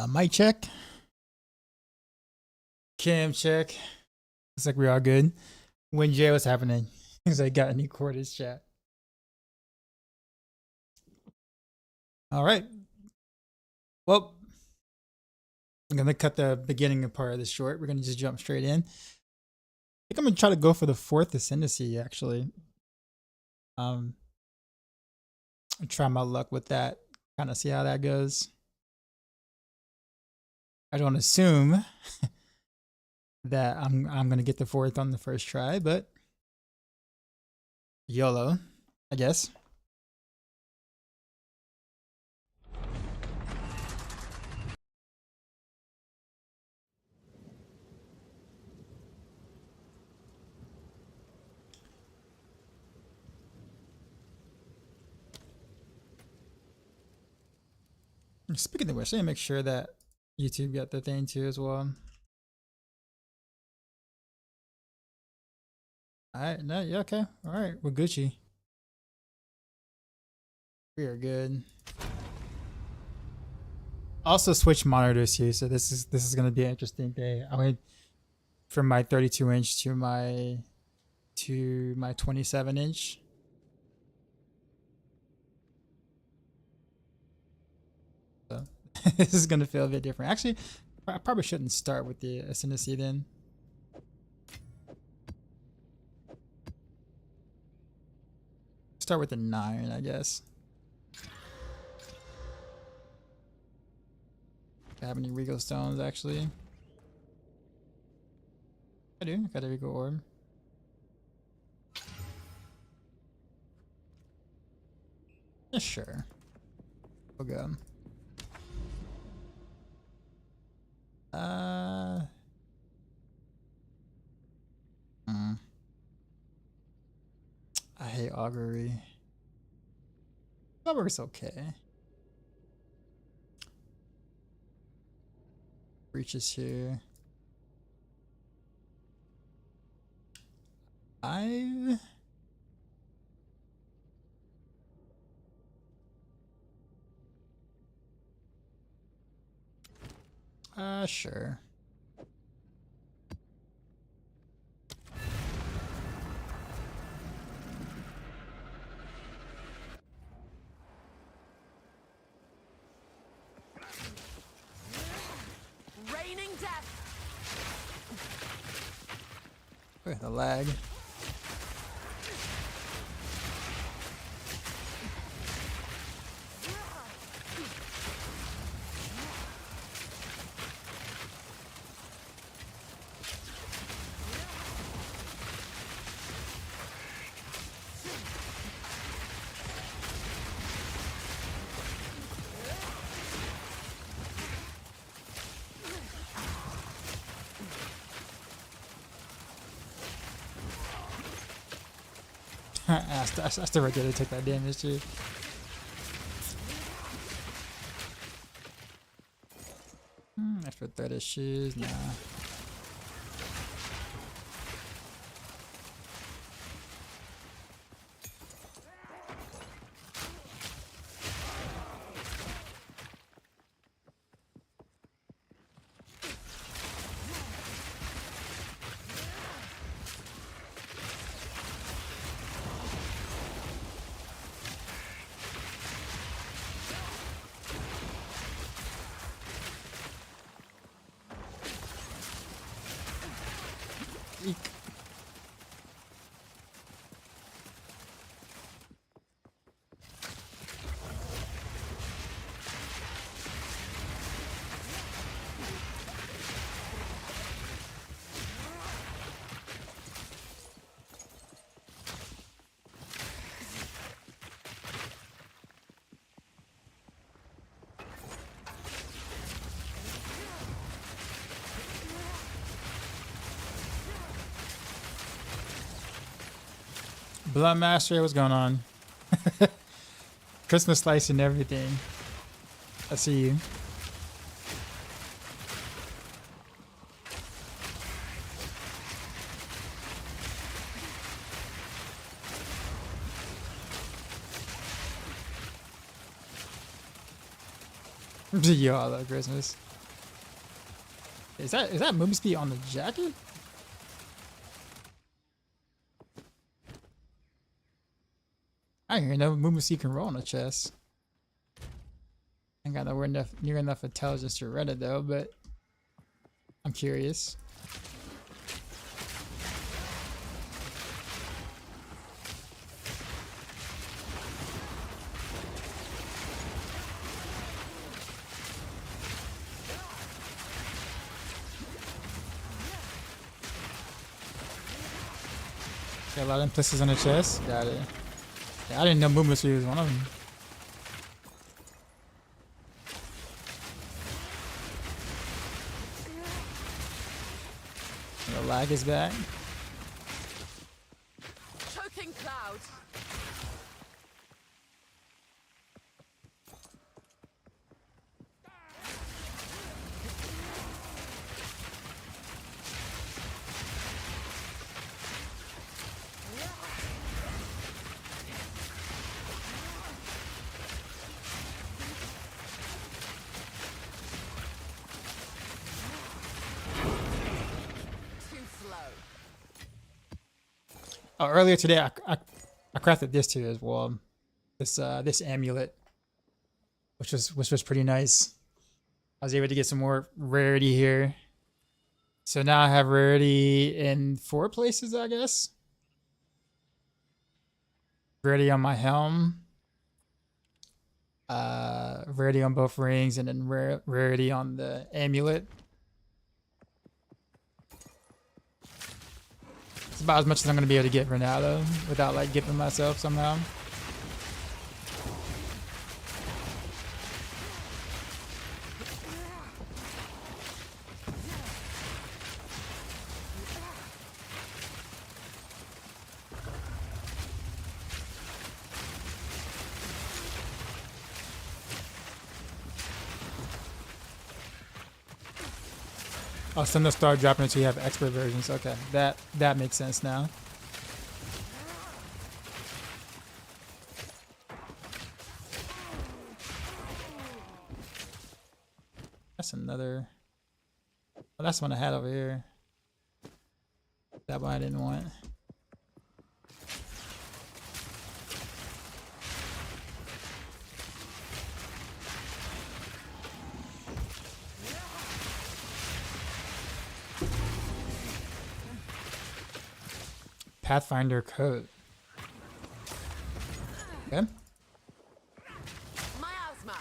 Mic check. Cam check. Looks like we're all good. When Jay, what's happening? He's like, got any quarters chat. All right. Well, I'm gonna cut the beginning part of this short. We're gonna just jump straight in. I think I'm gonna try to go for the 4th Ascendancy actually. Try my luck with that. Kind of see how that goes. I don't assume that I'm gonna get the 4th on the first try, but YOLO, I guess. Speaking of which, I need to make sure that YouTube got the thing too as well. Alright, no, yeah, okay. Alright, we're Gucci. We are good. Also switch monitors here, so this is gonna be an interesting day. I went from my 32-inch to my 27-inch. So this is gonna feel a bit different. Actually, I probably shouldn't start with the Ascendancy then. Start with the 9, I guess. Do I have any Regal Stones actually? I do. I got a Regal Orb. Yeah, sure. We'll go. I hate augury. That works okay. Breaches here. 5. Sure. Raining death. Look at the lag. I still right there to take that damage too. Extra thread of shoes, nah. Eek. Blood Master, what's going on? Christmas slice and everything. I see you. Yo, I love Christmas. Is that movement speed on the jacket? I didn't even know movement speed can roll on the chest. I ain't got nowhere near enough intelligence to read it though, but I'm curious. Got a lot of implicits on the chest. Got it. Yeah, I didn't know movement speed was one of them. The lag is back. Choking cloud. Oh, earlier today, I crafted this too as well. This amulet, which was pretty nice. I was able to get some more rarity here. So now I have rarity in 4 places, I guess. Rarity on my helm. Rarity on both rings, and then rarity on the amulet. It's about as much as I'm going to be able to get for now, though, without like giving myself somehow. Oh, some of the start dropping until you have expert versions. Okay, that makes sense now. That's another. Oh, that's the one I had over here. That one I didn't want. Pathfinder coat. Okay. Miasma.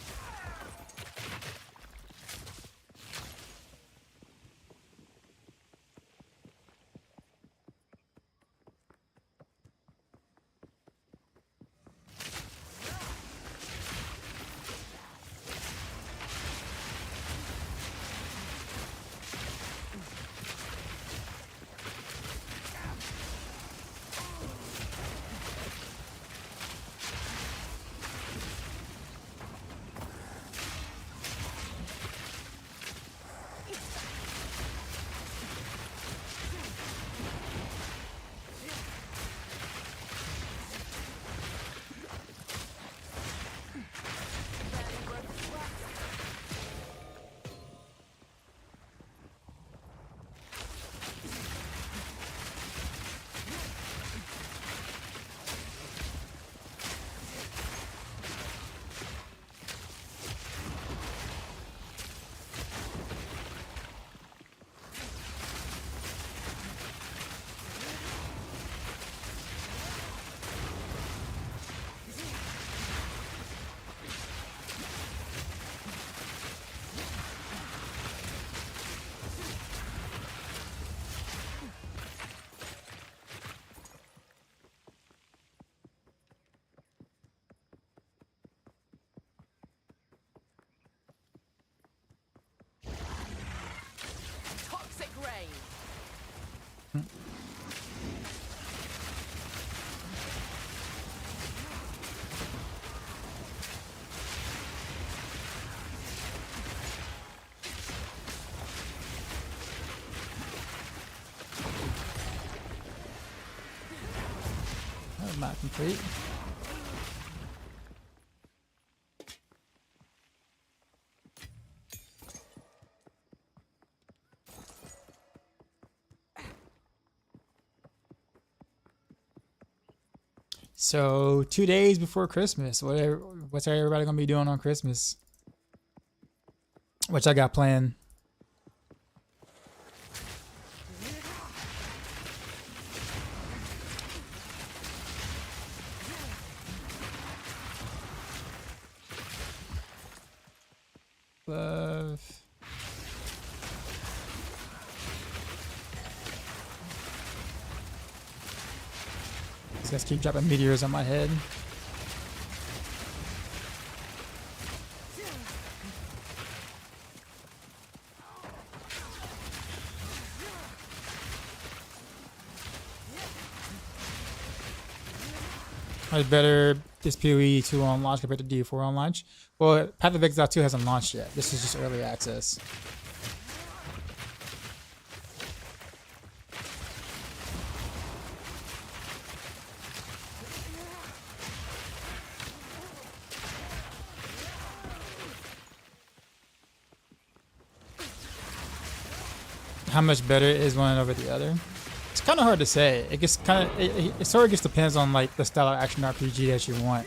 Toxic rain. Oh, not complete. So 2 days before Christmas, what's everybody gonna be doing on Christmas? Which I got planned. Love. These guys keep dropping meteors on my head. Much better this PoE2 on launch compared to D4 on launch. Well, Path of Exile 2 hasn't launched yet. This is just early access. How much better is one over the other? It's kind of hard to say. It gets it sort of just depends on like the style of action RPG that you want.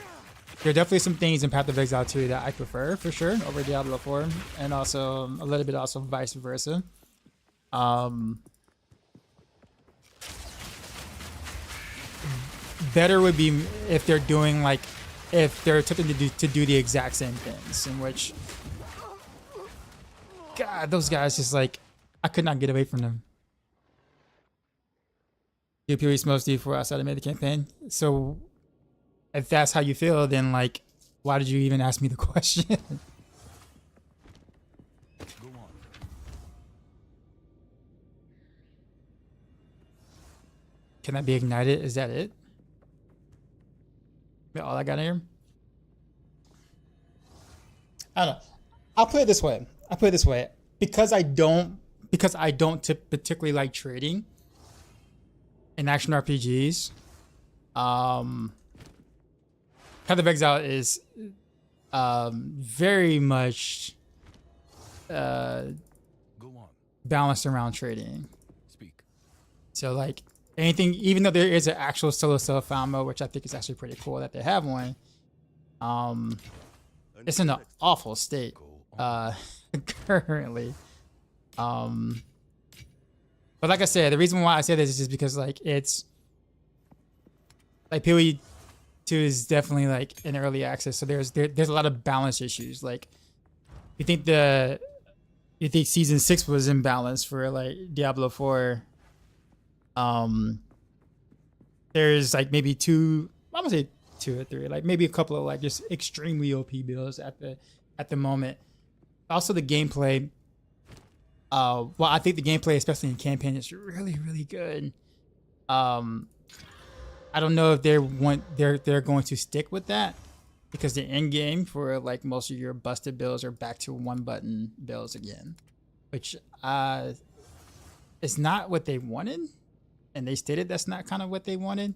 There are definitely some things in Path of Exile 2 that I prefer for sure over Diablo 4, and also a little bit also vice versa. Better would be if they're doing like if they're attempting to do the exact same things, in which God, those guys just like I could not get away from them. Do PoE smokes D4 outside of the campaign. So if that's how you feel, then like, why did you even ask me the question? Go on. Can that be ignited? Is that it? Is all I got in here? I don't know. I'll put it this way. Because I don't particularly like trading in action RPGs. Path of Exile is very much balanced around trading. So like anything, even though there is an actual solo self-found mode, which I think is actually pretty cool that they have one, it's in an awful state currently. But like I said, the reason why I say this is just because like it's like PoE2 is definitely like in early access, so there's a lot of balance issues. Like you think season 6 was imbalanced for like Diablo 4. There's like maybe I'm gonna say 2 or 3, like maybe a couple of like just extremely OP builds at the moment. Also the gameplay. Well, I think the gameplay, especially in campaign, is really, really good. I don't know if they're going to stick with that, because the end game for like most of your busted builds are back to 1-button builds again, which is not what they wanted, and they stated that's not kind of what they wanted.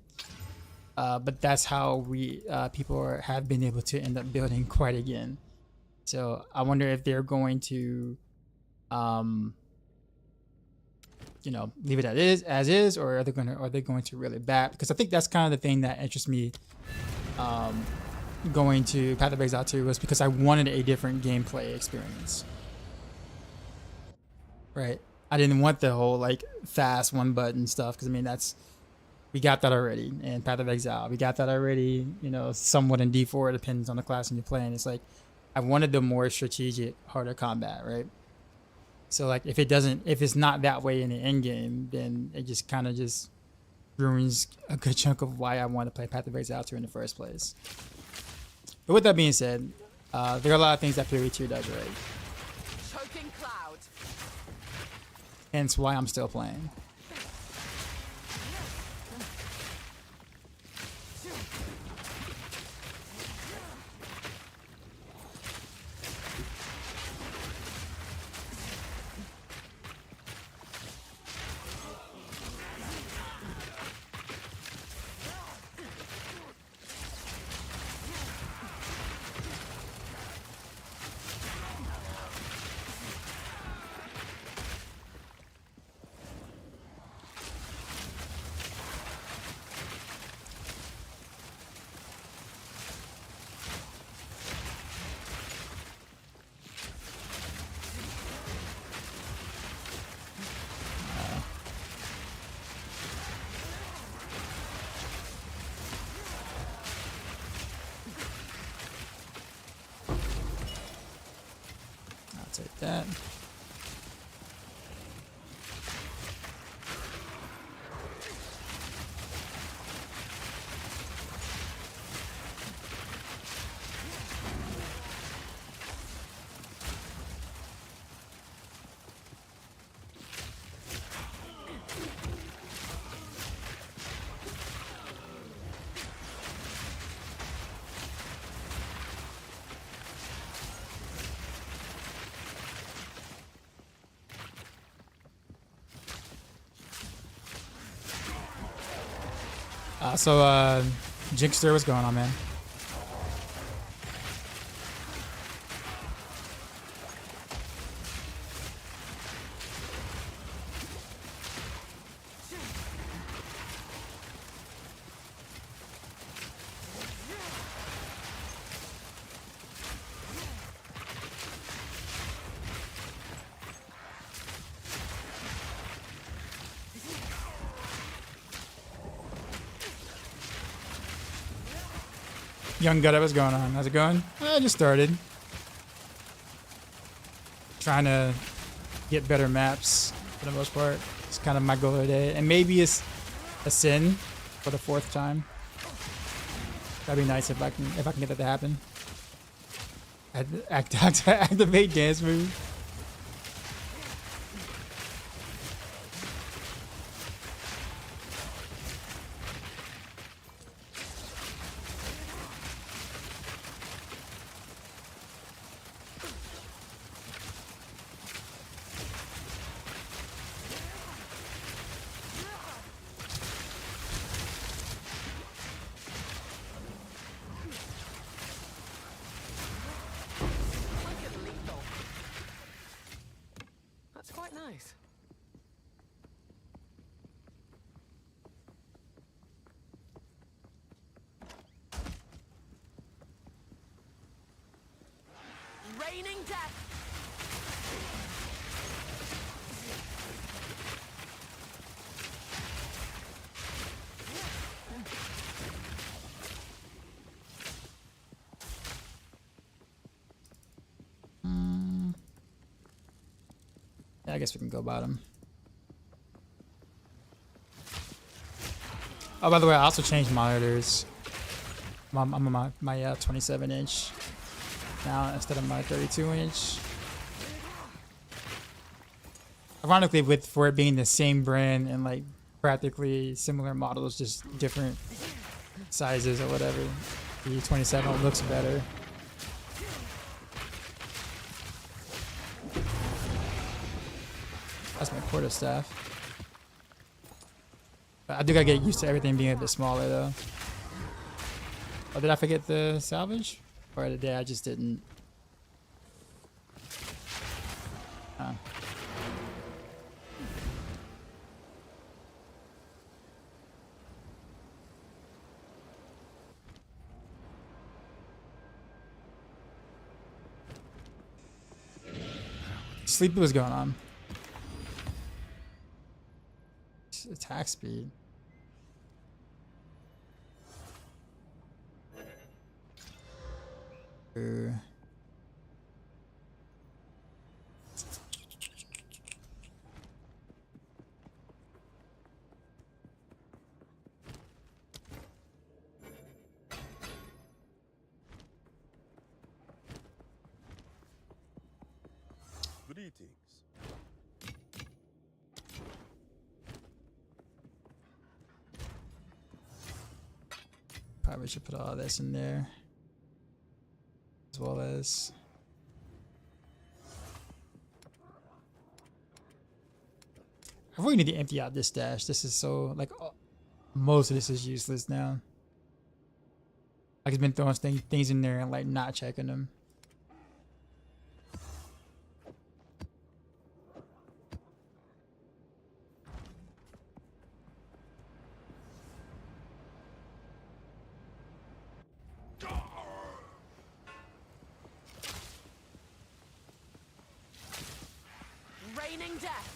But that's how people have been able to end up building quite again. So I wonder if they're going to leave it as is, or are they going to really bat? Because I think that's kind of the thing that interests me going to Path of Exile 2, was because I wanted a different gameplay experience. Right? I didn't want the whole like fast 1-button stuff, because I mean we got that already in Path of Exile. We got that already, somewhat in D4. It depends on the class and you're playing. It's like I wanted the more strategic, harder combat, right? So like if it's not that way in the end game, then it just kind of just ruins a good chunk of why I want to play Path of Exile 2 in the first place. But with that being said, there are a lot of things that PoE2 does right. Choking cloud. Hence why I'm still playing. Take that. Jinxter, what's going on, man? Young Gutta, what's going on? How's it going? I just started. Trying to get better maps for the most part. It's kind of my goal today. And maybe it's a sin for the 4th time. That'd be nice if I can get that to happen. Activate dance move. Nice. Raining death. Yeah, I guess we can go bottom. Oh, by the way, I also changed monitors. I'm on my 27-inch now instead of my 32-inch. Ironically, for it being the same brand and like practically similar models, just different sizes or whatever, the 27 looks better. That's my quarterstaff. But I do gotta get used to everything being a bit smaller though. Oh, did I forget the salvage? Or did I just didn't? Oh. Sleepy was going on. Attack speed. Greetings. Probably should put all this in there, as well as I really need to empty out this stash. This is so like most of this is useless now. Like it's been throwing things in there and like not checking them. Raining death.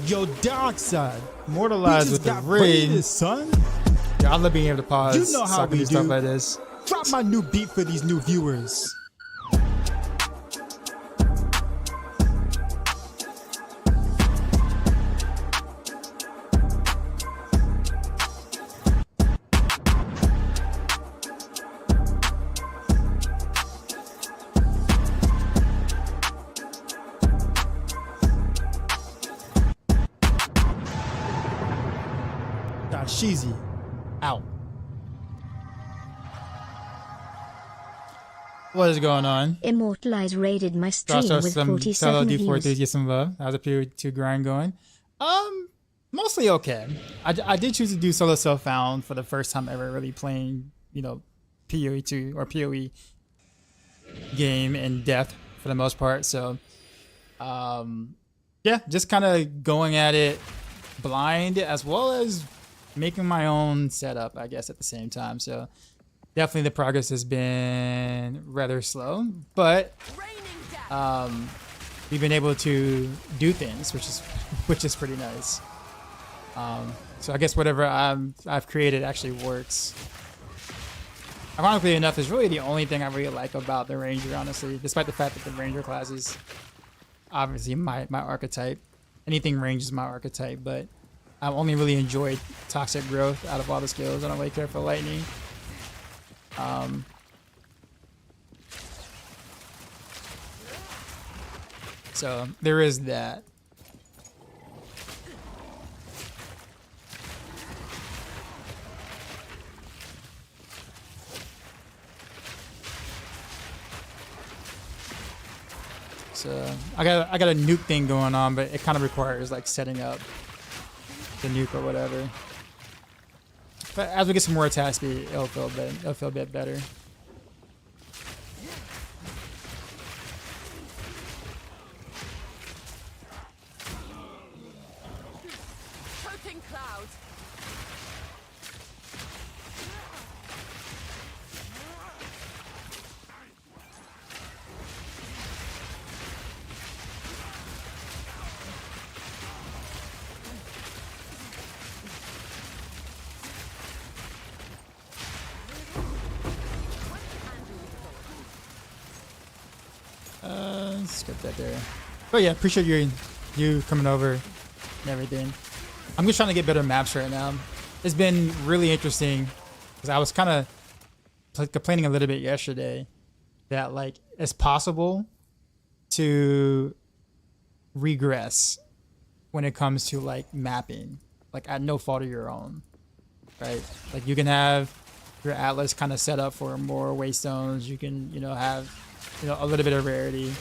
Yo, Dark Side. Immortalized with the ring. Son. Yeah, I love being able to pause. You know how so I can we do stuff do. like this. Drop my new beat for these new viewers. Dashizi out. What is going on? Immortalize raided my stream Dropped with some 47 D4 to views. get some love. How's the PoE2 grind going? Mostly okay. I did choose to do solo self-found for the first time ever really playing, you know, PoE2 or PoE game in depth for the most part. So, yeah, just kind of going at it blind as well as making my own setup, I guess, at the same time. So definitely the progress has been rather slow, but Raining death. we've been able to do things, which is pretty nice. So I guess whatever I've created actually works. Ironically enough, is really the only thing I really like about the Ranger, honestly, despite the fact that the Ranger class is obviously my archetype. Anything range is my archetype, but I only really enjoyed Toxic Growth out of all the skills. I don't really care for Lightning. So there is that. So I got a nuke thing going on, but it kind of requires like setting up the nuke or whatever. But as we get some more attack speed, it'll feel a bit better. Choking cloud. Let's get that there. But yeah, appreciate you coming over and everything. I'm just trying to get better maps right now. It's been really interesting because I was kind of complaining a little bit yesterday that like it's possible to regress when it comes to like mapping, like at no fault of your own, right? Like you can have your atlas kind of set up for more waystones. You can, have, a little bit of rarity.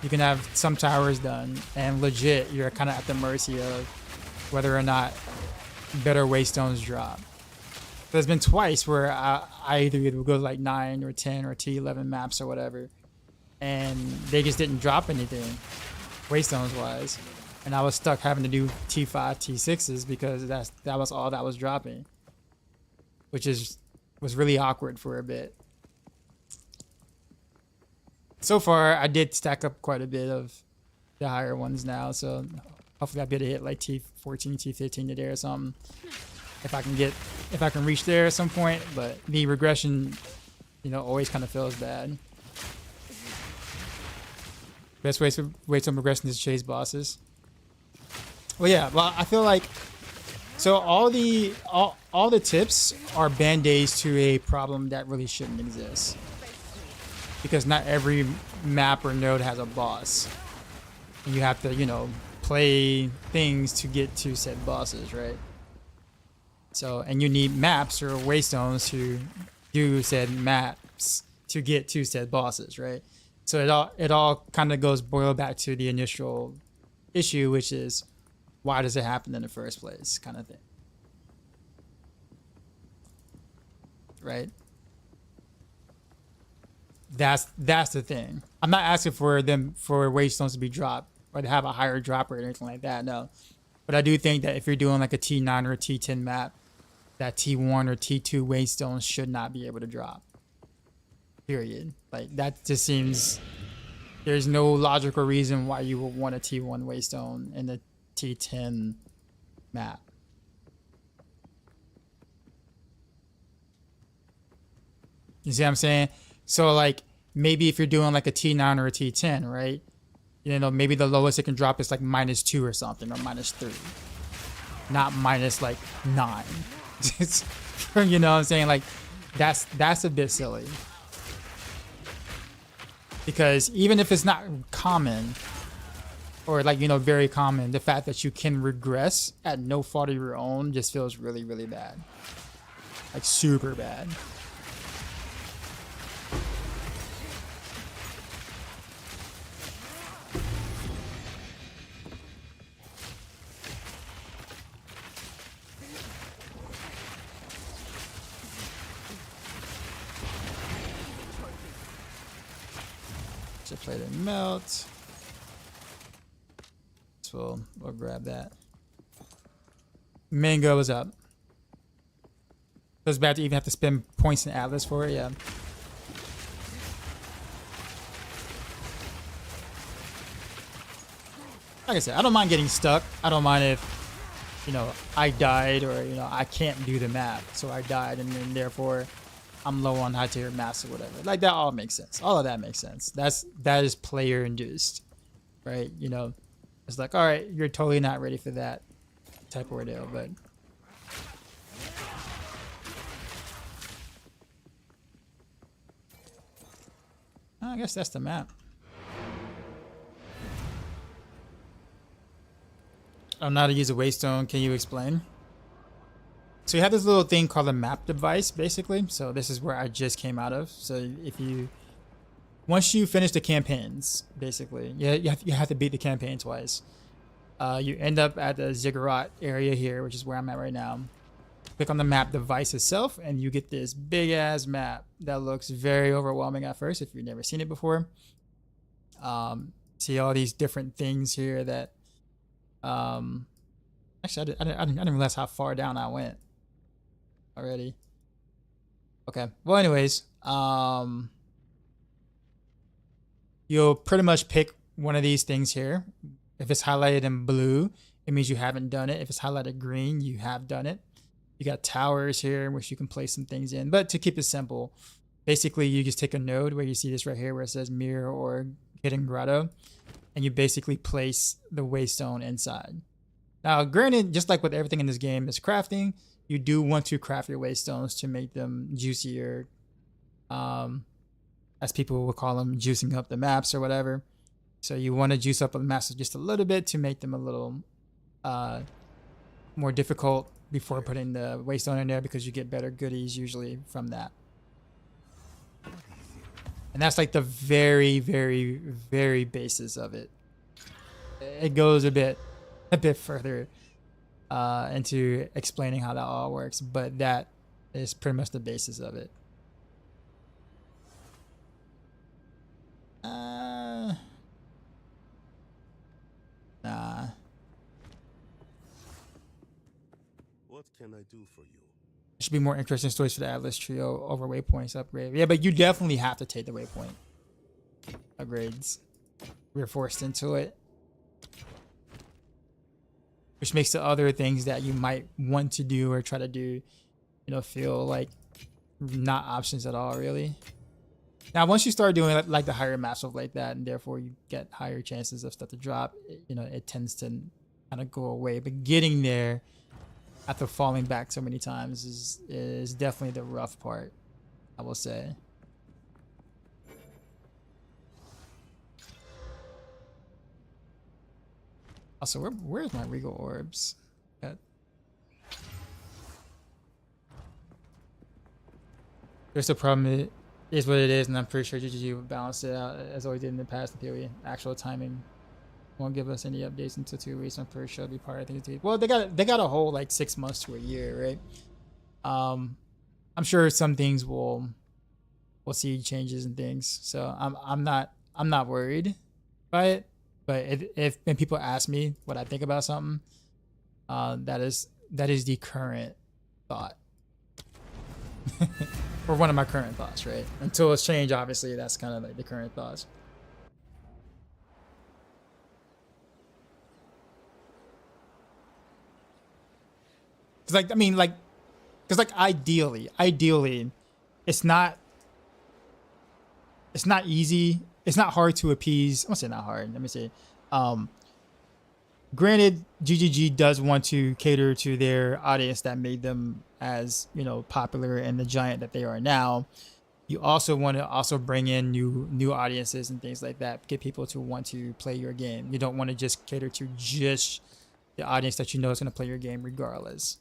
You can have some towers done, and legit, you're kind of at the mercy of whether or not better waystones drop. There's been twice where I either would go like 9 or 10 or T11 maps or whatever, and they just didn't drop anything waystones wise, and I was stuck having to do T5, T6s because that was all that was dropping, which was really awkward for a bit. So far, I did stack up quite a bit of the higher ones now, so hopefully I'll be able to hit like T14, T15 today or something. If I can reach there at some point, but the regression, always kind of feels bad. Best way to progression is chase bosses. Well, yeah, I feel like so all the tips are band-aids to a problem that really shouldn't exist. Because not every map or node has a boss. And you have to, play things to get to said bosses, right? So, and you need maps or waystones to do said maps to get to said bosses, right? So it all kind of goes boil back to the initial issue, which is why does it happen in the first place, kind of thing, right? That's the thing. I'm not asking for waystones to be dropped or to have a higher drop rate or anything like that, no. But I do think that if you're doing like a T9 or a T10 map, that T1 or T2 waystones should not be able to drop. Period. Like that just seems There's no logical reason why you would want a T1 Waystone in the T10 map. You see what I'm saying? So like maybe if you're doing like a T9 or a T10, right? You know, maybe the lowest it can drop is like -2 or something, or -3. Not minus like 9. You know what I'm saying? Like that's a bit silly. Because even if it's not common, or like, you know, very common, the fact that you can regress at no fault of your own just feels really, really bad. Like super bad. Play the melt. So we'll grab that. Mango is up. Goes back to even have to spend points in Atlas for it, yeah. Like I said, I don't mind getting stuck. I don't mind if, you know, I died, or, you know, I can't do the map, so I died, and then therefore I'm low on high tier mass or whatever. Like that all makes sense. All of that makes sense. That is player induced, right? You know, it's like, all right, you're totally not ready for that type of ordeal, but I guess that's the map. I don't know how to use a Waystone. Can you explain? So you have this little thing called a map device, basically. So this is where I just came out of. So if you, once you finish the campaigns, basically, you have to beat the campaign twice. You end up at the ziggurat area here, which is where I'm at right now. Click on the map device itself, and you get this big ass map that looks very overwhelming at first if you've never seen it before. See all these different things here that, actually I didn't realize how far down I went already. Okay, well anyways, you'll pretty much pick one of these things here. If it's highlighted in blue, it means you haven't done it. If it's highlighted green, you have done it. You got towers here in which you can place some things in, but to keep it simple, basically you just take a node where you see this right here where it says mirror or hidden grotto, and you basically place the waystone inside. Now granted, just like with everything in this game is crafting, you do want to craft your waystones to make them juicier, as people will call them, juicing up the maps or whatever. So you want to juice up the maps just a little bit to make them a little more difficult before putting the waystone in there, because you get better goodies usually from that. And that's like the very, very, very basis of it. It goes a bit further into explaining how that all works, but that is pretty much the basis of it. Nah. What can I do for you? There should be more interesting stories for the Atlas Trio over waypoints upgrade. Yeah, but you definitely have to take the waypoint upgrades. We're forced into it, which makes the other things that you might want to do or try to do, you know, feel like not options at all, really. Now, once you start doing like the higher maps stuff like that, and therefore you get higher chances of stuff to drop, you know, it tends to kind of go away. But getting there after falling back so many times is definitely the rough part, I will say. Also, where's my regal orbs? There's a problem. It is what it is, and I'm pretty sure GGG will balance it out as always did in the past. In theory, actual timing won't give us any updates until 2 weeks. I'm pretty sure it'll be part of things. Well, they got a whole like 6 months to a year, right? I'm sure some things we'll see changes and things. So I'm not worried by it. But if when people ask me what I think about something, that is the current thought. Or one of my current thoughts, right? Until it's changed, obviously, that's kind of like the current thoughts. Cause like, I mean, like, cause like ideally, it's not easy. It's not hard to appease. I'm gonna say not hard. Let me say, granted, GGG does want to cater to their audience that made them as, you know, popular and the giant that they are now. You also want to also bring in new audiences and things like that, get people to want to play your game. You don't want to just cater to just the audience that you know is going to play your game regardless.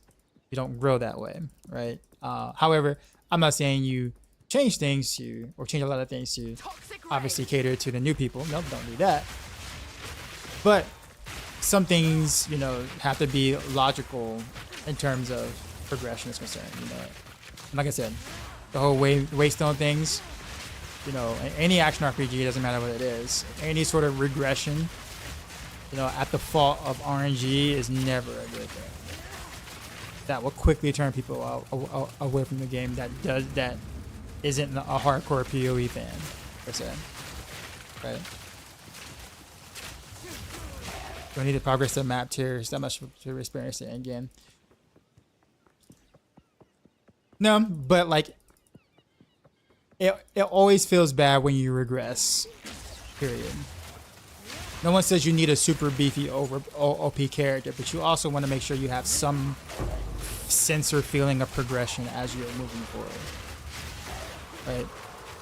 You don't grow that way, right? However, I'm not saying you change things to, or change a lot of things to obviously cater to the new people. Nope, don't do that. But some things, you know, have to be logical in terms of progression is concerned. You know, like I said, the whole Waystone things, you know, any action RPG, doesn't matter what it is, any sort of regression, you know, at the fault of RNG is never a good thing. That will quickly turn people away from the game that isn't a hardcore PoE fan, per se, right? Don't need to progress the map tiers that much to experience the end game. No, but like, it always feels bad when you regress, period. No one says you need a super beefy OP character, but you also want to make sure you have some sense or feeling of progression as you're moving forward. Right?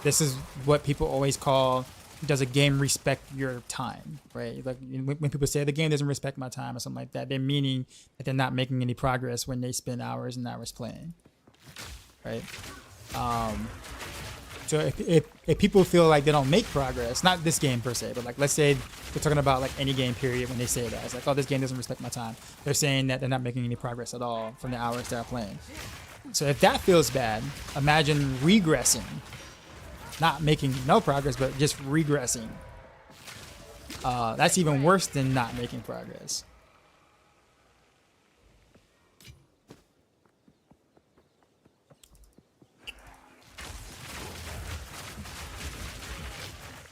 This is what people always call, does a game respect your time, right? Like when people say the game doesn't respect my time or something like that, they're meaning that they're not making any progress when they spend hours and hours playing, right? So if people feel like they don't make progress, not this game per se, but like let's say we're talking about like any game period, when they say that, it's like, oh, this game doesn't respect my time. They're saying that they're not making any progress at all from the hours they're playing. So if that feels bad, imagine regressing. Not making no progress, but just regressing. That's even worse than not making progress.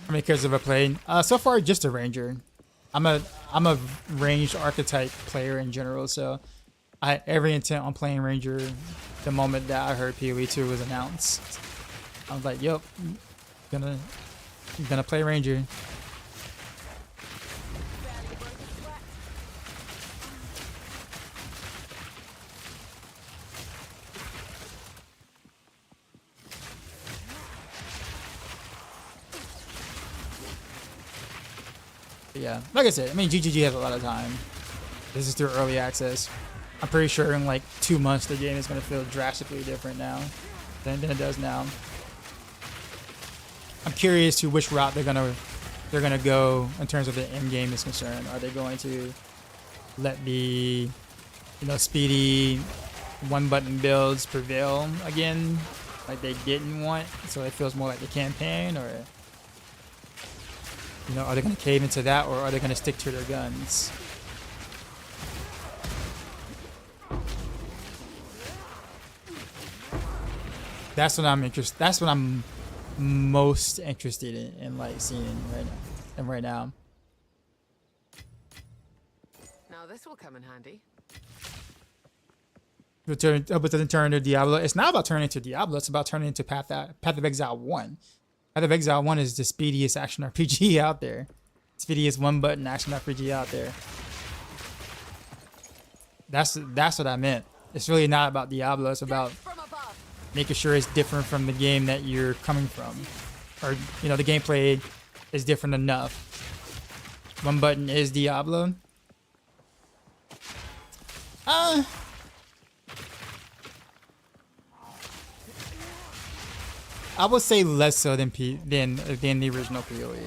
How many characters have I played? So far, just a ranger. I'm a ranged archetype player in general, so I had every intent on playing ranger the moment that I heard PoE2 was announced. I was like, "Yep, gonna play ranger." But yeah, like I said, I mean, GGG has a lot of time. This is through early access. I'm pretty sure in like 2 months the game is gonna feel drastically different now than it does now. I'm curious to which route they're gonna go in terms of the end game is concerned. Are they going to let the, you know, speedy one button builds prevail again, like they didn't want, so it feels more like the campaign, or, you know, are they gonna cave into that, or are they gonna stick to their guns? That's what I'm interested. That's what I'm most interested in like seeing right now. Now this will come in handy. But doesn't turn into Diablo. It's not about turning into Diablo. It's about turning into Path of Exile 1. Path of Exile 1 is the speediest action RPG out there. Speediest one button action RPG out there. That's what I meant. It's really not about Diablo. It's about making sure it's different from the game that you're coming from, or, you know, the gameplay is different enough. One button is Diablo. I would say less so than the original PoE.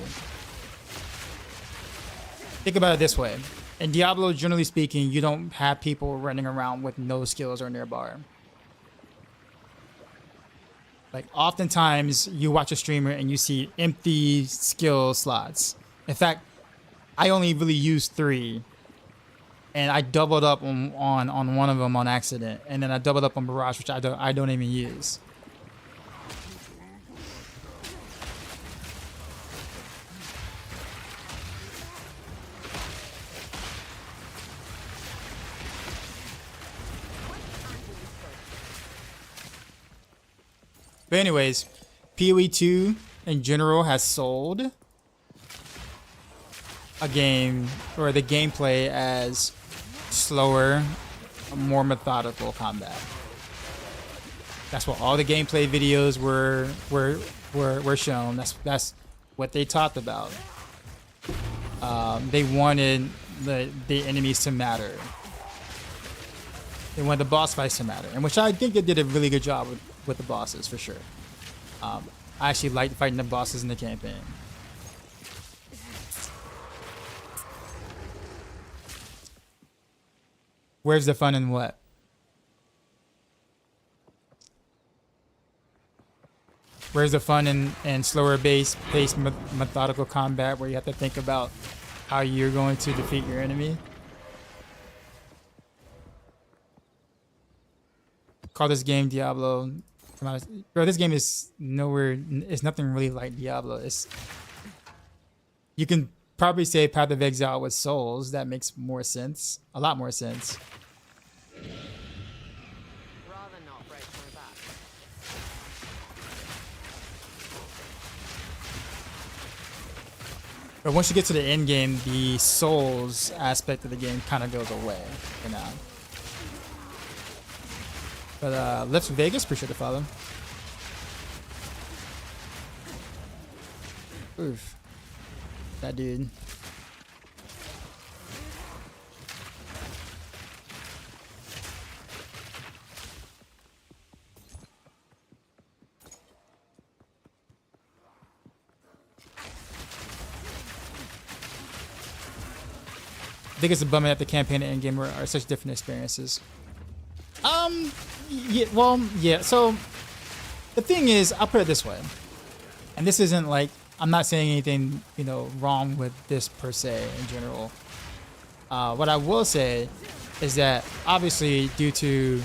Think about it this way: in Diablo, generally speaking, you don't have people running around with no skills or nearby. Like, oftentimes you watch a streamer and you see empty skill slots. In fact, I only really used 3, and I doubled up on one of them on accident, and then I doubled up on Barrage, which I don't even use. But anyways, PoE2 in general has sold a game or the gameplay as slower, more methodical combat. That's what all the gameplay videos were shown. That's what they talked about. They wanted the enemies to matter. They wanted the boss fights to matter, and which I think they did a really good job with the bosses for sure. I actually liked fighting the bosses in the campaign. Where's the fun in what? Where's the fun in slower paced methodical combat where you have to think about how you're going to defeat your enemy? Call this game Diablo. Bro, this game is nowhere. It's nothing really like Diablo. You can probably say Path of Exile with Souls. That makes more sense. A lot more sense. Rather not break my back. But once you get to the end game, the Souls aspect of the game kind of goes away for now. But Lips Vegas, appreciate the follow. Oof. That dude. I think it's a bummer that the campaign and endgame are such different experiences. Yeah, well, yeah. So the thing is, I'll put it this way, and this isn't like I'm not saying anything, you know, wrong with this per se in general. What I will say is that obviously due to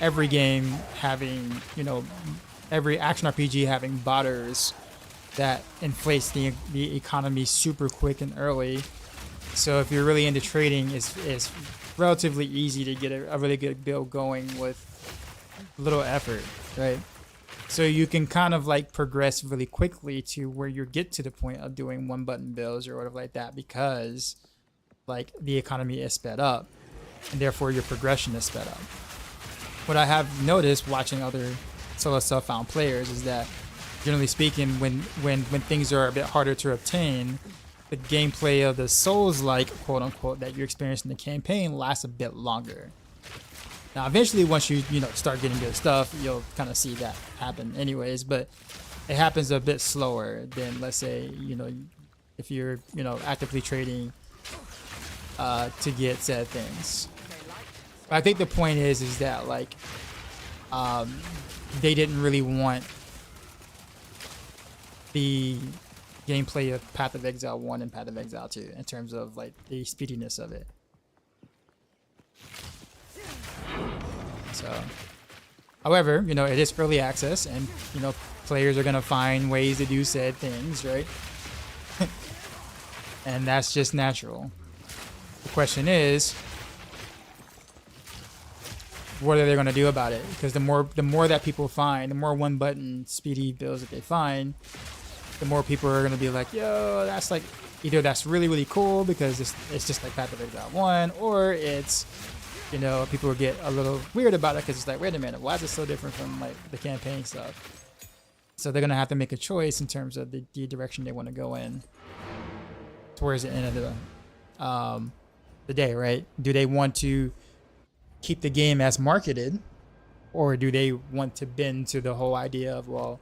every game having, you know, every action RPG having botters, that inflates the economy super quick and early. So if you're really into trading, it's relatively easy to get a really good build going with little effort, right? So you can kind of like progress really quickly to where you get to the point of doing one button builds or whatever like that, because like the economy is sped up and therefore your progression is sped up. What I have noticed watching other solo self-found players is that generally speaking, when things are a bit harder to obtain, the gameplay of the Souls-like, quote-unquote, that you experience in the campaign lasts a bit longer. Now, eventually, once you start getting good stuff, you'll kind of see that happen anyways, but it happens a bit slower than, let's say, if you're, actively trading to get said things. But I think the point is that, like, they didn't really want the gameplay of Path of Exile 1 and Path of Exile 2 in terms of like the speediness of it. So, however, it is early access, and players are gonna find ways to do said things, right? And that's just natural. The question is, what are they gonna do about it? Because the more that people find, the more one button speedy builds that they find, the more people are going to be like, yo, that's like, either that's really, really cool because it's just like Path of Exile 1, or it's, people will get a little weird about it because it's like, wait a minute, why is it so different from like the campaign stuff? So they're going to have to make a choice in terms of the direction they want to go in towards the end of the day, right? Do they want to keep the game as marketed, or do they want to bend to the whole idea of, well,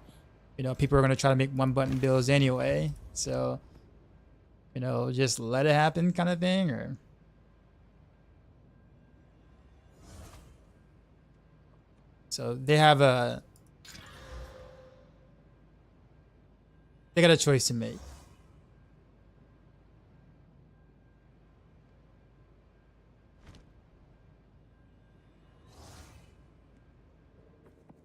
people are going to try to make one button builds anyway, so just let it happen kind of thing? Or so they got a choice to make.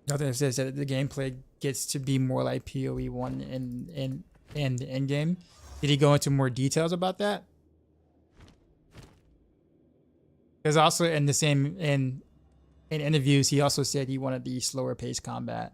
Nothing that says that the gameplay gets to be more like PoE 1 in the end game. Did he go into more details about that? Because also in the same in interviews, he also said he wanted the slower paced combat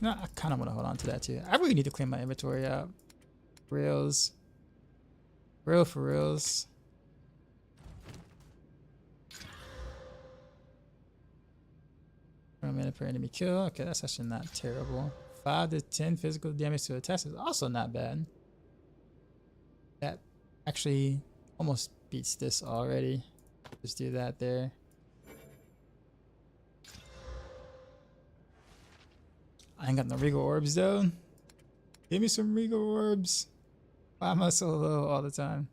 No, I kind of want to hold on to that too. I really need to clean my inventory out. Reals. Real for reals. A minute per enemy kill. Okay, that's actually not terrible. 5 to 10 physical damage to a test is also not bad. That actually almost beats this already. Just do that there. I ain't got no Regal Orbs though. Give me some Regal Orbs. Why am I so low all the time?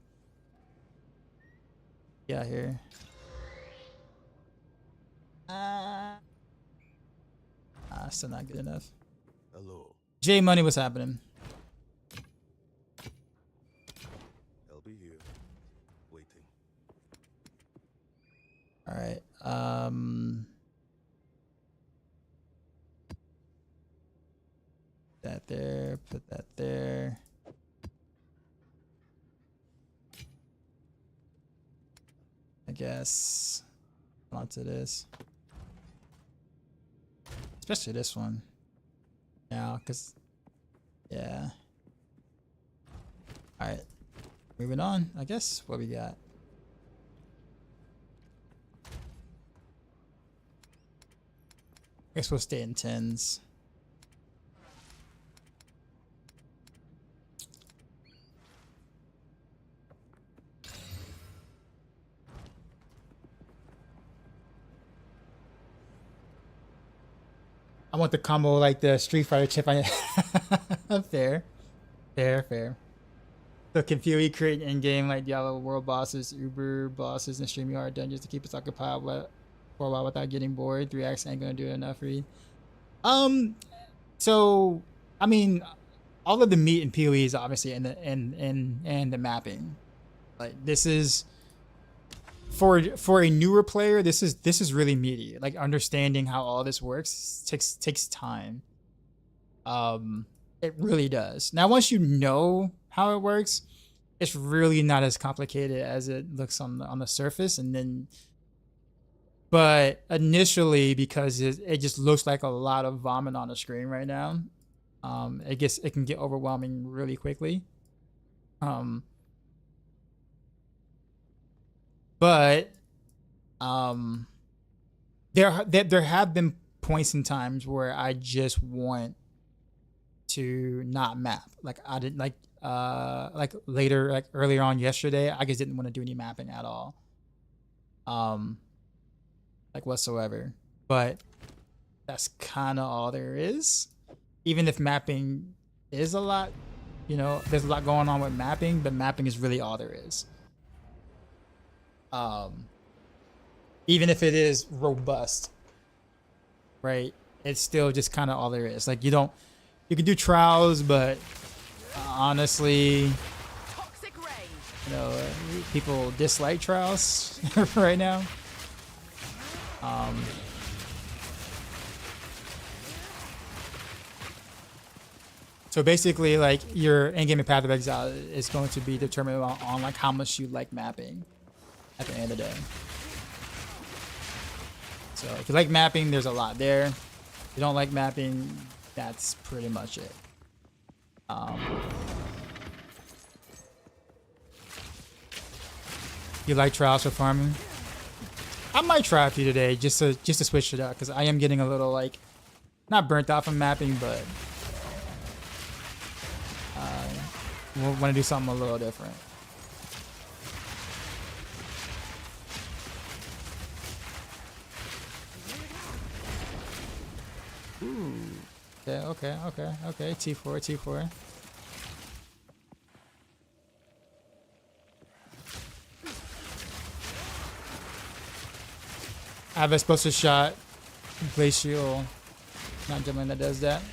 Get out here. Still not good enough. Hello. J Money, what's happening? I'll be here. Waiting. Alright. That there, put that there. I guess onto this. Especially this one. Now, cause yeah. Alright. Moving on, I guess. What we got? Guess we'll stay in 10s. I want the combo like the Street Fighter chip. Fair. So can PoE create in-game like Diablo world bosses, Uber bosses, and streaming hard dungeons to keep us occupied for a while without getting bored? 3x ain't gonna do enough, Reed. So I mean, all of the meat in PoE is obviously in the mapping. Like this is for a newer player, this is really meaty. Like understanding how all this works takes time. It really does. Now once you know how it works, it's really not as complicated as it looks on the surface. And then, but initially, because it just looks like a lot of vomit on the screen right now, it can get overwhelming really quickly. But there have been points in times where I just want to not map. Like I didn't like later, like earlier on yesterday, I just didn't want to do any mapping at all. Like whatsoever. But that's kind of all there is. Even if mapping is a lot, you know, there's a lot going on with mapping, but mapping is really all there is. Even if it is robust, right? It's still just kind of all there is. Like you can do trials, but honestly, Toxic Range. you know, people dislike trials right now. So basically, like your in-game Path of Exile is going to be determined on like how much you like mapping at the end of the day. So if you like mapping, there's a lot there. If you don't like mapping, that's pretty much it. You like trials for farming? I might try a few today just to switch it up because I am getting a little like not burnt out from mapping, but want to do something a little different. Ooh. Okay. T4. I have a explosive shot. Glacial. Not jumping that does that.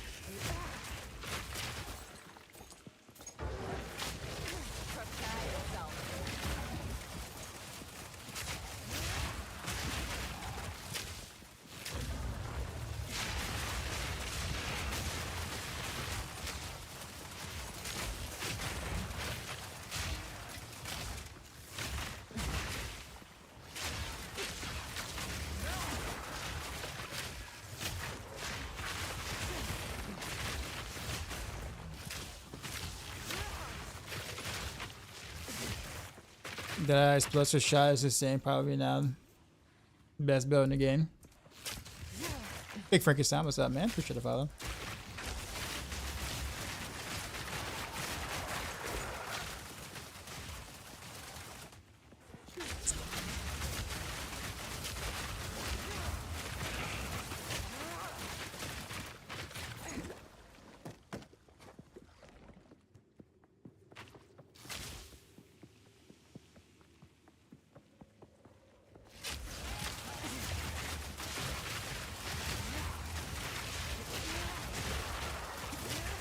The explosive shot is the same, probably now. Best build in the game. Big Frankenstein, what's up, man? Appreciate the follow.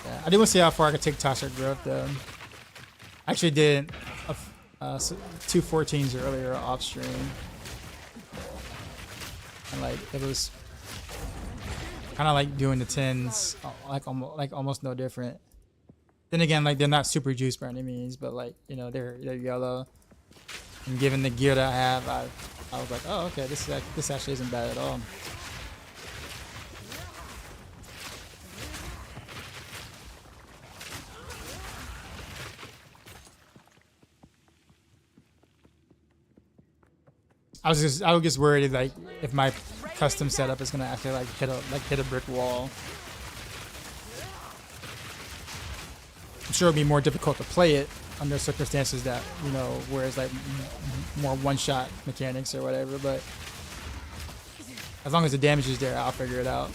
I did want to see how far I could take Toxic Growth though. I actually did two 14s earlier off stream, and like it was kind of like doing the 10s, like almost no different. Then again, like they're not super juiced by any means, but like you know they're yellow. And given the gear that I have, I was like, oh okay, this actually isn't bad at all. I was just worried like if my custom setup is gonna actually like hit a brick wall. I'm sure it'd be more difficult to play it under circumstances that you know where it's like more one-shot mechanics or whatever. But as long as the damage is there, I'll figure it out.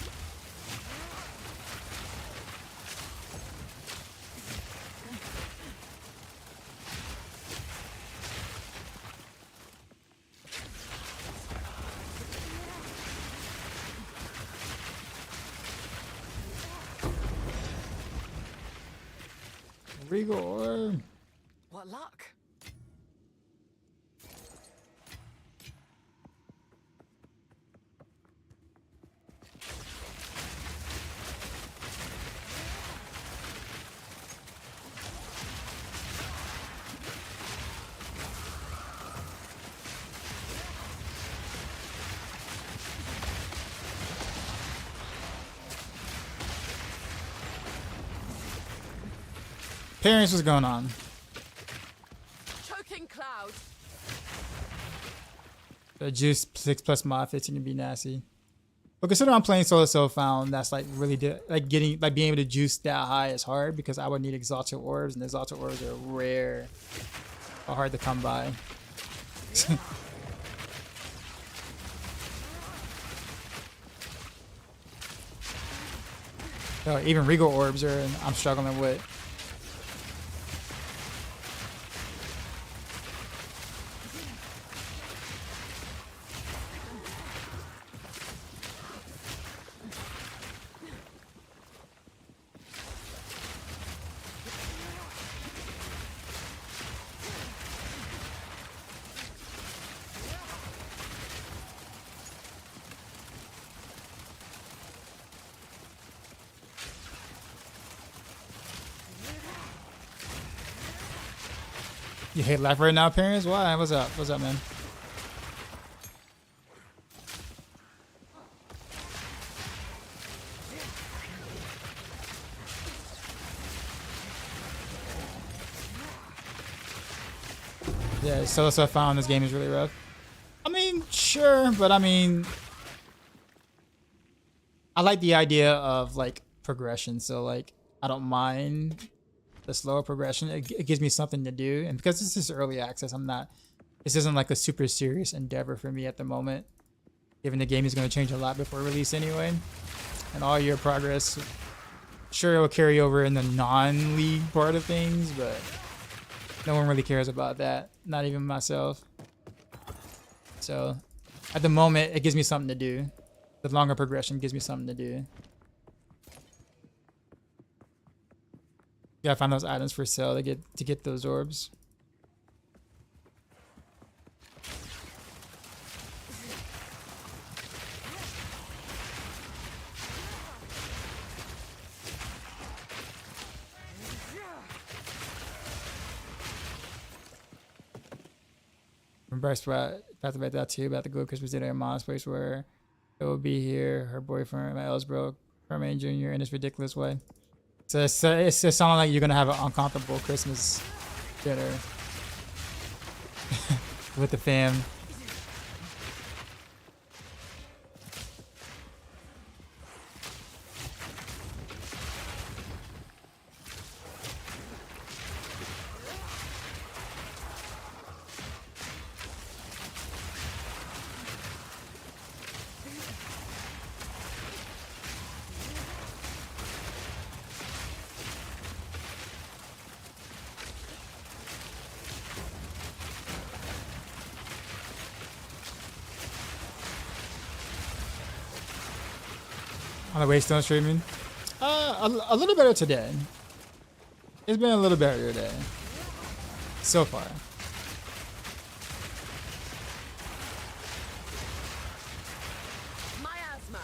Regal Orb. What luck? Parents, what's going on? Choking cloud. The juice 6+ mod 15 to be nasty. But considering I'm playing solo self-found, that's like really being able to juice that high is hard because I would need exalted orbs, and exalted orbs are rare or hard to come by. So even regal orbs I'm struggling with. You hate life right now, parents? Why? What's up? What's up, man? Yeah, solo stuff found this game is really rough. I mean, sure, but I mean, I like the idea of like progression. So like, I don't mind the slower progression. It gives me something to do, and because this is early access, this isn't like a super serious endeavor for me at the moment, given the game is going to change a lot before release anyway, and all your progress sure it will carry over in the non-league part of things, but no one really cares about that, not even myself. So at the moment it gives me something to do. The longer progression gives me something to do. Gotta find those items for sale to get those orbs. Remember about to write that too about the good Christmas dinner in Mom's place where it will be here, her boyfriend, my Ellsbrook, Herman Jr. in this ridiculous way. So it's sounding like you're gonna have an uncomfortable Christmas dinner. with the fam. On the Waystone streaming? A little better today. It's been a little better today. So far. Miasma.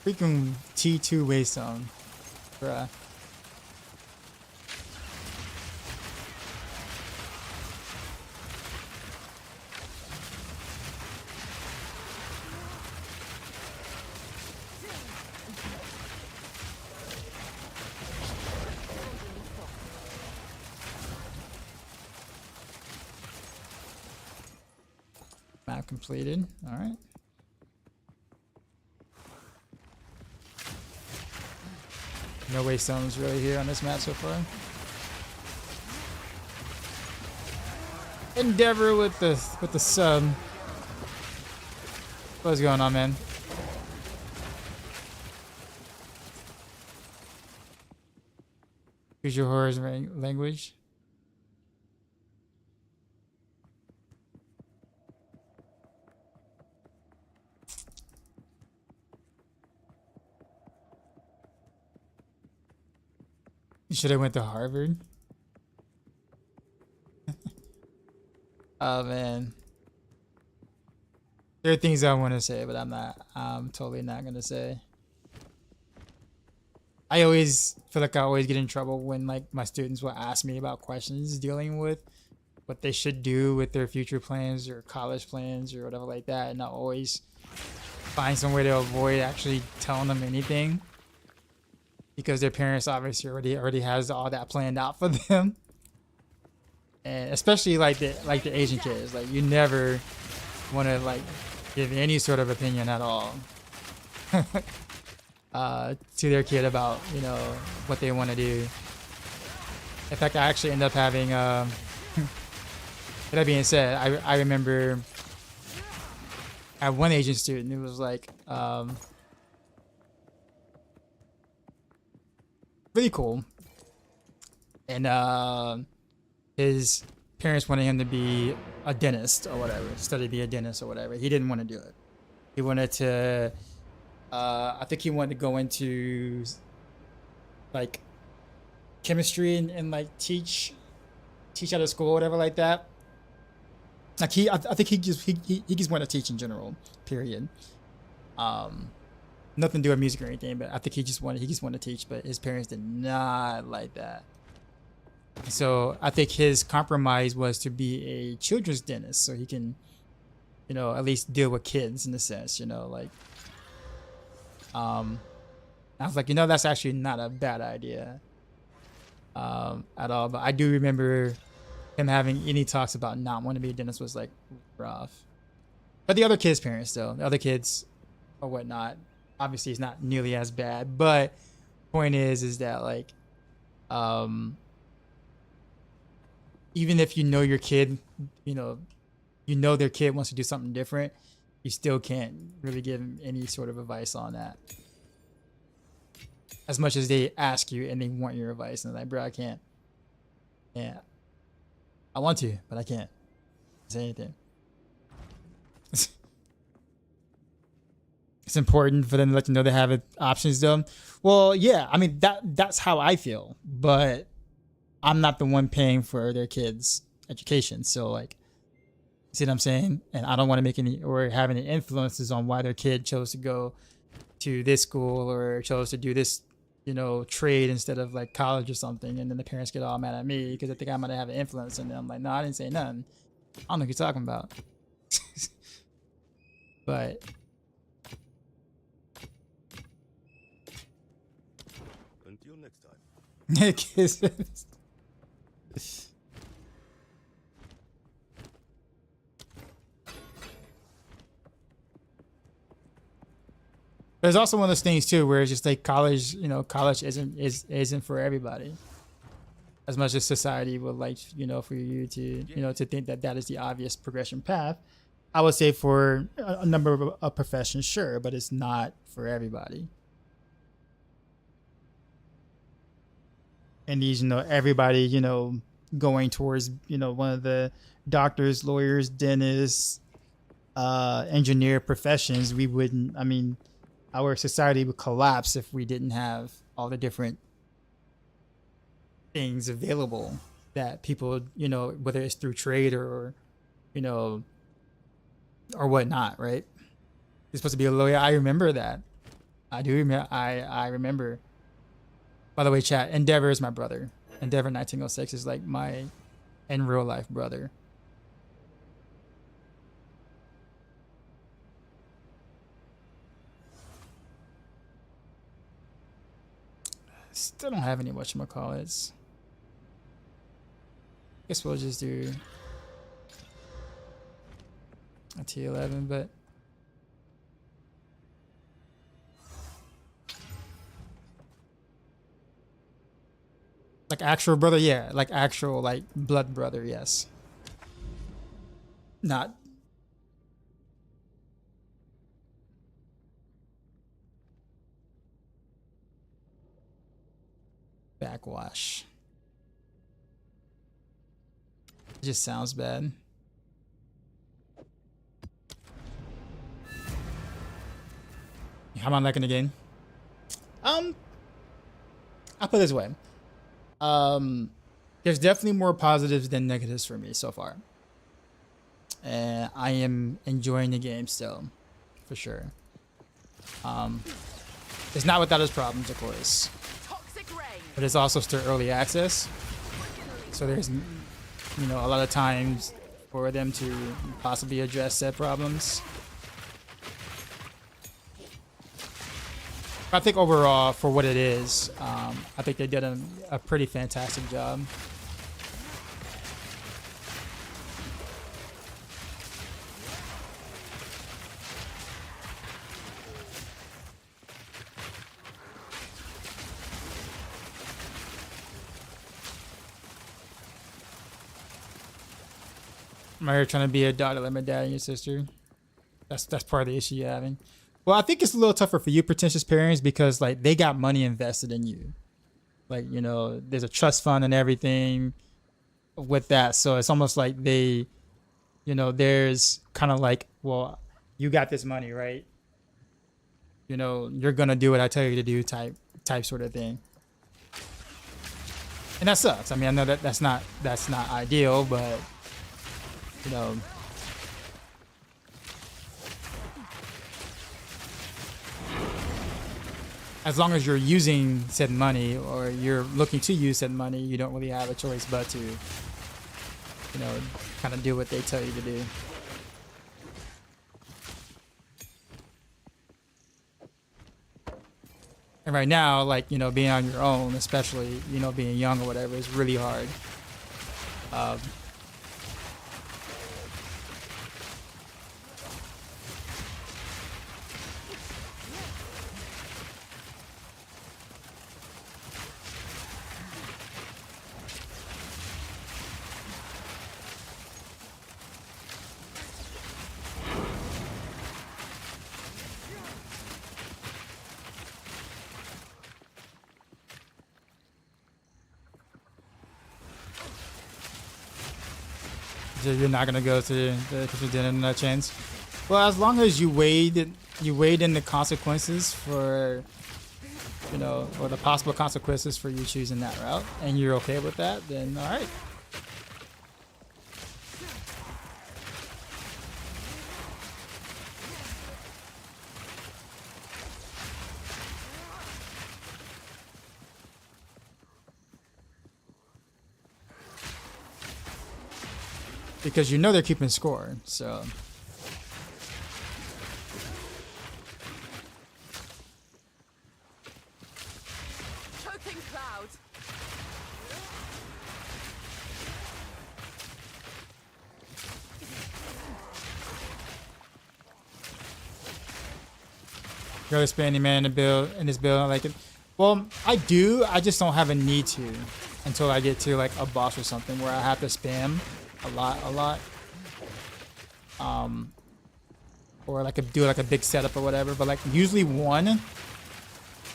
Freaking T2 Waystone. Bruh. Map completed. Alright. No Waystones really here on this map so far. Endeavor with the sub. What's going on, man? Use your horror's language. You should have went to Harvard. Oh man. There are things I want to say, but I'm totally not gonna say. I always feel like I always get in trouble when like my students will ask me about questions dealing with what they should do with their future plans or college plans or whatever like that, and I always find some way to avoid actually telling them anything. Because their parents obviously already has all that planned out for them, and especially like the Asian kids, like you never want to like give any sort of opinion at all to their kid about what they want to do. In fact, I actually end up having. That being said, I remember I had one Asian student who was like. Really cool, and his parents wanted him to be a dentist or whatever, study to be a dentist or whatever. He didn't want to do it. He wanted to I think he wanted to go into like chemistry and like teach out of school or whatever like that. Like I think he just wanted to teach in general, period. Nothing to do with music or anything, but I think he just wanted to teach, but his parents did not like that. So I think his compromise was to be a children's dentist, so he can, at least deal with kids in a sense, like. I was like, that's actually not a bad idea, at all. But I do remember him having any talks about not wanting to be a dentist was like rough. But the other kids' parents, though, the other kids or whatnot. Obviously it's not nearly as bad, but point is that like even if your kid their kid wants to do something different, you still can't really give them any sort of advice on that, as much as they ask you and they want your advice, and they're like, bro, I can't. Yeah, I want to, but I can't say anything. It's important for them to let you know they have options though. Well, yeah, I mean that's how I feel, but I'm not the one paying for their kids' education. So like, see what I'm saying? And I don't want to make any or have any influences on why their kid chose to go to this school or chose to do this you know, trade instead of like college or something, and then the parents get all mad at me because they think I might have an influence, and then I'm like, no, I didn't say nothing. I don't know what you're talking about. But Until next time. There's also one of those things too where it's just like college, you know, college isn't for everybody. As much as society would like, you know, for you to, you know, to think that that is the obvious progression path, I would say for a number of professions, sure, but it's not for everybody. And these, you know, everybody, you know, going towards, you know, one of the doctors, lawyers, dentists, engineer professions, we wouldn't, I mean, our society would collapse if we didn't have all the different things available that people, you know, whether it's through trade or, you know, or whatnot, right? You're supposed to be a lawyer. I remember that. I do remember. I remember. By the way, chat, Endeavor is my brother. Endeavor 1906 is like my in real life brother. Still don't have any whatchamacallits. Guess we'll just do a T11, but like actual brother, yeah, like actual like blood brother, yes. Not backwash. It just sounds bad. How am I liking the game? I'll put it this way. There's definitely more positives than negatives for me so far. And I am enjoying the game still, for sure. It's not without its problems, of course. Toxic Rain. But it's also still early access. So there's, you know, a lot of times for them to possibly address said problems. I think overall, for what it is, I think they did a pretty fantastic job. I'm out here trying to be a daughter like my dad and your sister. That's part of the issue you're having. Well, I think it's a little tougher for you pretentious parents because like they got money invested in you. Like, you know, there's a trust fund and everything with that. So it's almost like they, you know, there's kind of like, well, you got this money, right? You know, you're going to do what I tell you to do type sort of thing. And that sucks. I mean, I know that that's not ideal, but you know, as long as you're using said money or you're looking to use said money, you don't really have a choice but to, you know, kind of do what they tell you to do. And right now, like, you know, being on your own, especially, you know, being young or whatever, is really hard. So you're not gonna go to the Christmas dinner in that chance. Well, as long as you weighed in the consequences for, you know, or the possible consequences for you choosing that route, and you're okay with that, then all right. because you know they're keeping score. So Choking cloud. go to spend any man in this build. I like it. Well, I do. I just don't have a need to until I get to like a boss or something where I have to spam a lot. Or like do like a big setup or whatever. But like usually one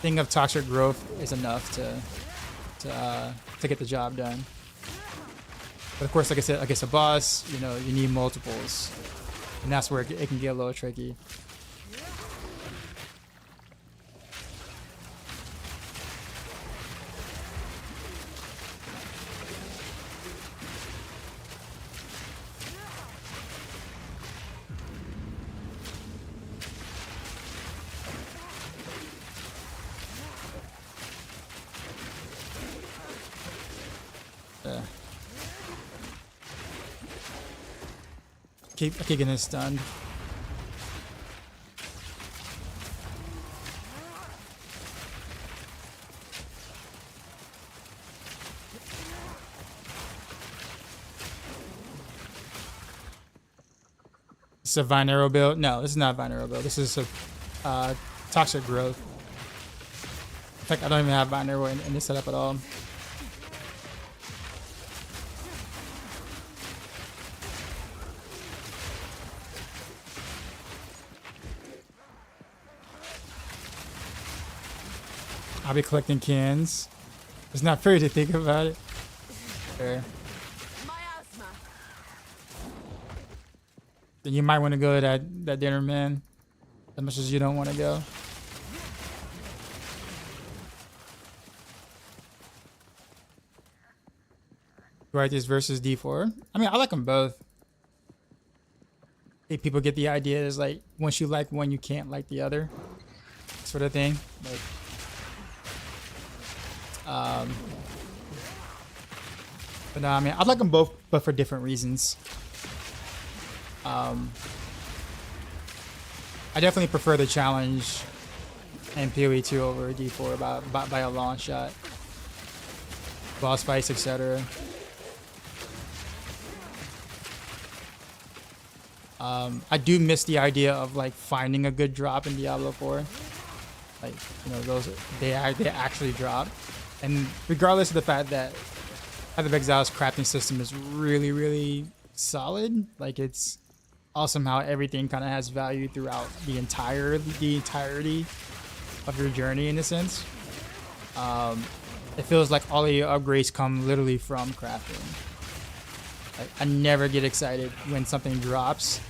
thing of toxic growth is enough to get the job done. But of course, like I said, against a boss, you know, you need multiples, and that's where it can get a little tricky. I keep getting stunned. This is a Vine Arrow build? No, this is not a Vine Arrow build. This is a Toxic Growth. In fact, I don't even have Vine Arrow in this setup at all. I'll be collecting cans. It's not fair to think about it. Fair. Miasma. Then you might want to go to that dinner, man. As much as you don't want to go. Right, this versus D4. I mean, I like them both. I think people get the idea is like once you like one, you can't like the other, sort of thing. Like, but no, I mean, I like them both, but for different reasons. I definitely prefer the challenge and PoE2 over D4 by a long shot. Boss fights, etc. I do miss the idea of like finding a good drop in Diablo 4. Like, you know, those they actually drop. And regardless of the fact that Path of Exile's crafting system is really, really solid, like it's awesome how everything kind of has value throughout the entirety of your journey in a sense. It feels like all of your upgrades come literally from crafting. Like, I never get excited when something drops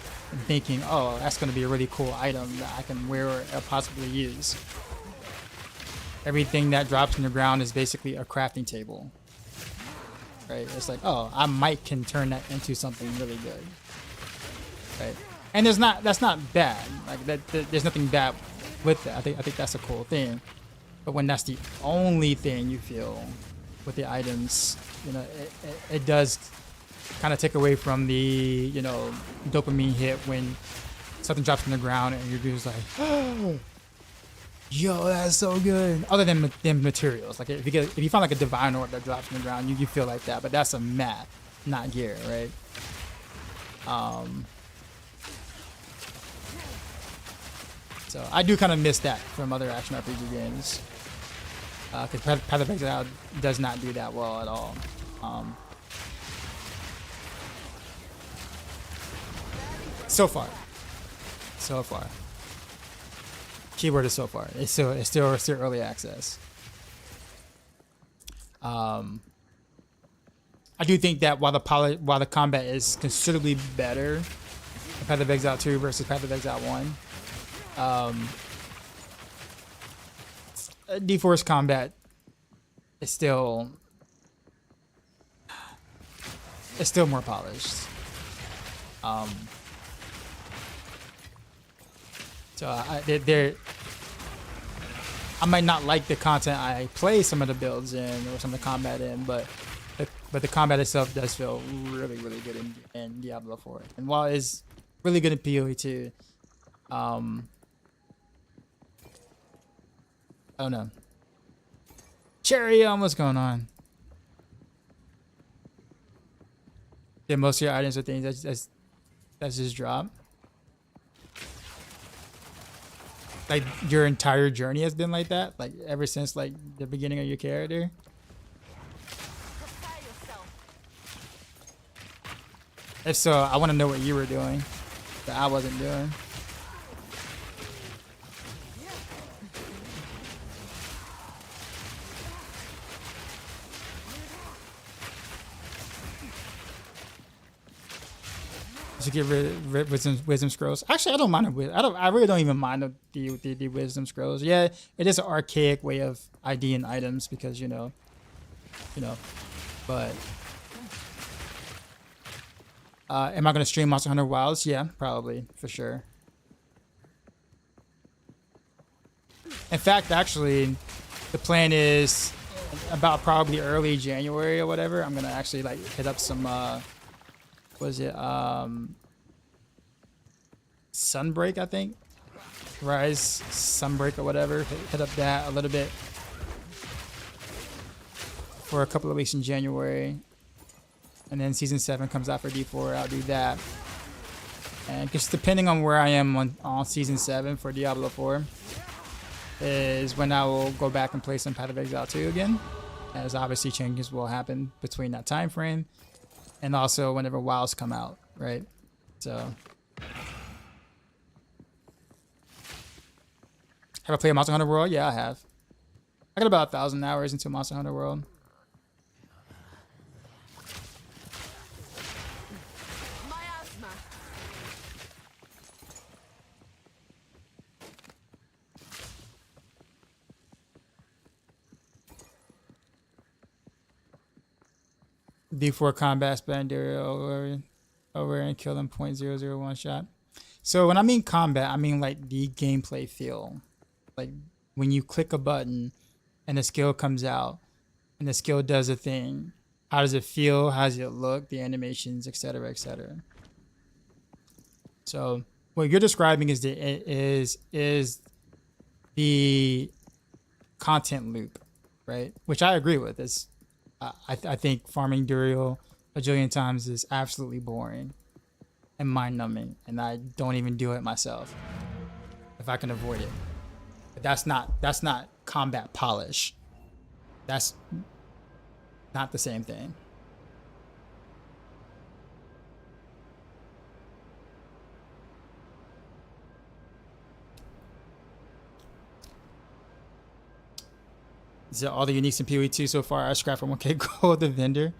thinking, oh, that's going to be a really cool item that I can wear or possibly use. Everything that drops in the ground is basically a crafting table. Right? It's like, oh, I might can turn that into something really good. Right? And that's not bad. Like there's nothing bad with that. I think that's a cool thing. But when that's the only thing you feel with the items, you know, it does kind of take away from the, you know, dopamine hit when something drops on the ground and you're just like, oh, yo, that's so good. Other than materials, like if you find like a divine orb that drops on the ground, you feel like that. But that's a map, not gear, right? So I do kind of miss that from other action RPG games. Because Path of Exile does not do that well at all. So far. Keyword is so far. It's still early access. I do think that while the combat is considerably better in Path of Exile 2 versus Path of Exile 1, D4's combat is still more polished. So I might not like the content I play some of the builds in or some of the combat in, but But the combat itself does feel really, really good in Diablo 4. And while it's really good in PoE2, I don't know. Cherry, what's going on? Yeah, most of your items are things that's just drop. Like your entire journey has been like that, like ever since like the beginning of your character. Prepare yourself. If so, I want to know what you were doing that I wasn't doing. To get rid wisdom scrolls. Actually, I don't mind it. I really don't even mind the wisdom scrolls. Yeah, it is an archaic way of IDing items because you know. But am I gonna stream Monster Hunter Wilds? Yeah, probably for sure. In fact, actually, the plan is about probably early January or whatever. I'm gonna actually like hit up some. Was it Sunbreak, I think? Rise Sunbreak or whatever. Hit up that a little bit for a couple of weeks in January. And then season 7 comes out for D4. I'll do that. And just depending on where I am on season 7 for Diablo 4 is when I will go back and play some Path of Exile 2 again. As obviously changes will happen between that time frame. And also whenever WoWs come out, right? So, have I played Monster Hunter World? Yeah, I have. I got about 1,000 hours into Monster Hunter World. Miasma. D4 combat spend over and kill them 0.001 shot. So when I mean combat, I mean like the gameplay feel. Like when you click a button and the skill comes out and the skill does a thing. How does it feel? How does it look? The animations, etc., etc. So what you're describing is the content loop, right? Which I agree with. I think farming Duriel a jillion times is absolutely boring and mind-numbing, and I don't even do it myself if I can avoid it. But that's not combat polish. That's not the same thing. Is it all the uniques in PoE2 so far? I scrapped from 1K gold the vendor.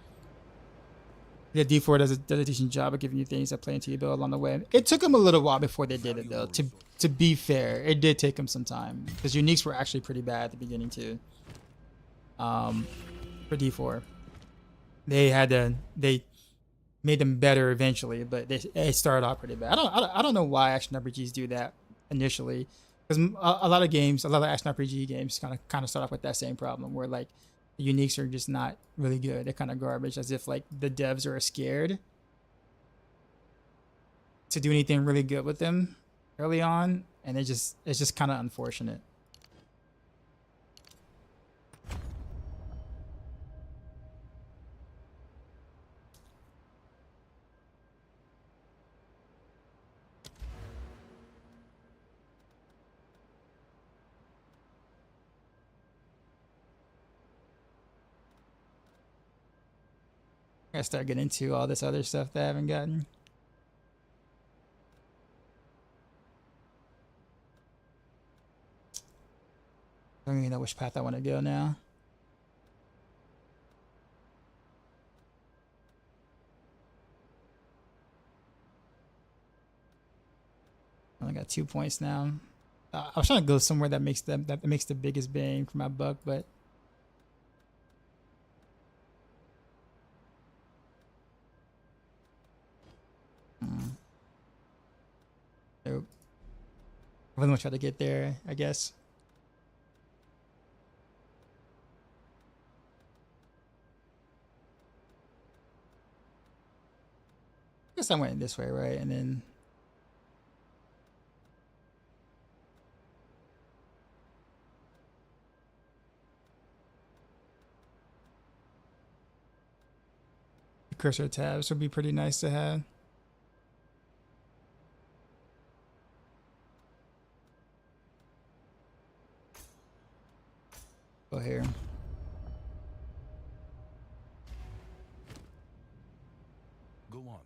Yeah, D4 does a decent job of giving you things that play into your build along the way. It took them a little while before they did it though. To be fair, it did take them some time because uniques were actually pretty bad at the beginning too. For D4, they made them better eventually, but they started off pretty bad. I don't know why action RPGs do that initially. Because a lot of action RPG games kind of start off with that same problem where like the uniques are just not really good. They're kind of garbage, as if like the devs are scared to do anything really good with them early on, and it's just kind of unfortunate. I gotta start getting into all this other stuff that I haven't gotten. I don't even know which path I want to go now. I only got 2 points now. I was trying to go somewhere that makes the biggest bang for my buck, but nope. I really want to try to get there, I guess. I went this way, right? And then the cursor tabs would be pretty nice to have. Go here. Go on.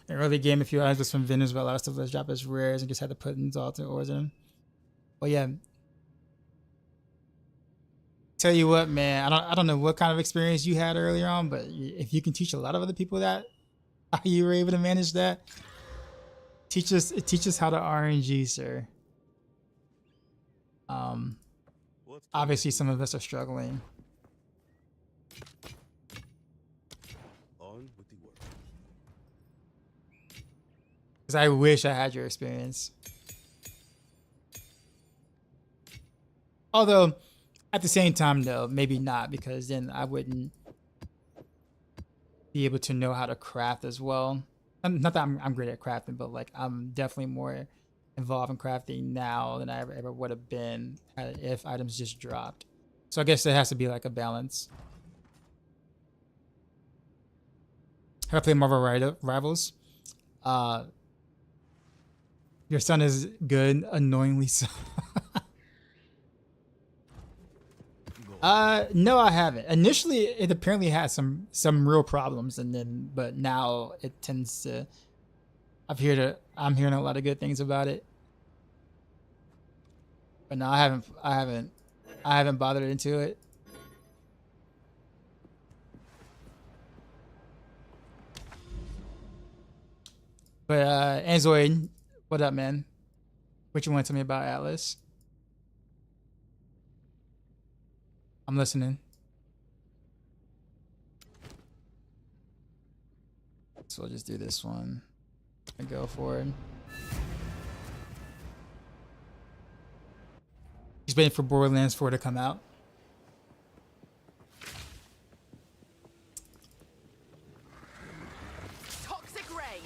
In early game, if you ask with some vendors, but a lot of stuff let's drop as rares and just had to put in alter ores in. Well, yeah. Tell you what, man, I don't know what kind of experience you had earlier on, but if you can teach a lot of other people that, how you were able to manage that, teach us how to RNG, sir. Obviously some of us are struggling. On with the work. Because I wish I had your experience. Although, at the same time, though, maybe not, because then I wouldn't be able to know how to craft as well. Not that I'm great at crafting, but like I'm definitely more involved in crafting now than I ever would have been if items just dropped. So I guess there has to be like a balance. Have I played Marvel Rivals? Your son is good, annoyingly so. No, I haven't. Initially, it apparently had some real problems, and then but now it tends to. I'm hearing a lot of good things about it, but no, I haven't bothered into it. But Anzoid, what up, man? What you want to tell me about Atlas? I'm listening. So we'll just do this one and go for it. He's waiting for Borderlands 4 to come out. Toxic rain.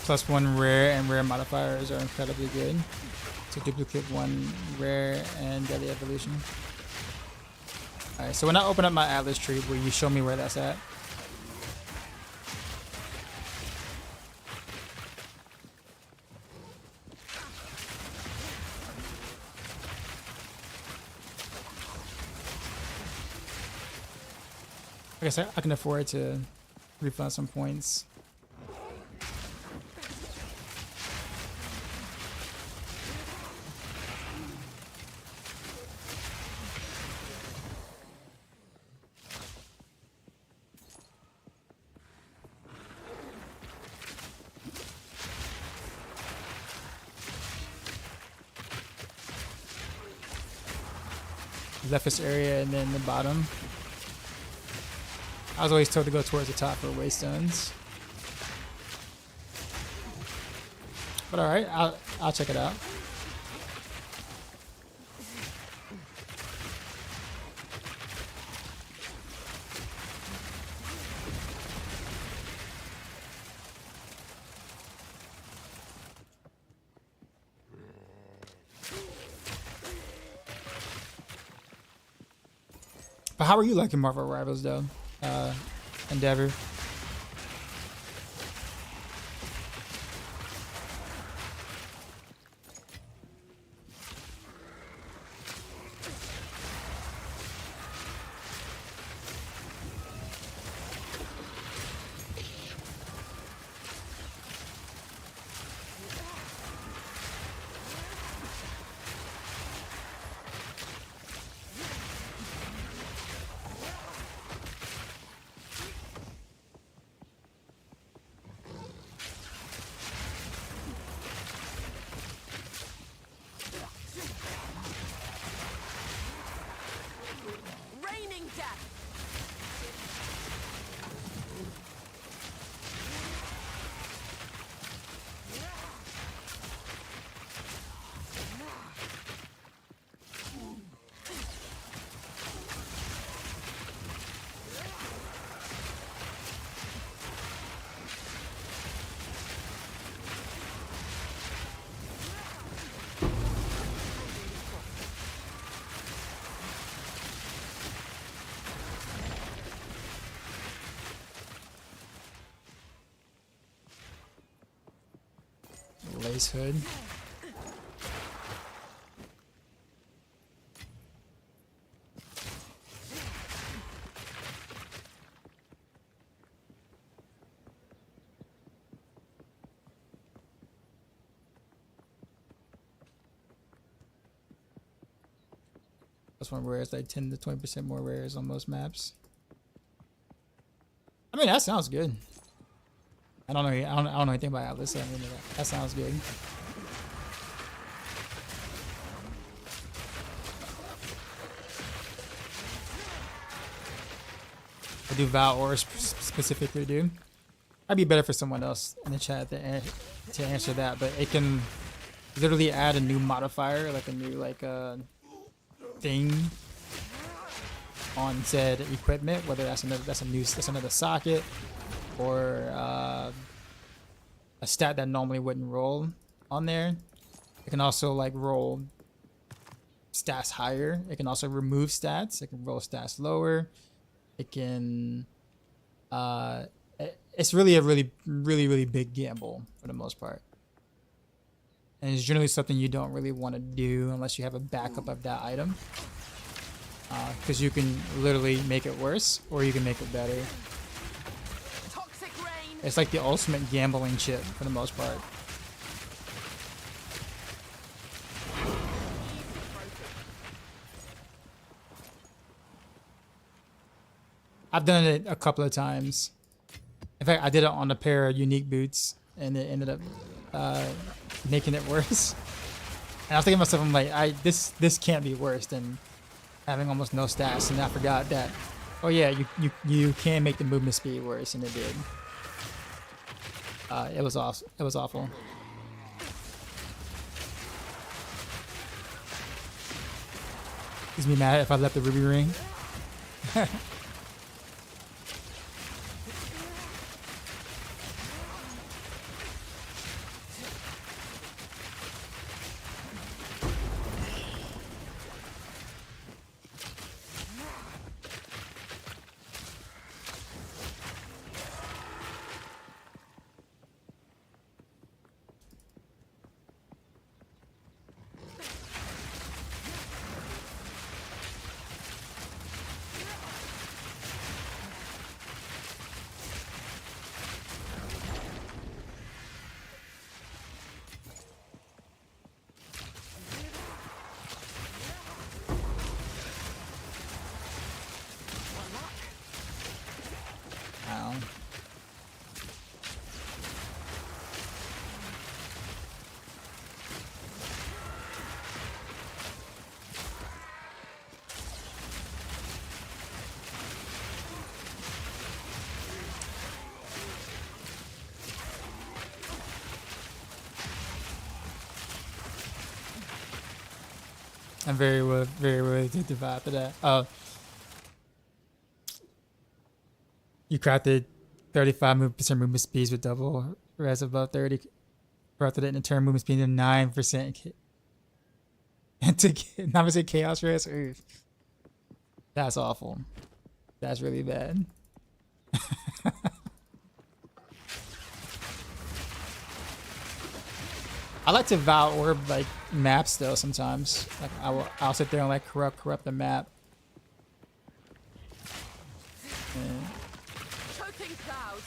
+1 rare and rare modifiers are incredibly good. So duplicate 1 rare and deadly evolution. Alright, so when I open up my Atlas tree, will you show me where that's at? I guess I can afford to refund some points. Left this area and then the bottom. I was always told to go towards the top for waystones. But alright, I'll check it out. But how are you liking Marvel Rivals though, Endeavor? lace hood. Plus one rares, like 10 to 20% more rares on most maps. I mean, that sounds good. I don't know anything about Atlas. So I mean, that sounds good. I do Val or specifically do. I'd be better for someone else in the chat to answer that, but it can literally add a new modifier, like a new thing on said equipment, whether that's another socket or a stat that normally wouldn't roll on there. It can also like roll stats higher. It can also remove stats. It can roll stats lower. It can it's really a really big gamble for the most part. And it's generally something you don't really want to do unless you have a backup of that item. Because you can literally make it worse or you can make it better. Toxic rain. It's like the ultimate gambling chip for the most part. I've done it a couple of times. In fact, I did it on a pair of unique boots and it ended up making it worse. And I was thinking to myself, I'm like, this can't be worse than having almost no stats. And I forgot that, oh yeah, you can make the movement speed worse, and it did. It was awesome. It was awful. He's me mad if I left the ruby ring. I'm very addicted after that. You crafted 35% movement speeds with double res above 30. Crafted it in turn movement speed to 9%. Into 9% chaos res. Oof. That's awful. That's really bad. I like to vow orb like maps though sometimes. Like I'll sit there and like corrupt the map. Yeah. Choking cloud.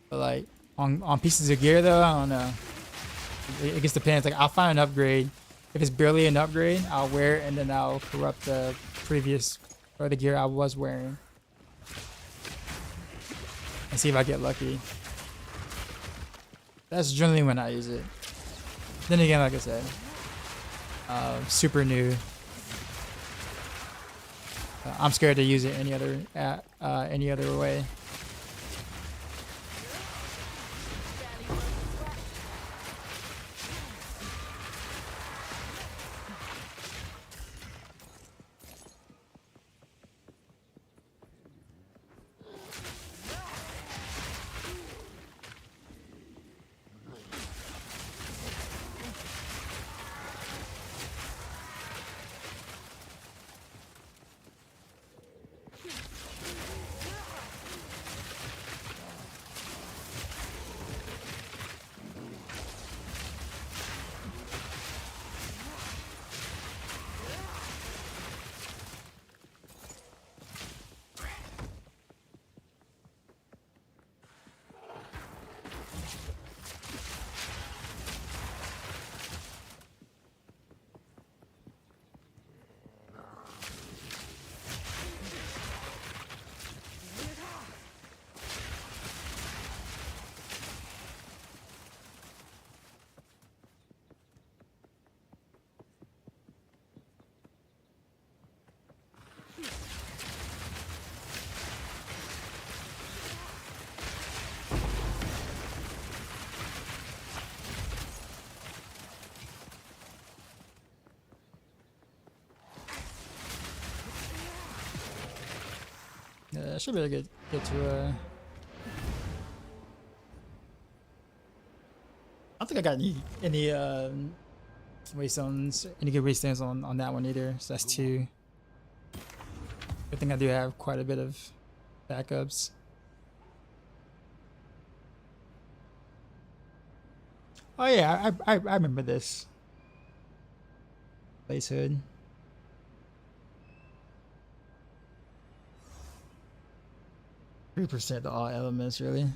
But like on pieces of gear though, I don't know. It just depends. Like I'll find an upgrade. If it's barely an upgrade, I'll wear it and then I'll corrupt the previous or the gear I was wearing. And see if I get lucky. That's generally when I use it. Then again, like I said, super new. I'm scared to use it any other way. should be able to get to I don't think I got any waystones, any good waystones on that one either. So that's 2. Good thing I do have quite a bit of backups. Oh yeah, I remember this. Place hood. %3 to all elements, really.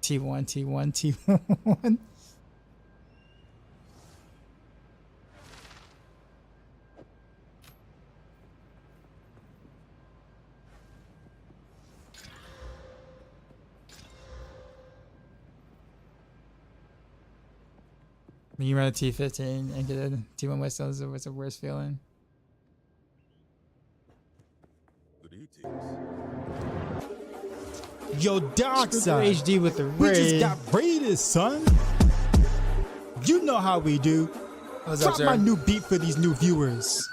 T1, T1, T1. When you run a T15 and get a T1 Weststones, what's the worst feeling? Yo, Darkside. HD with the We raid. just got raided, son. You know how we do. What's up, Drop my sir? new beat for these new viewers.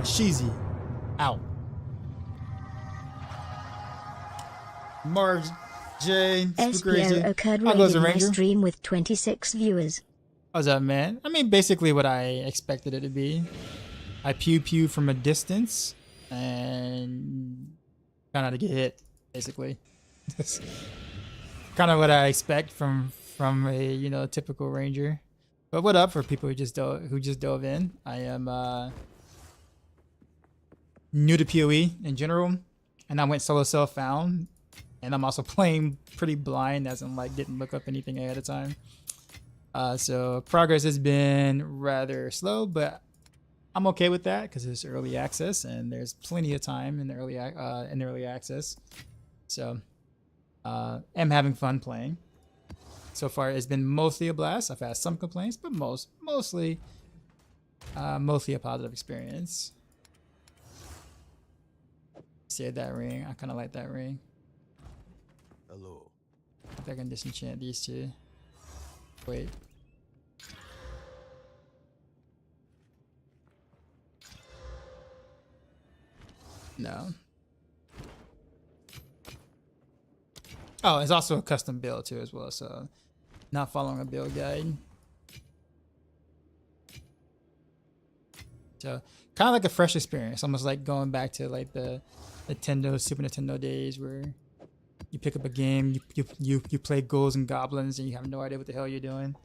Sheezy. Out. Marv J. SPO occurred How goes the rated my Ranger? stream with 26 viewers. How's that, man? I mean, basically what I expected it to be. I pew from a distance and kind of to get hit, basically. That's kind of what I expect from a typical Ranger. But what up for people who just dove in? I am new to PoE in general, and I went solo self found, and I'm also playing pretty blind, as in like didn't look up anything ahead of time. So progress has been rather slow, but I'm okay with that because it's early access and there's plenty of time in the early access. So am having fun playing. So far, it's been mostly a blast. I've had some complaints, but mostly a positive experience. Save that ring. I kind of like that ring. Hello. I think I can disenchant these 2. Wait. No. Oh, it's also a custom build too as well, so not following a build guide. So kind of like a fresh experience, almost like going back to like the Nintendo, Super Nintendo days where you pick up a game, you play ghouls and goblins and you have no idea what the hell you're doing.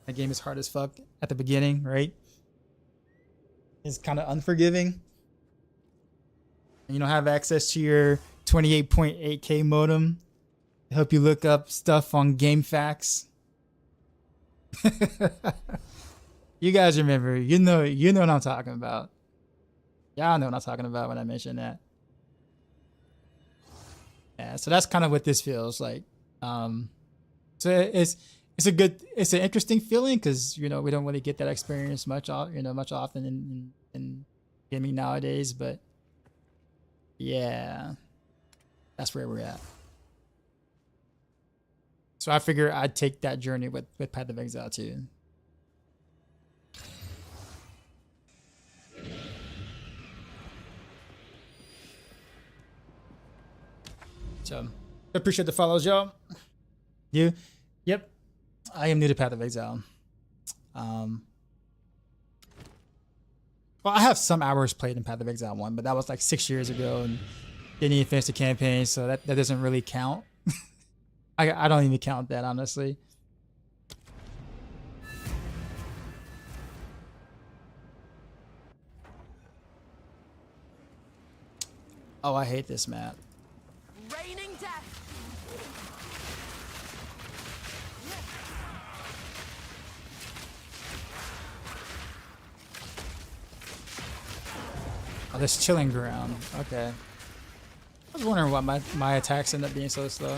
That game is hard as fuck at the beginning, right? It's kind of unforgiving. And you don't have access to your 28.8K modem to help you look up stuff on GameFAQs. You guys remember, you know what I'm talking about. Y'all know what I'm talking about when I mention that. Yeah, so that's kind of what this feels like. So it's an interesting feeling because we don't really get that experience much often in gaming nowadays. But yeah, that's where we're at. So I figure I'd take that journey with Path of Exile too. So appreciate the follows, y'all. You? Yep. I am new to Path of Exile. Well, I have some hours played in Path of Exile 1, but that was like 6 years ago and didn't even finish the campaign, so that doesn't really count. I don't even count that, honestly. Oh, I hate this map. Raining death. Oh, this chilling ground. Okay. I was wondering why my attacks end up being so slow.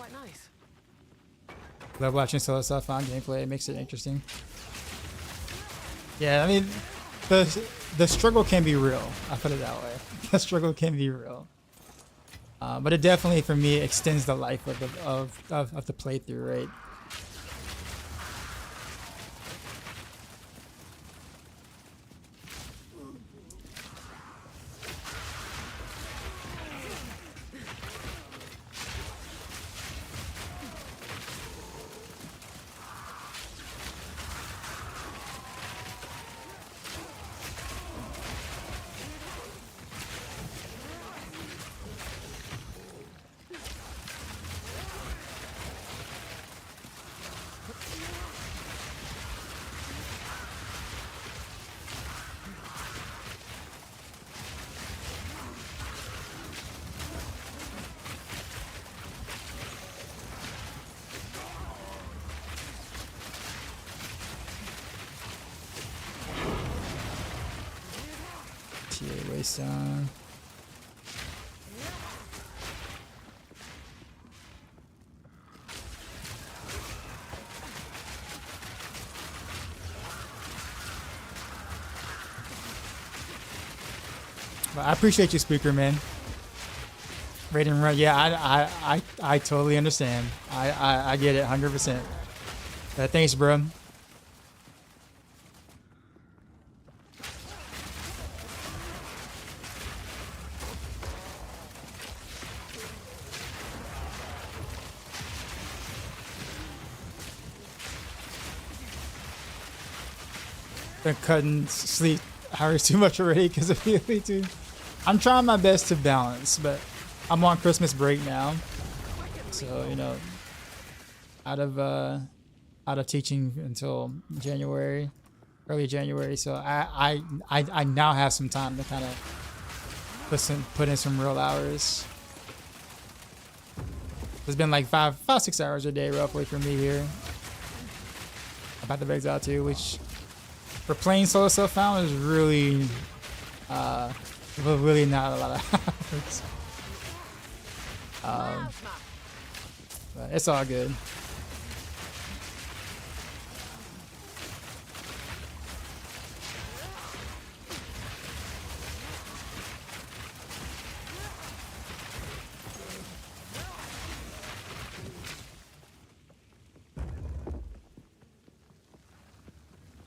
quite nice. Love watching solo self-found gameplay. It makes it interesting. Yeah, I mean, the struggle can be real. I'll put it that way. The struggle can be real. But it definitely, for me, extends the life of the playthrough, right? TA waste on. Well, I appreciate you, speaker man. Raid and run. Yeah, I totally understand. I get it 100%. Thanks, bro. Been cutting sleep hours too much already because of PoE2. I'm trying my best to balance, but I'm on Christmas break now, so you know, out of teaching until January, early January. So I now have some time to kind of put in some real hours. It's been like 6 hours a day roughly for me here. About the Vegs out too, which for playing solo self-found is really not a lot of hours. But it's all good.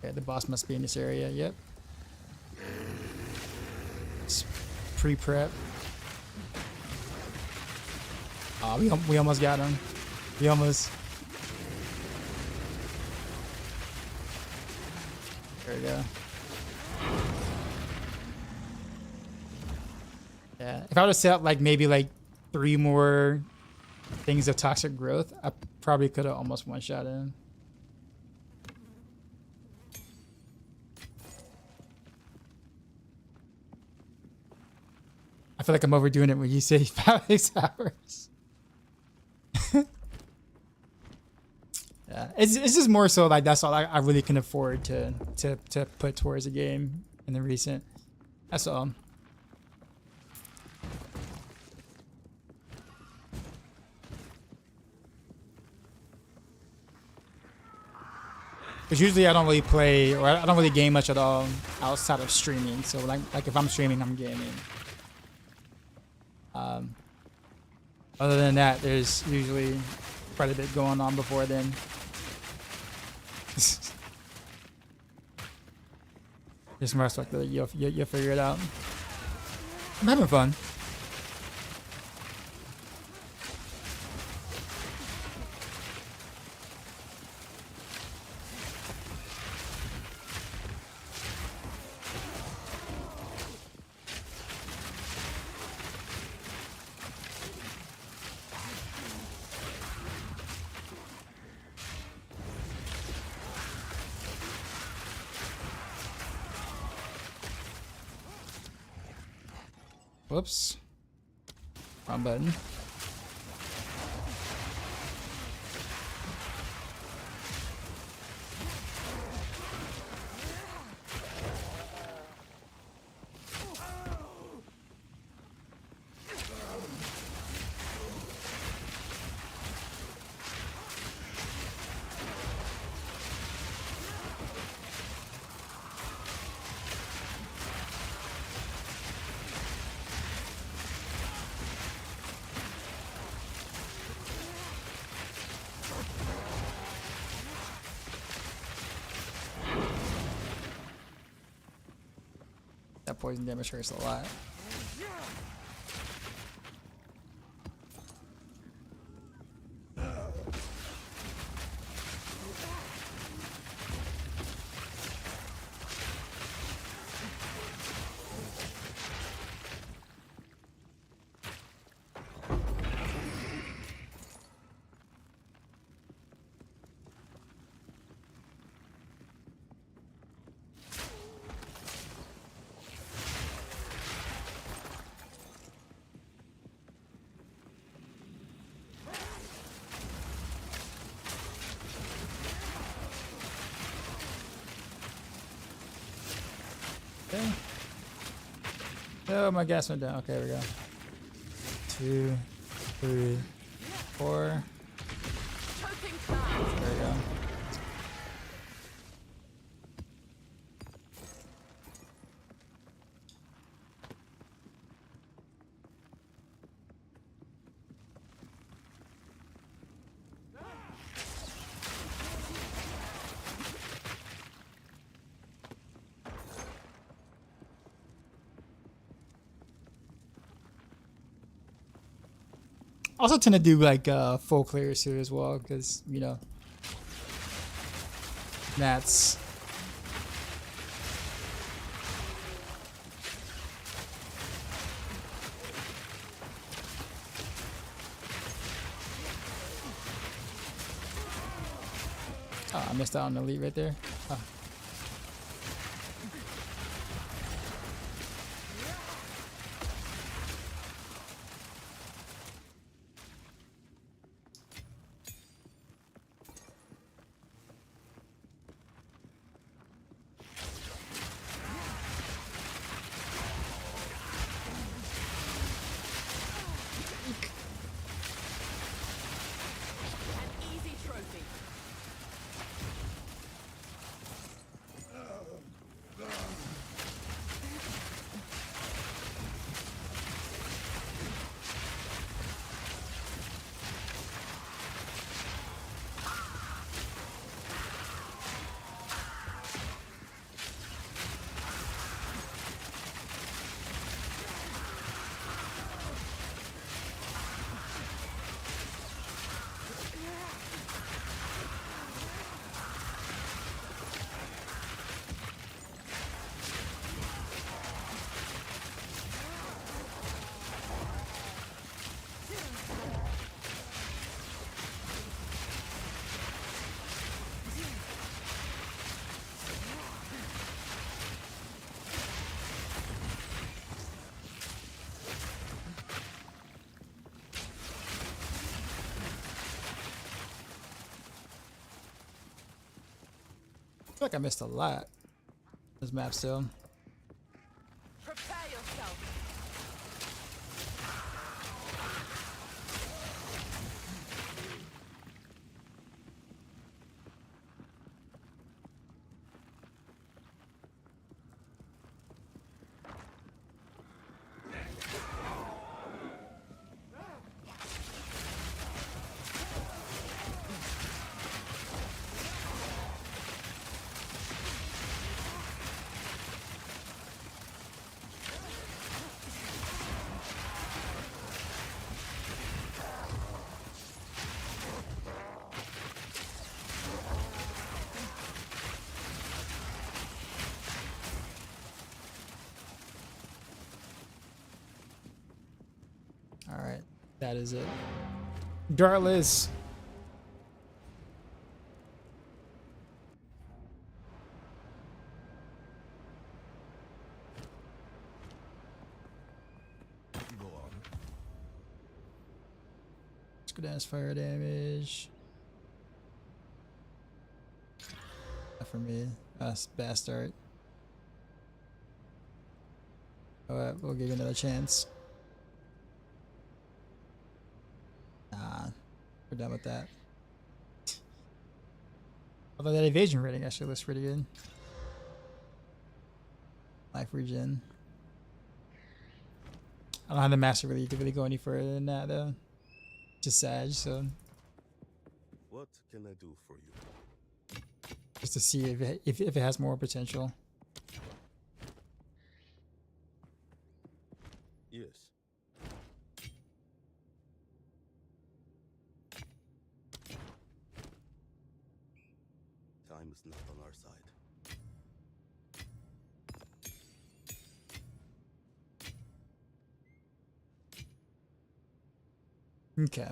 Okay, the boss must be in this area. Yep. It's pre-prep. Oh, we almost got him. We almost. There we go. Yeah, if I would have set up like maybe like 3 more things of toxic growth, I probably could have almost one-shot him. I feel like I'm overdoing it when you say 5 hours. Yeah, it's just more so like that's all I really can afford to put towards a game in the recent. That's all. Because usually I don't really play or I don't really game much at all outside of streaming. So like if I'm streaming, I'm gaming. Other than that, there's usually quite a bit going on before then. Just more like that you'll figure it out. I'm having fun. Whoops. Wrong button. that poison damage hurts a lot. Okay. Oh, my gas went down. Okay, here we go. 2, 3, 4. Choking clouds. There we go. Also tend to do like full clears here as well, because you know that's oh, I missed out on the lead right there. Oh. An easy trophy. I feel like I missed a lot. This map still. Prepare yourself. All right, that is it. Dartless. Go on. Let's go down as fire damage. Not for me. That's bad start. Alright, we'll give you another chance. Nah, we're done with that. Although that evasion rating actually looks pretty good. Life regen. I don't have the master really to really go any further than that though. Just Sag, so What can I do for you? just to see if it has more potential. time is not on our side. Okay.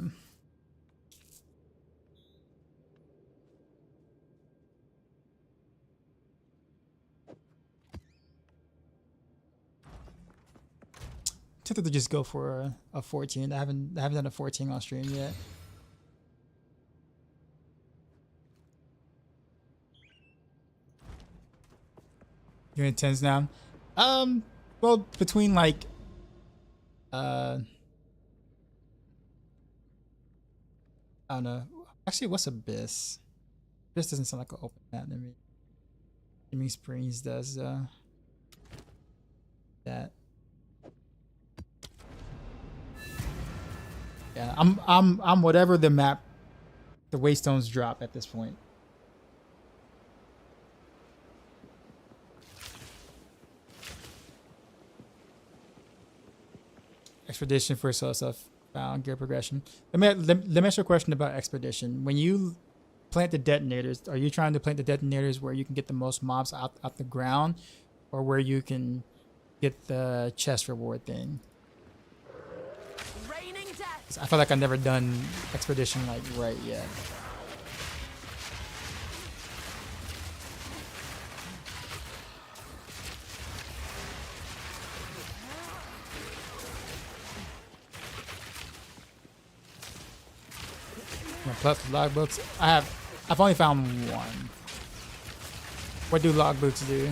Tempted to just go for a 14. I haven't done a 14 on stream yet. You're in 10s now. Well, between like I don't know. Actually, what's Abyss? Abyss doesn't sound like an open map to me. Gaming Springs does that. Yeah, I'm whatever the map, the waystones drop at this point. Expedition for SSF found gear progression. Let me ask you a question about expedition. When you plant the detonators, are you trying to plant the detonators where you can get the most mobs out the ground, or where you can get the chest reward thing? Raining death. I feel like I've never done expedition like right yet. Plus logbooks. I've only found one. What do logbooks do?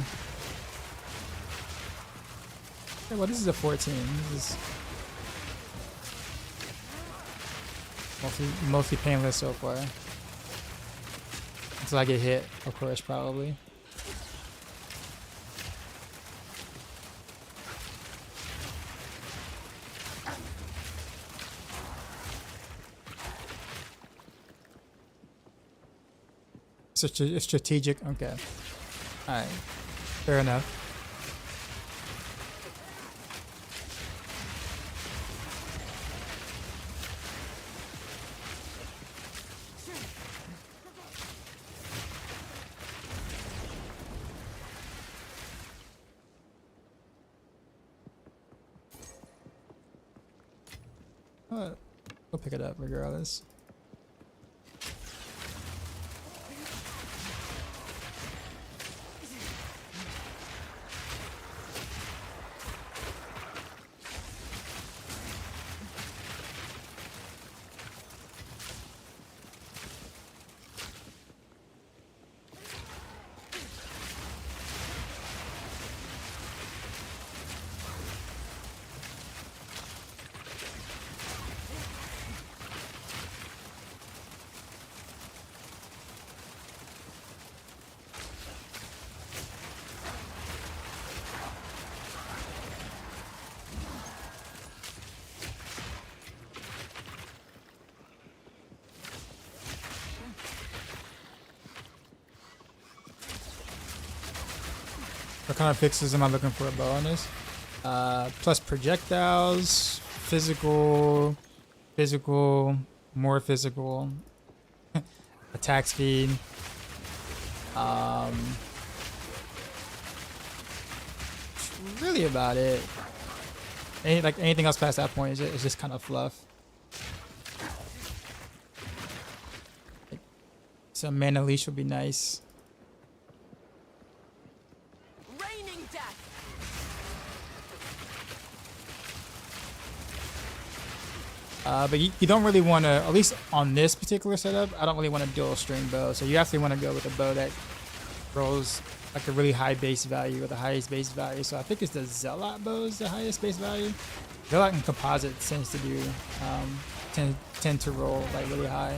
Okay, well, this is a 14. This is mostly painless so far. Until I get hit, of course, probably. It's strategic. Okay. All right. Fair enough. We'll pick it up regardless. What kind of fixes am I looking for a bonus? Plus projectiles, physical, more physical, attack speed. Really about it. Anything else past that point is just kind of fluff. Some mana leash would be nice. But you don't really want to, at least on this particular setup, I don't really want a dual string bow. So you actually want to go with a bow that rolls like a really high base value or the highest base value. So I think it's the Zealot bow is the highest base value. Zealot and composite tends to do, tend to roll like really high.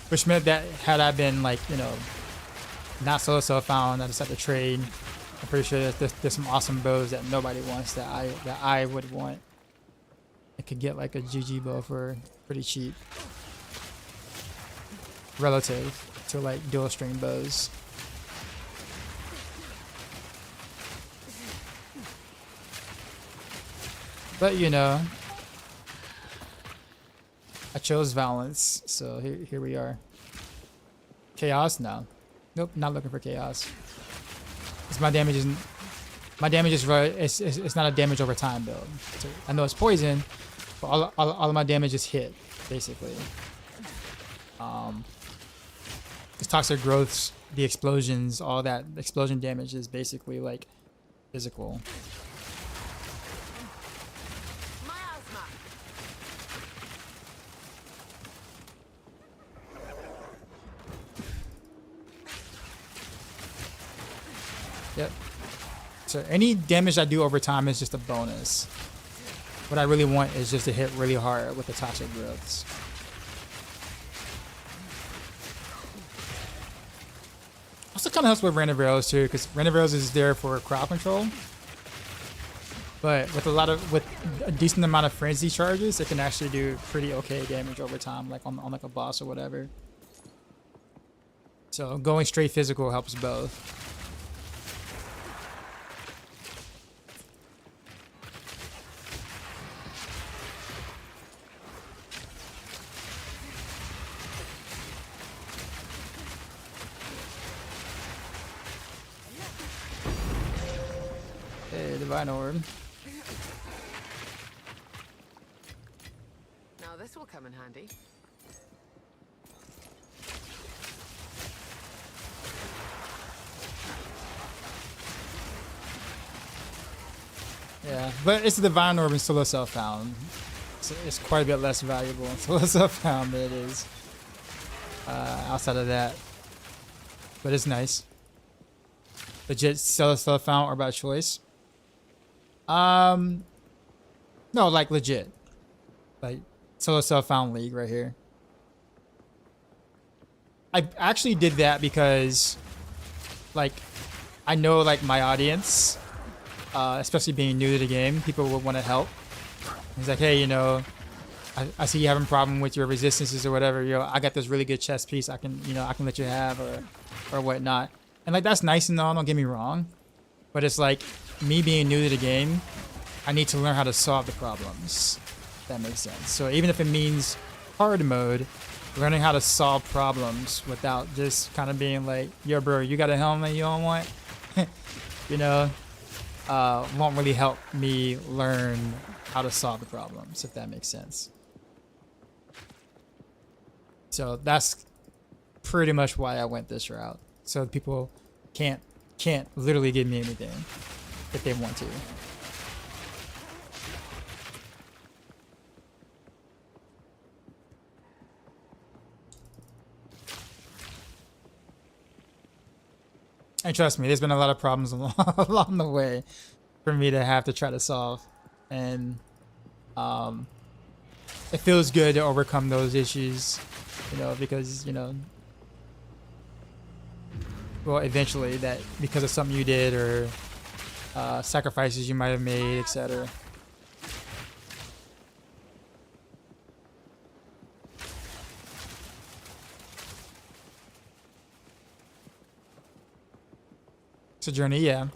Which meant that had I been like, you know, not solo found, I just had to trade. I'm pretty sure there's some awesome bows that nobody wants that I would want. I could get like a GG bow for pretty cheap. relative to like dual string bows. But you know, I chose balance, so here we are. Chaos? No. Nope, not looking for chaos. Because my damage isn't. My damage is it's not a damage over time build. So I know it's poison, but all of my damage is hit, basically. Because toxic growths, the explosions, all that explosion damage is basically like physical. Miasma. Yep. So any damage I do over time is just a bonus. What I really want is just to hit really hard with the toxic growths. Also kind of helps with random arrows too, because random arrows is there for crowd control. But with a decent amount of frenzy charges, it can actually do pretty okay damage over time, like on like a boss or whatever. So going straight physical helps both. Hey, Divine Orb. Now this will come in handy. Yeah, but it's the Divine Orb and Solo Self-Found. So it's quite a bit less valuable in Solo Self-Found than it is outside of that. But it's nice. Legit Solo Self-Found or by choice? No, like legit. Like Solo Self-Found League right here. I actually did that because like I know like my audience, especially being new to the game, people would want to help. He's like, hey, you know, I see you having a problem with your resistances or whatever. You know, I got this really good chest piece I can let you have or whatnot. And like that's nice and all, don't get me wrong. But it's like me being new to the game, I need to learn how to solve the problems. If that makes sense. So even if it means hard mode, learning how to solve problems without just kind of being like, yo bro, you got a helmet you don't want? You know, won't really help me learn how to solve the problems, if that makes sense. So that's pretty much why I went this route. So people can't literally give me anything if they want to. And trust me, there's been a lot of problems along the way for me to have to try to solve. And it feels good to overcome those issues, you know, because, you know, well, eventually that because of something you did or sacrifices you might have made, etc. It's a journey, yeah.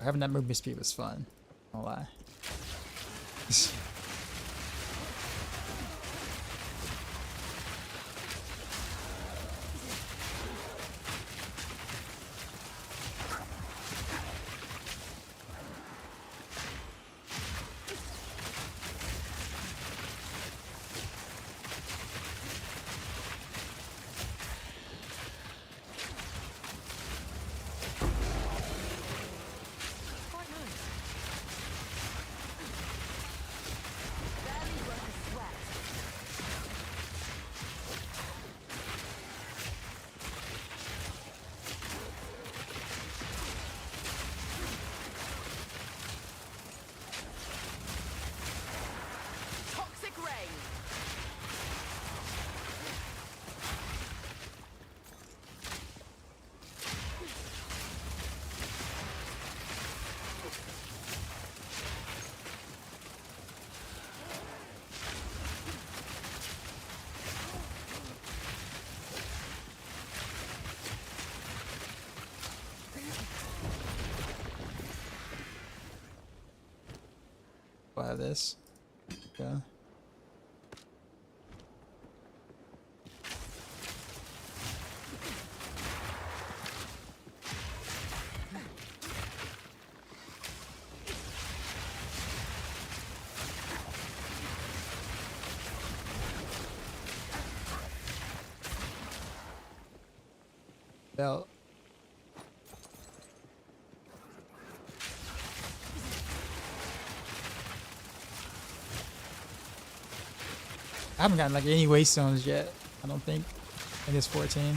Having that movement speed was fun. I won't lie. I'll have this. Yeah. Belt. I haven't gotten like any waste zones yet. I don't think. I guess 14.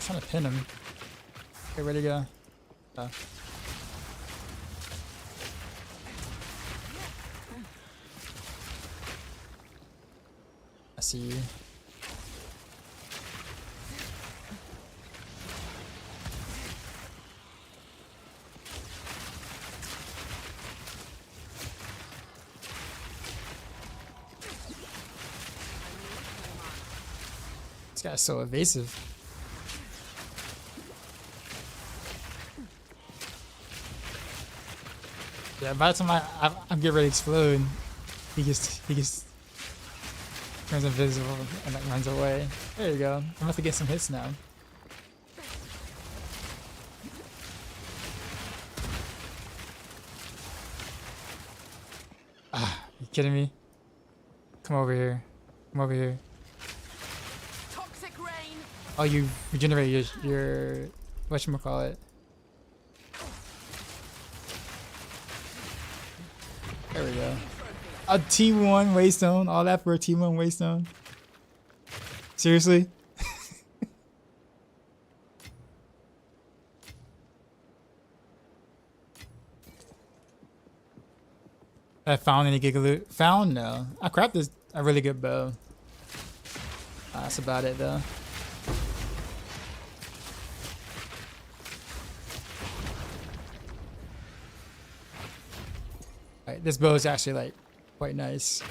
Trying to pin him. Okay, ready to go. Oh. I see you. This guy's so evasive. Yeah, by the time I'm getting ready to explode, he just turns invisible and like runs away. There you go. I'm about to get some hits now. Ah, you kidding me? Come over here. Come over here. Toxic rain. Oh, you regenerate your whatchamacallit. There we go. A T1 waystone. All that for a T1 waystone. Seriously? I found any gigaloot? Found? No. I crafted a really good bow. That's about it though. Alright, this bow is actually like quite nice.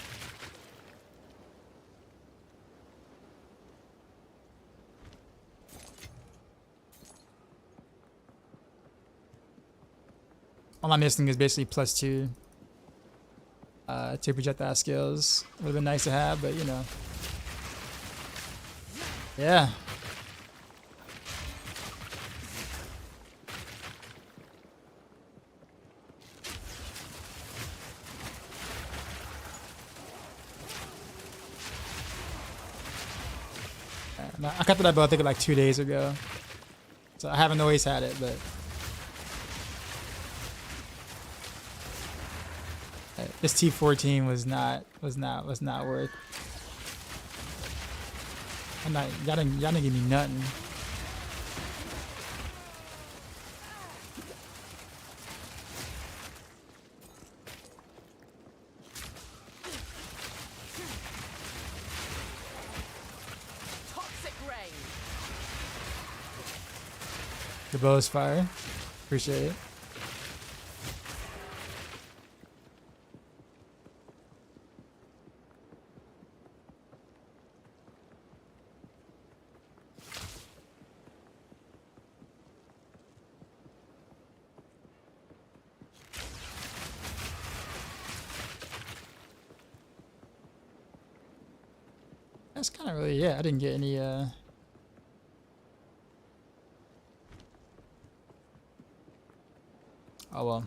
All I'm missing is basically +2 to projectile skills. Would have been nice to have, but you know. Yeah. I got that bow I think like 2 days ago, so I haven't always had it, but this T14 was not worth. Y'all didn't give me nothing. The bow is fire. Appreciate it. That's kind of really, yeah, I didn't get any, oh well.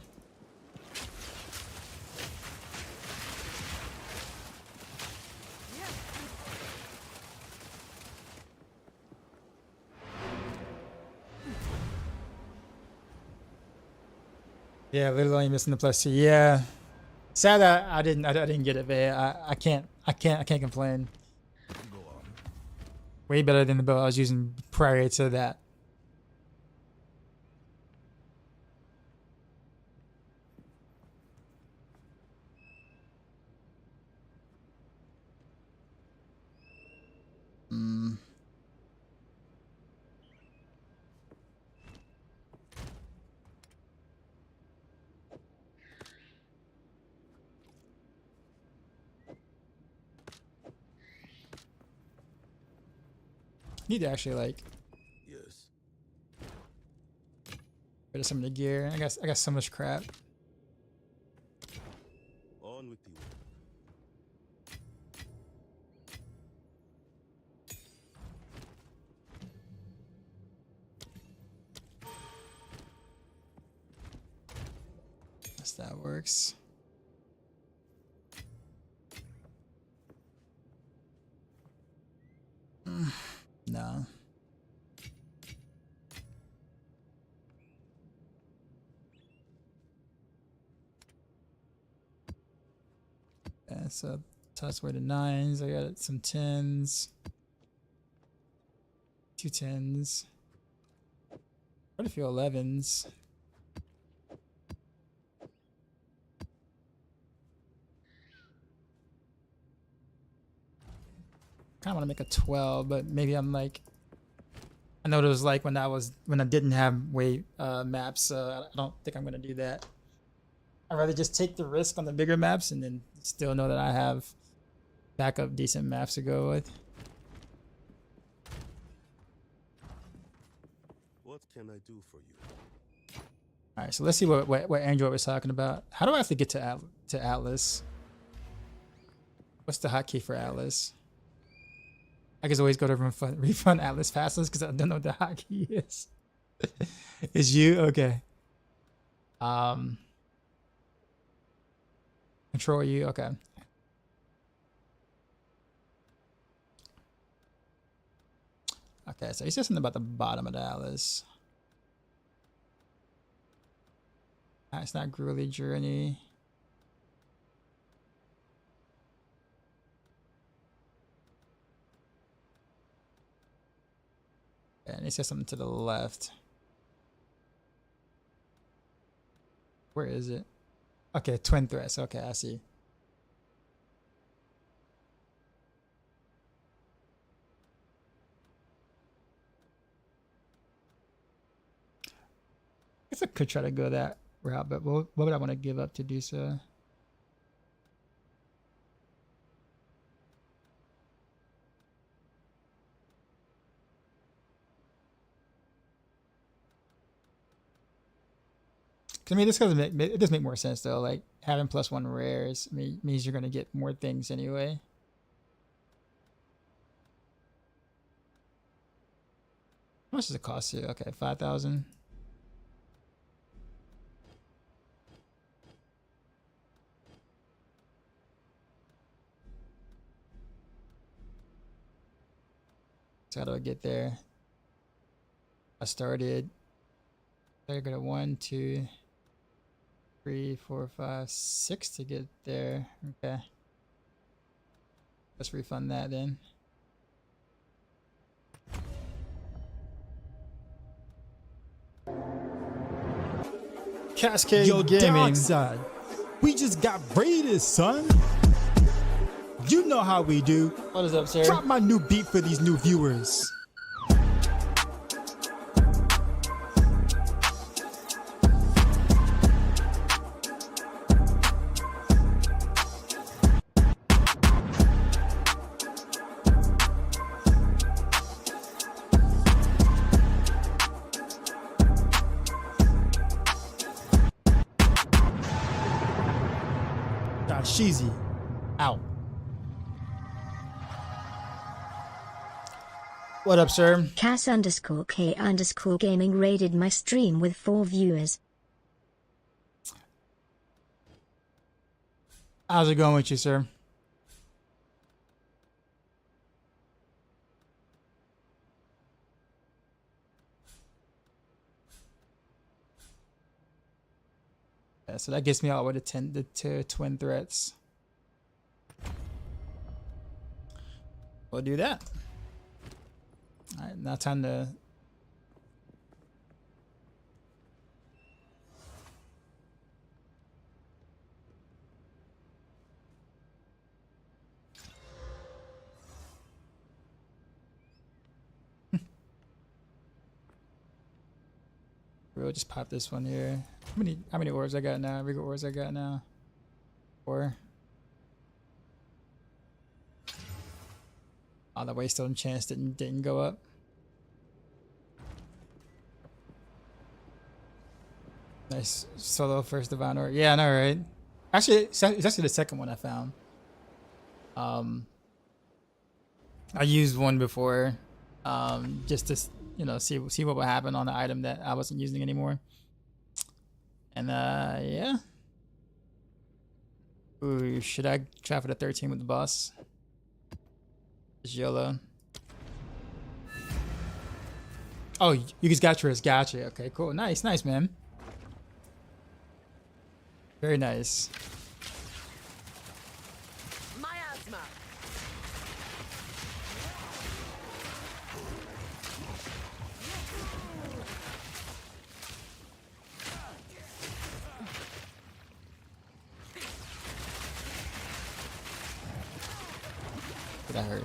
Yeah, literally missing the +2. Yeah. Sad that I didn't get it, man. I can't complain. Way better than the build I was using prior to that. Need to actually like Yes. get rid of some of the gear. I got so much crap. On with the work. Guess that works. No. Yeah, so toss away to 9s. I got some 10s. 2 10s. Quite a few 11s. Kind of want to make a 12, but maybe I'm like, I know it was like when I didn't have weight maps, so I don't think I'm gonna do that. I'd rather just take the risk on the bigger maps and then still know that I have backup decent maps to go with. What can I do for you? All right, so let's see what Android was talking about. How do I have to get to Atlas? What's the hotkey for Atlas? I can always go to refund Atlas passes because I don't know what the hotkey is. Is you okay? Control you, okay. Okay, so he said something about the bottom of the Atlas. It's not Gruely Journey. And he says something to the left. Where is it? Okay, twin threats. Okay, I see. I guess I could try to go that route, but what would I want to give up to do so? I mean, this doesn't it does make more sense though. Like having +1 rares means you're gonna get more things anyway. How much does it cost you? Okay, 5,000. So how do I get there? I started. I got a 1, 2, 3, 4, 5, 6 to get there. Okay. Let's refund that then. Cascade Yo, Gaming. Dark Side. We just got raided, son. You know how we do. What is up, sir? Drop my new beat for these new viewers. Sheezy. Ow. What up, sir? Cass_K_Gaming raided my stream with 4 viewers. How's it going with you, sir? so that gets me all the way to 10 to twin threats. We'll do that. All right, now time to. We'll just pop this one here. How many orbs I got now? Rigor orbs I got now? 4. Oh, the Waystone chance didn't go up. Nice solo first divine orb. Yeah, I know, right? Actually, it's actually the second one I found. I used one before, just to see what would happen on the item that I wasn't using anymore. And yeah. Ooh, should I try for the 13 with the boss? Just YOLO. Oh, you just got yours. Gotcha. Okay, cool. Nice, man. Very nice. Miasma. That hurt.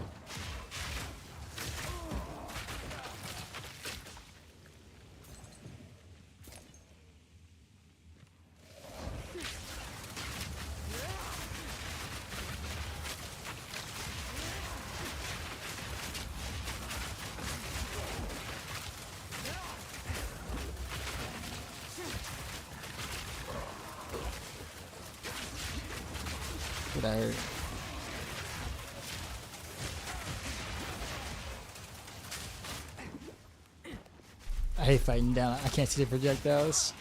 That hurt. I hate fighting down. I can't see the projectiles.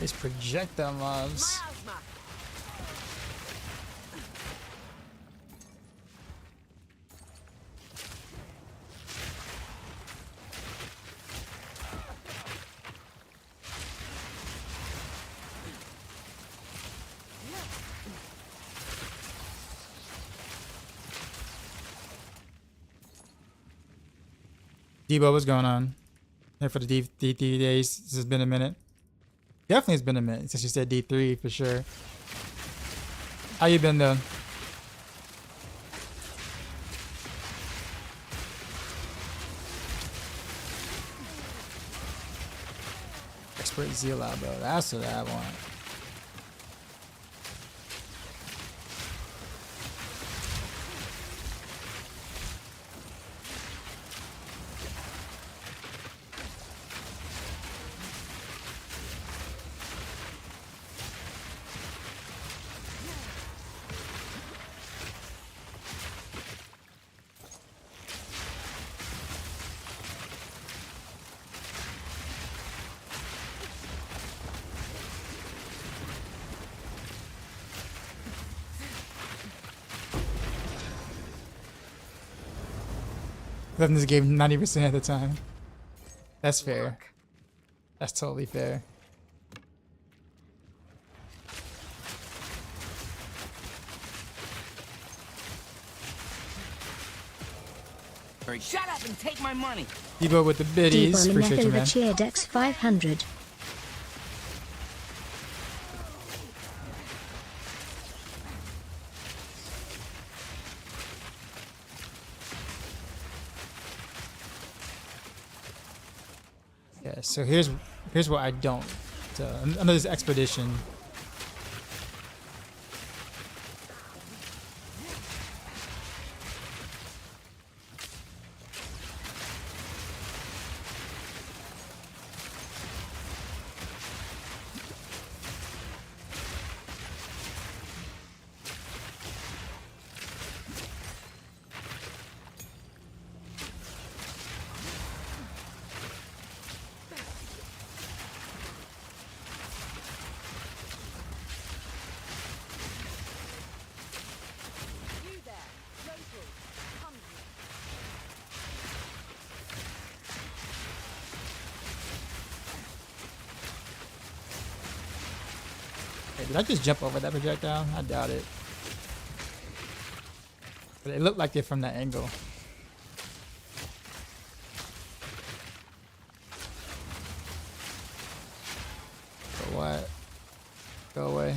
These projectile mobs. Miasma. Debo, what's going on? Here for the D3 days. This has been a minute. Definitely has been a minute since you said D3 for sure. How you been though? Expert Zeal out, bro. That's what I want. Left this game 90% of the time. That's fair. That's totally fair. Shut up and take my money. Debo with the biddies. Debo Appreciate you, Lemetho man. the cheer Dex 500. Yeah, so here's Here's what I don't. Under this expedition. Did I just jump over that projectile? I doubt it. But it looked like it from that angle. But what? Go away.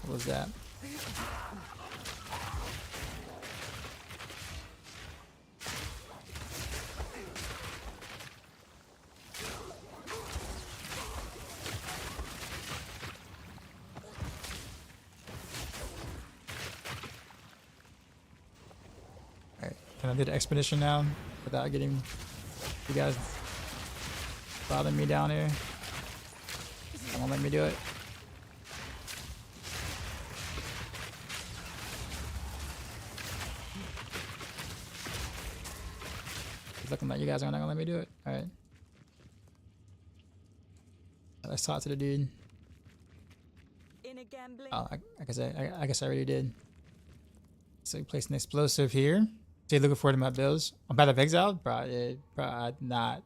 What was that? Alright, can I do the expedition now without getting you guys bothering me down here? Come on, let me do it. It's looking like you guys are not gonna let me do it. Alright. Let's talk to the dude. Oh, I guess I already did. So we placed an explosive here. So you're looking forward to my builds? On Battle of Exile? Bro, not.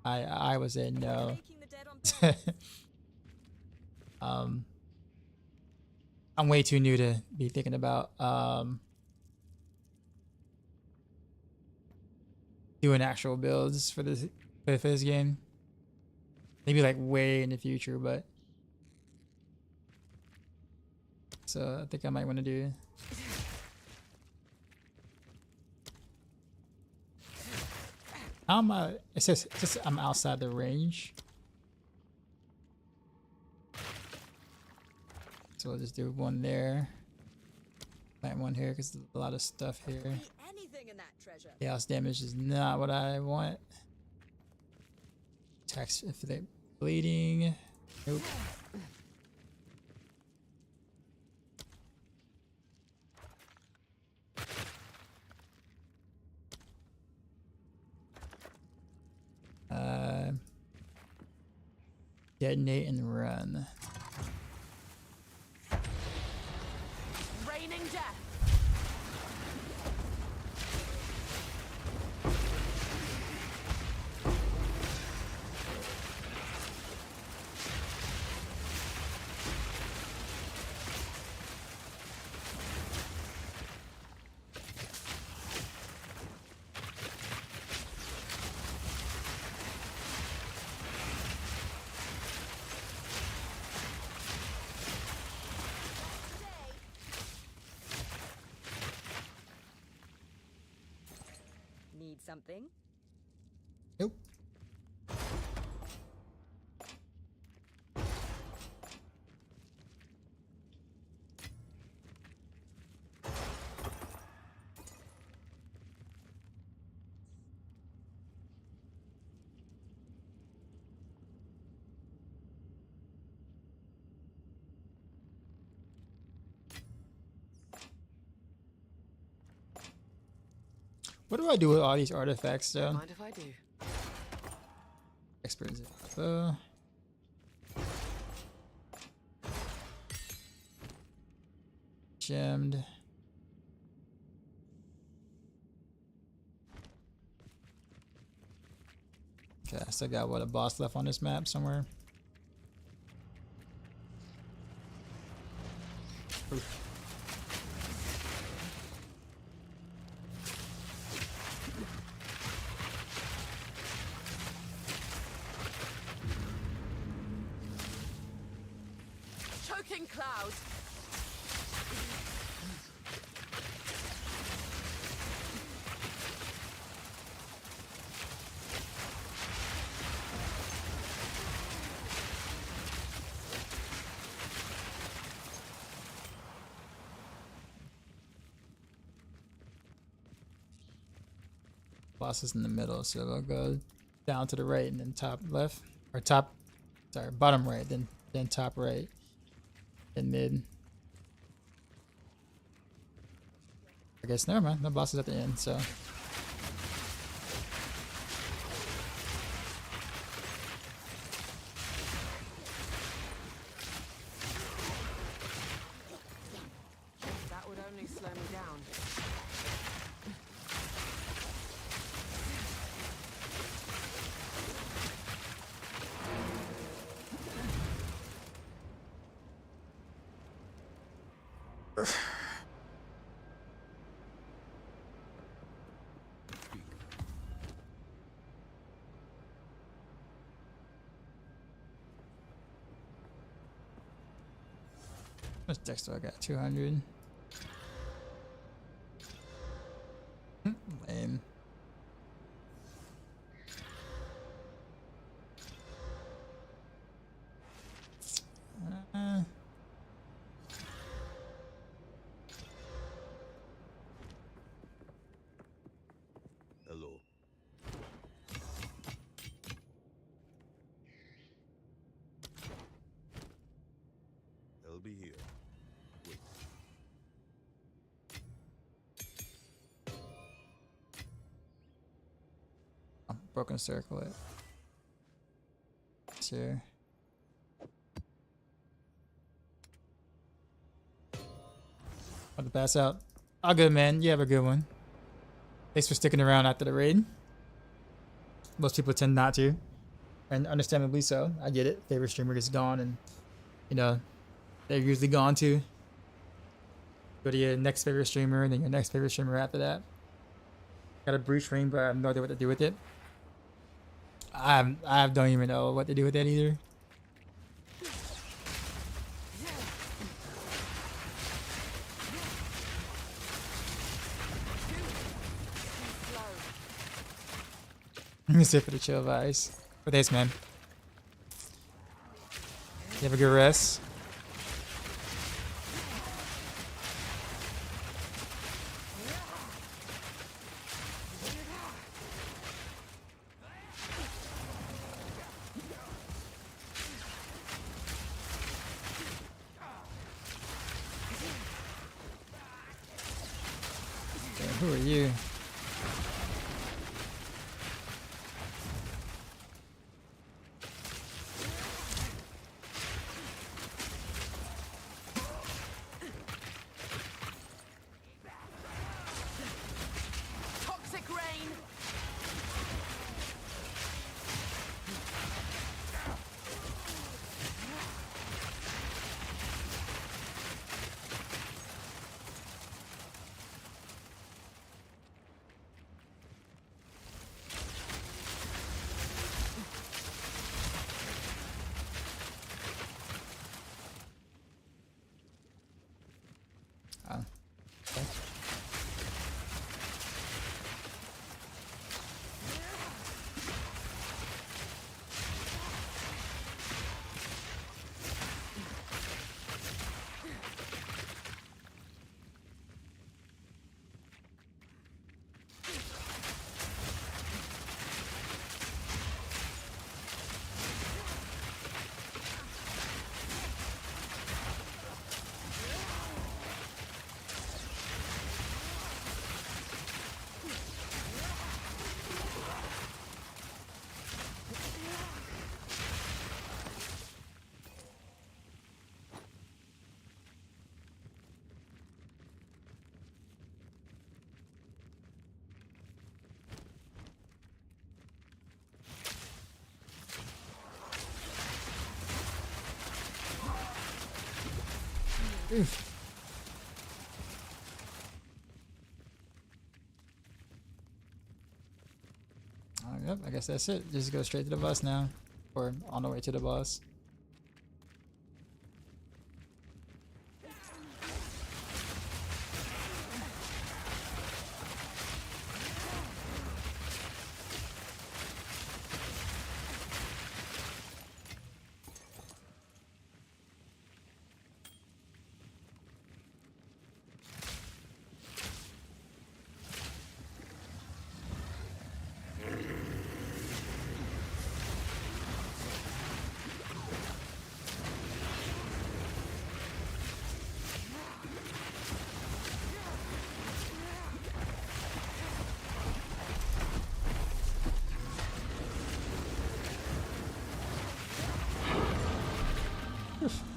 I was in no. I'm way too new to be thinking about doing actual builds for this game. Maybe like way in the future, but so I think I might want to do. How am I? It says I'm outside the range. So we'll just do one there. Plant one here because there's a lot of stuff here. Chaos damage is not what I want. Attacks if they're bleeding. Nope. Detonate and run. Raining death. Something? Nope. What do I do with all these artifacts though? Mind if I do? Expert info. Gemmed. Okay, I still got a boss left on this map somewhere. Oof. Shooting cloud. Boss is in the middle, so we'll go down to the right and then top left, or top, sorry, bottom right, then top right, then mid. I guess never mind. The boss is at the end, so. That would only slow me down. What's Dexter? I got 200. Lame. Hello. I'll be here. Wait. Oh, broken circle it. It's here. About to pass out. All good, man. You have a good one. Thanks for sticking around after the raid. Most people tend not to, and understandably so. I get it. Favorite streamer is gone, and you know they're usually gone too. Go to your next favorite streamer, and then your next favorite streamer after that. Got a breach ring, but I have no idea what to do with it. I don't even know what to do with that either. Let me sit for the chill vibes. But thanks, man. You have a good rest. Okay, who are you? Toxic rain. Oh. Okay. Oof. Yep, I guess that's it. Just go straight to the boss now. Or on the way to the boss.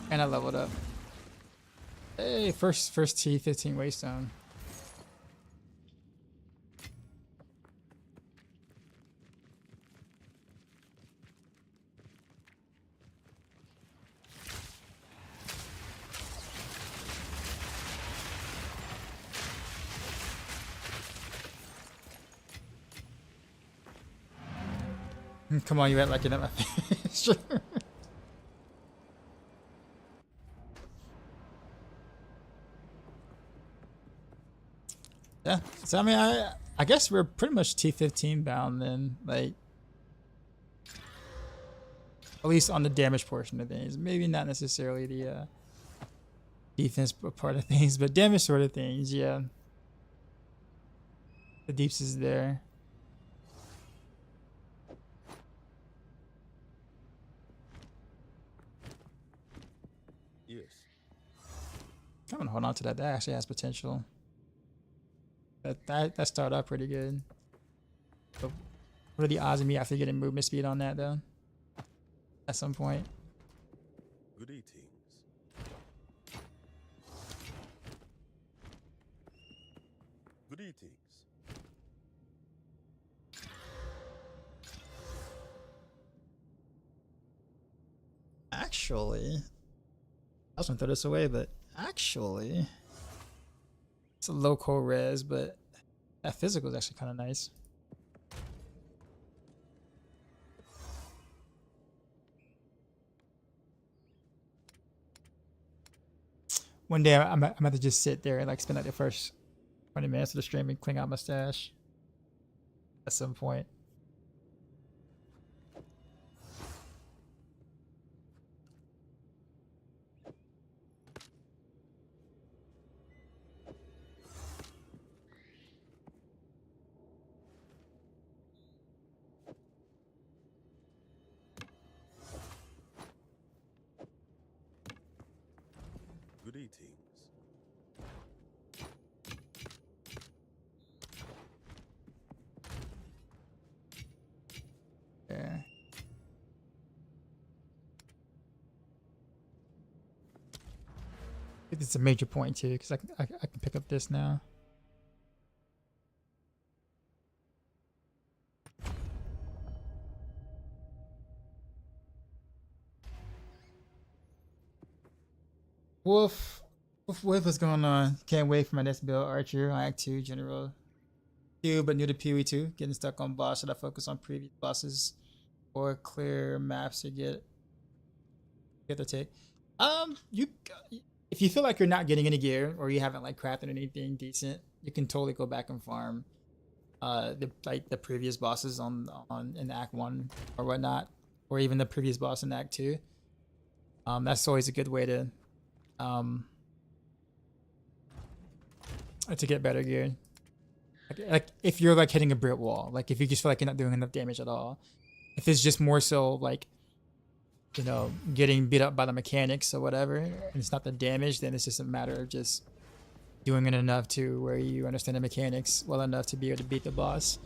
And I leveled up. Hey, first T15 Waystone. Come on, you act like you're not my face. Yeah, so I mean, I guess we're pretty much T15 bound then, like at least on the damage portion of things. Maybe not necessarily the defense part of things, but damage sort of things. Yeah, the deeps is there. Yes. I'm gonna hold on to that. That actually has potential. That started out pretty good. But what are the odds of me actually getting movement speed on that though? At some point. Good eatings. Good eatings. Actually, I was gonna throw this away, but actually, it's a low core res, but that physical is actually kind of nice. One day I'm about to just sit there and like spend like the first 20 minutes of the stream and clean out my stash at some point. Good eatings. Yeah. It's a major point too, because I can pick up this now. Wolf, what's going on? Can't wait for my next build, Archer, Act 2, General 2, but new to PoE2. Getting stuck on boss. Should I focus on previous bosses or clear maps to get the take? You if you feel like you're not getting any gear or you haven't like crafted anything decent, you can totally go back and farm the previous bosses on in Act 1 or whatnot, or even the previous boss in Act 2. That's always a good way to get better gear. Like if you're like hitting a brick wall, like if you just feel like you're not doing enough damage at all, if it's just more so like, you know, getting beat up by the mechanics or whatever, and it's not the damage, then it's just a matter of just doing it enough to where you understand the mechanics well enough to be able to beat the boss.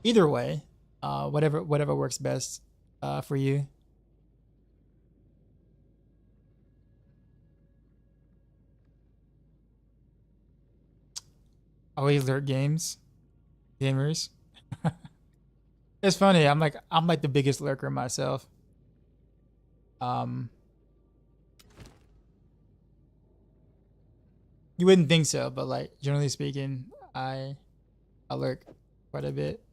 Either way, whatever works best for you. Always lurk gamers. It's funny. I'm like the biggest lurker myself. You wouldn't think so, but like generally speaking, I lurk quite a bit.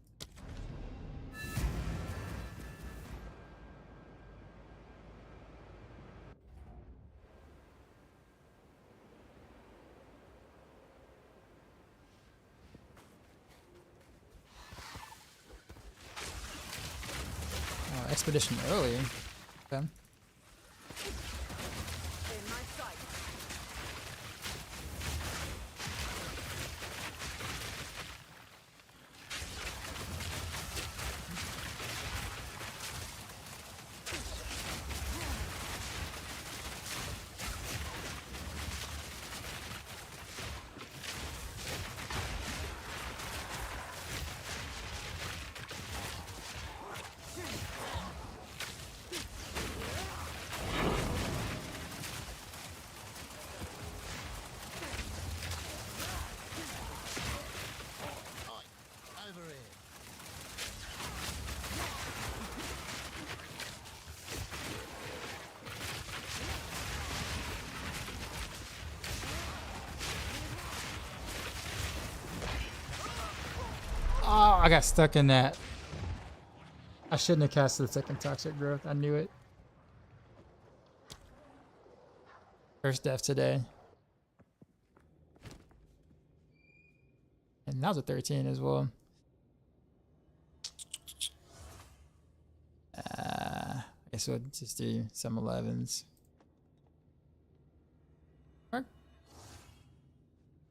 Expedition early. Okay. In my sight. Oh, I got stuck in that. I shouldn't have casted the second Toxic Growth. I knew it. First death today. And that was a 13 as well. I guess we'll just do some 11s.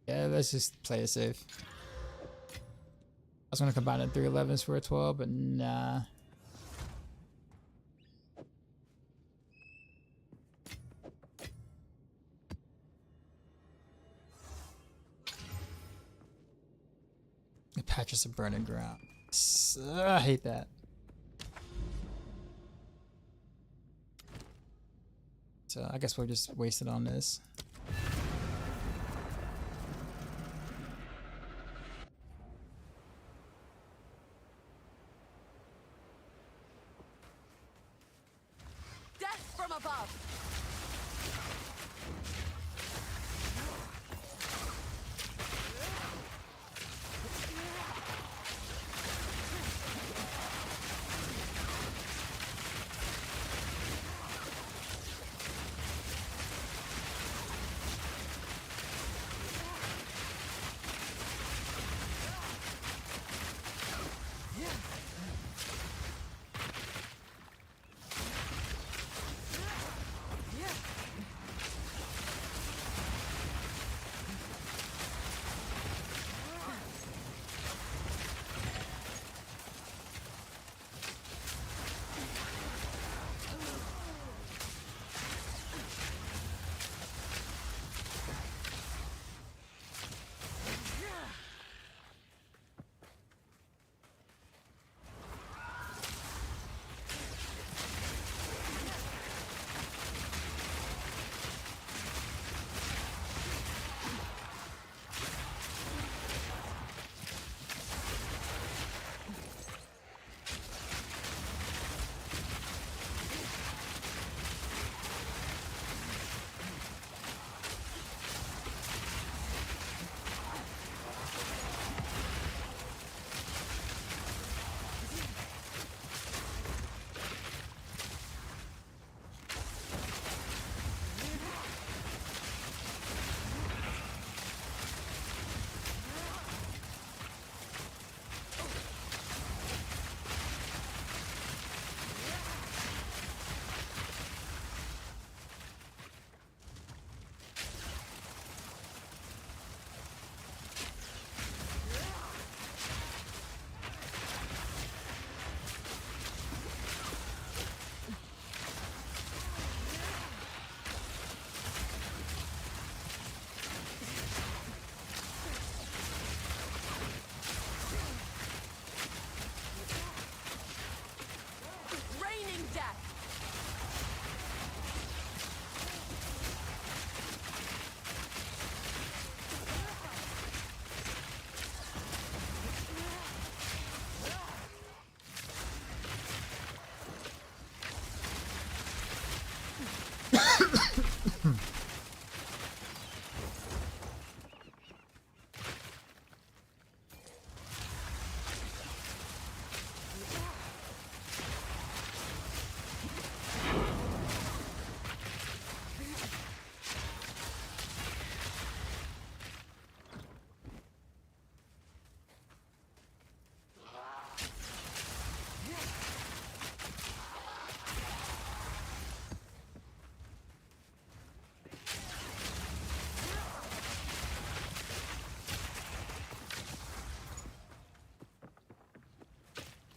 Yeah, let's just play it safe. I was gonna combine it 3 11s for a 12, but nah. The patches of burning ground. I hate that. So I guess we'll just waste it on this. Death from above.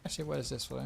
Actually, what is this way?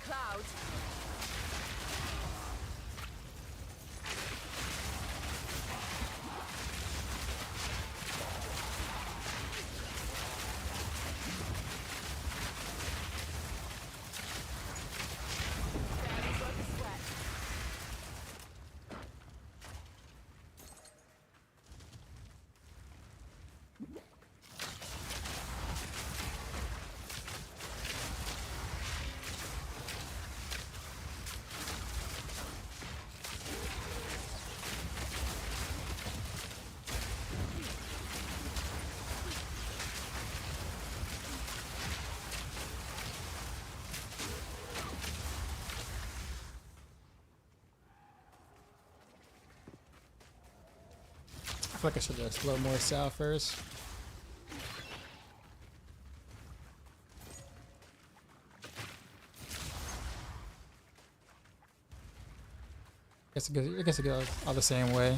cloud. Barely broke a sweat. I feel like I should just slow more south first. I guess it goes all the same way.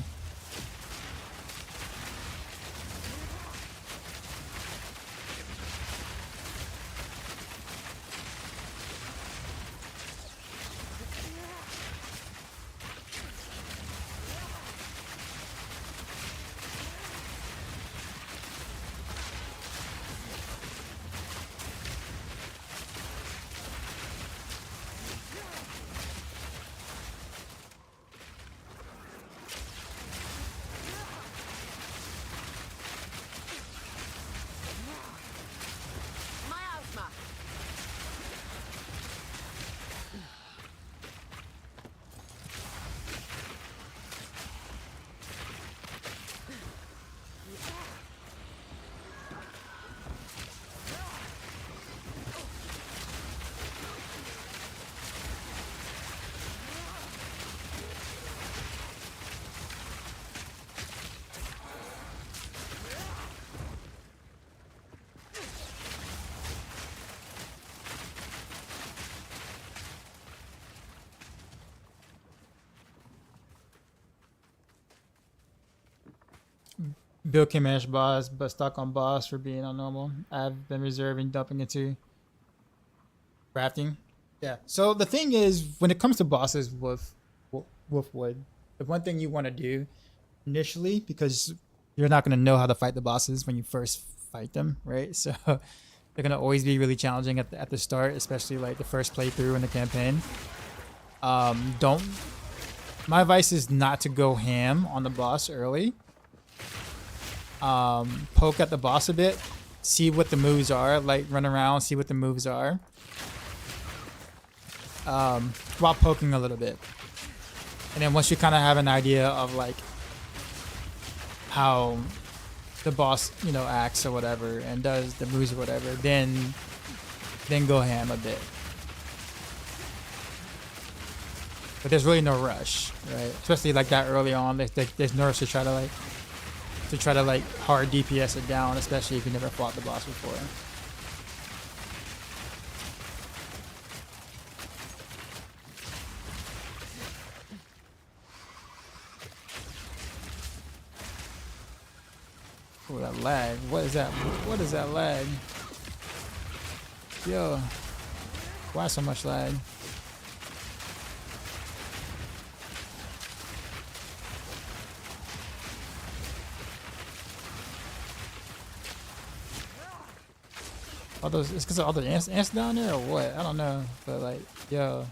Miasma. Bill can manage boss, but stuck on boss for being on normal. I've been reserving dumping into crafting. Yeah. So the thing is, when it comes to bosses with wood, the one thing you want to do initially, because you're not going to know how to fight the bosses when you first fight them, right? So they're going to always be really challenging at the start, especially like the first playthrough in the campaign. Don't. My advice is not to go ham on the boss early. Poke at the boss a bit, see what the moves are, like run around, see what the moves are, while poking a little bit. And then once you kind of have an idea of like how the boss, you know, acts or whatever and does the moves or whatever, then go ham a bit. But there's really no rush, right? Especially like that early on, there's no rush to try to like hard DPS it down, especially if you never fought the boss before. Oh, that lag. What is that? What is that lag? Yo. Why so much lag? All those, it's because of all the ants down there or what? I don't know. But like, yo.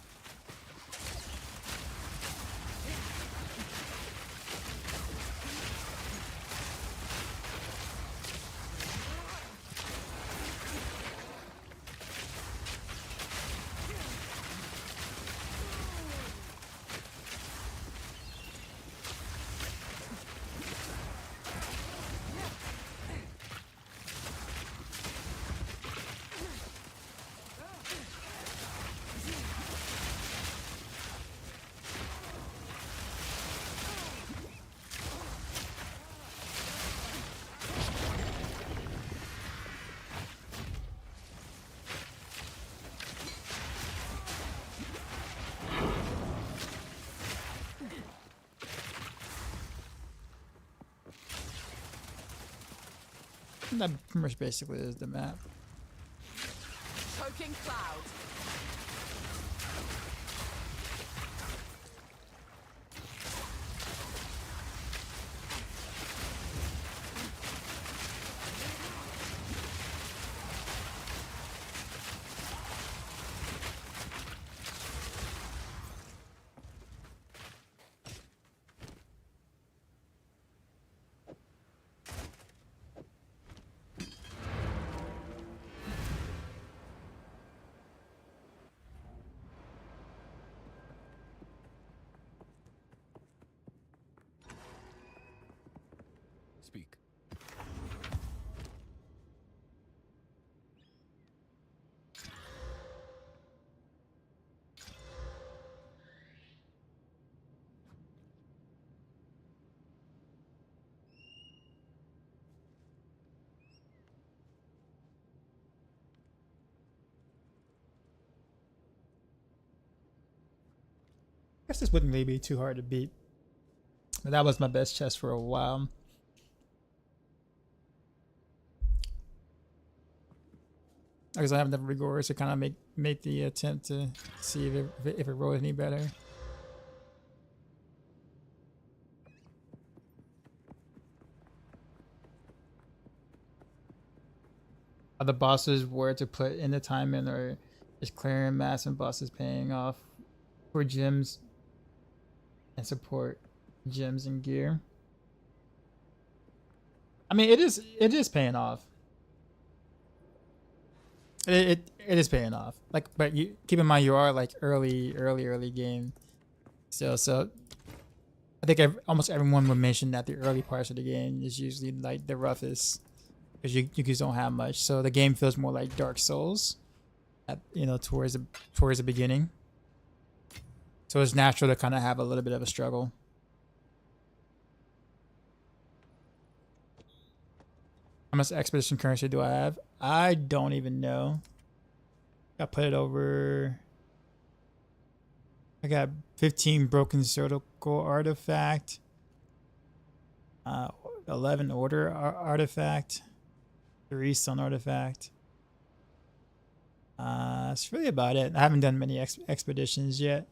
That pretty much basically is the map. Choking cloud. Speak. Guess this wouldn't really be too hard to beat. But that was my best chest for a while. Because I have enough rigors to kind of make the attempt to see if it rolls any better. Are the bosses worth to put in the time in, or is clearing mass and bosses paying off for gems and support gems and gear? I mean, it is paying off. It is paying off. Like, but you keep in mind you are like early game. So I think almost everyone would mention that the early parts of the game is usually like the roughest, because you just don't have much. So the game feels more like Dark Souls, at, you know, towards the beginning. So it's natural to kind of have a little bit of a struggle. How much expedition currency do I have? I don't even know. I put it over. I got 15 broken circle artifact, 11 order artifact, 3 sun artifact. That's really about it. I haven't done many expeditions yet.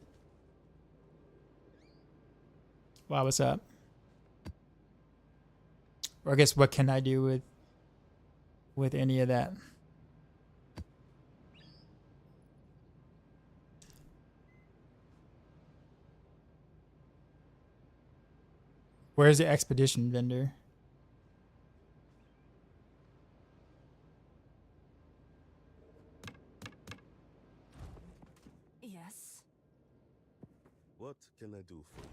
Wow, what's up? Or I guess what can I do with any of that? Where's the expedition vendor? Yes. What can I do for you?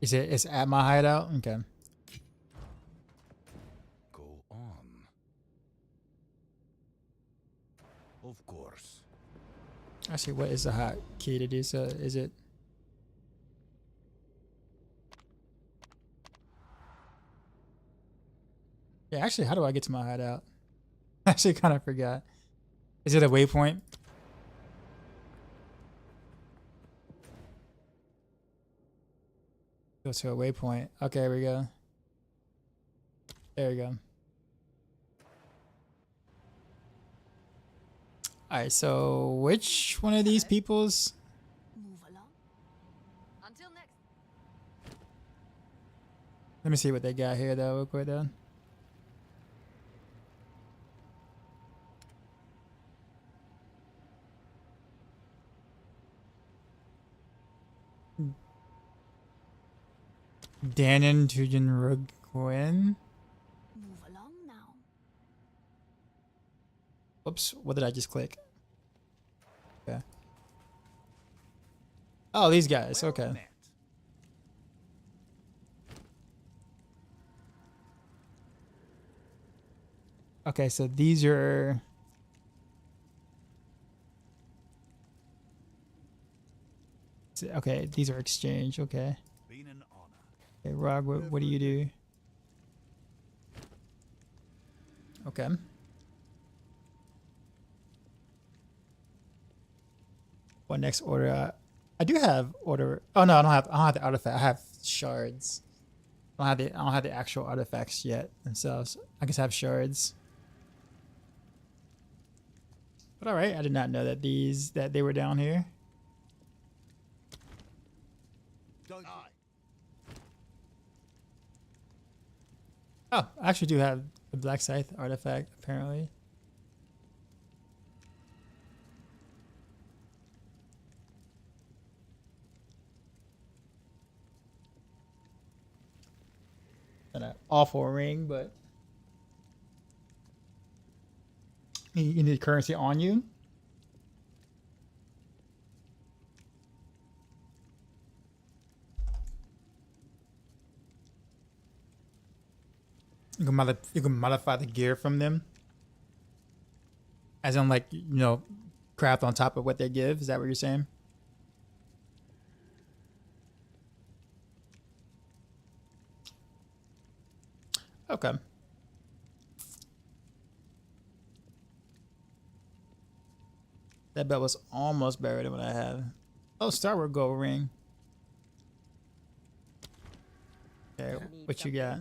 It's at my hideout? Okay. Go on. Of course. Actually, what is the hot key to do so? Is it? Yeah, actually, how do I get to my hideout? I actually kind of forgot. Is it a waypoint? Go to a waypoint. Okay, here we go. There we go. Alright, so which one of these people's? Move along. Until next. Let me see what they got here though, real quick though. Danon Tujen Rugwen. Move along now. Oops, what did I just click? Okay. Oh, these guys, okay. Met. Okay, so these are... Okay, these are exchange, okay. Been an honor. Okay, Rog, what do you do? Okay. What next order? I do have order. Oh no, I don't have the artifact. I have shards. I don't have the actual artifacts yet themselves. I just have shards. But all right, I did not know that they were down here. Don't I? Oh, I actually do have the Black Scythe artifact, apparently. An awful ring, but you need currency on you. You can modify the gear from them. As in, like, you know, craft on top of what they give. Is that what you're saying? Okay. That belt was almost better than what I have. Oh, Star Wars gold ring. Okay, what you got?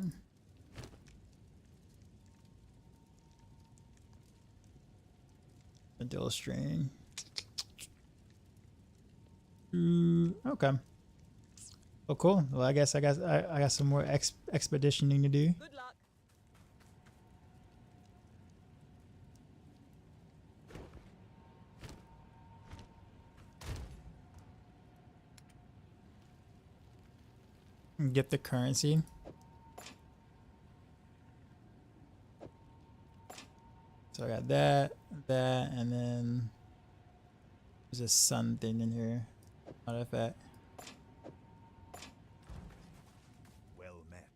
A dual string. Okay. Oh, cool. Well, I guess I got some more expeditioning to do. Good luck. Get the currency. So I got that, and then there's a sun thing in here. Artifact. Well met.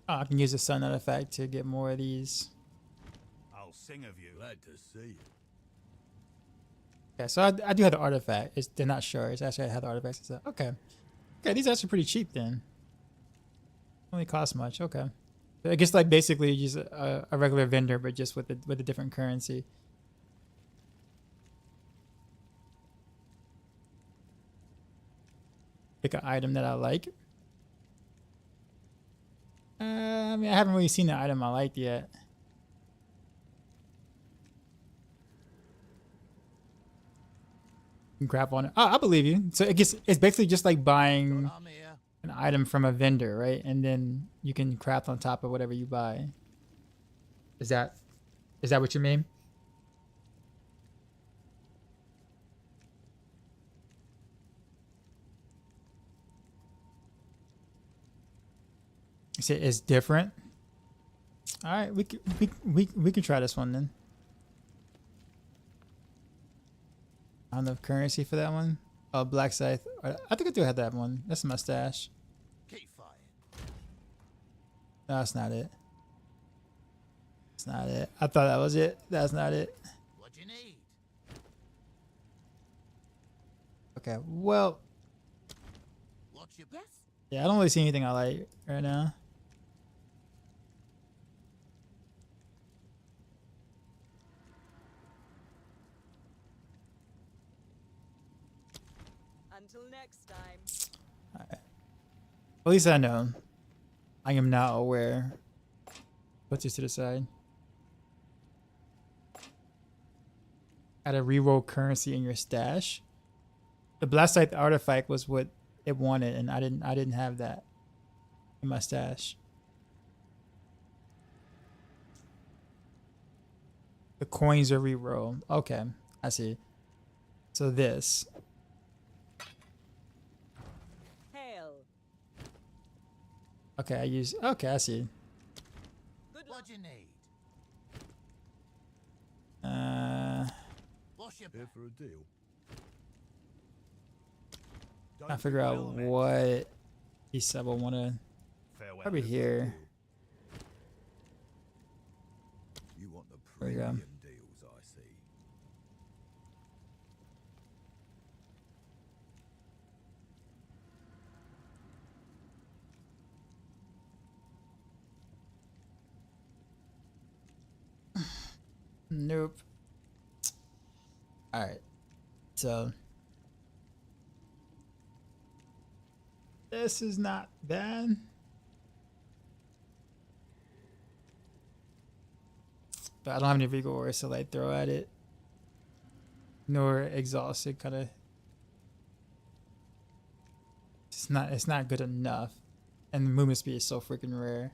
Oh, I can use the sun artifact to get more of these. I'll sing of you. Glad to see you. Okay, so I do have the artifact. They're not sure. It's actually I have the artifacts. So, okay. Okay, these are actually pretty cheap then. Only cost much. Okay. I guess like basically just a regular vendor, but just with a different currency. Pick an item that I like. I mean, I haven't really seen the item I liked yet. Crap on it. Oh, I believe you. So it's basically just like buying I'm here. an item from a vendor, right? And then you can craft on top of whatever you buy. Is that what you mean? You say it's different. All right, we can try this one then. I don't have currency for that one. Oh, Black Scythe. I think I do have that one. That's a mustache. Keep fighting. No, that's not it. That's not it. I thought that was it. That's not it. What do you need? Okay, well, What's your Yes. yeah, I don't really see anything I like right now. Until next time. At least I know. I am now aware. Put this to the side. Add a reroll currency in your stash. The Blast Scythe artifact was what it wanted, and I didn't have that in my stash. The coins are reroll. Okay, I see. So this. Hail. Okay, I use. Okay, I see. Good luck. What do you need? What's your here for a deal? I figure out what piece I will want to. Farewell. Probably here. You want the There you go. premium deals, I see. Nope. All right. So this is not bad. But I don't have any vigors to like throw at it. Nor exhausted kind of. It's not good enough. And the movement speed is so freaking rare.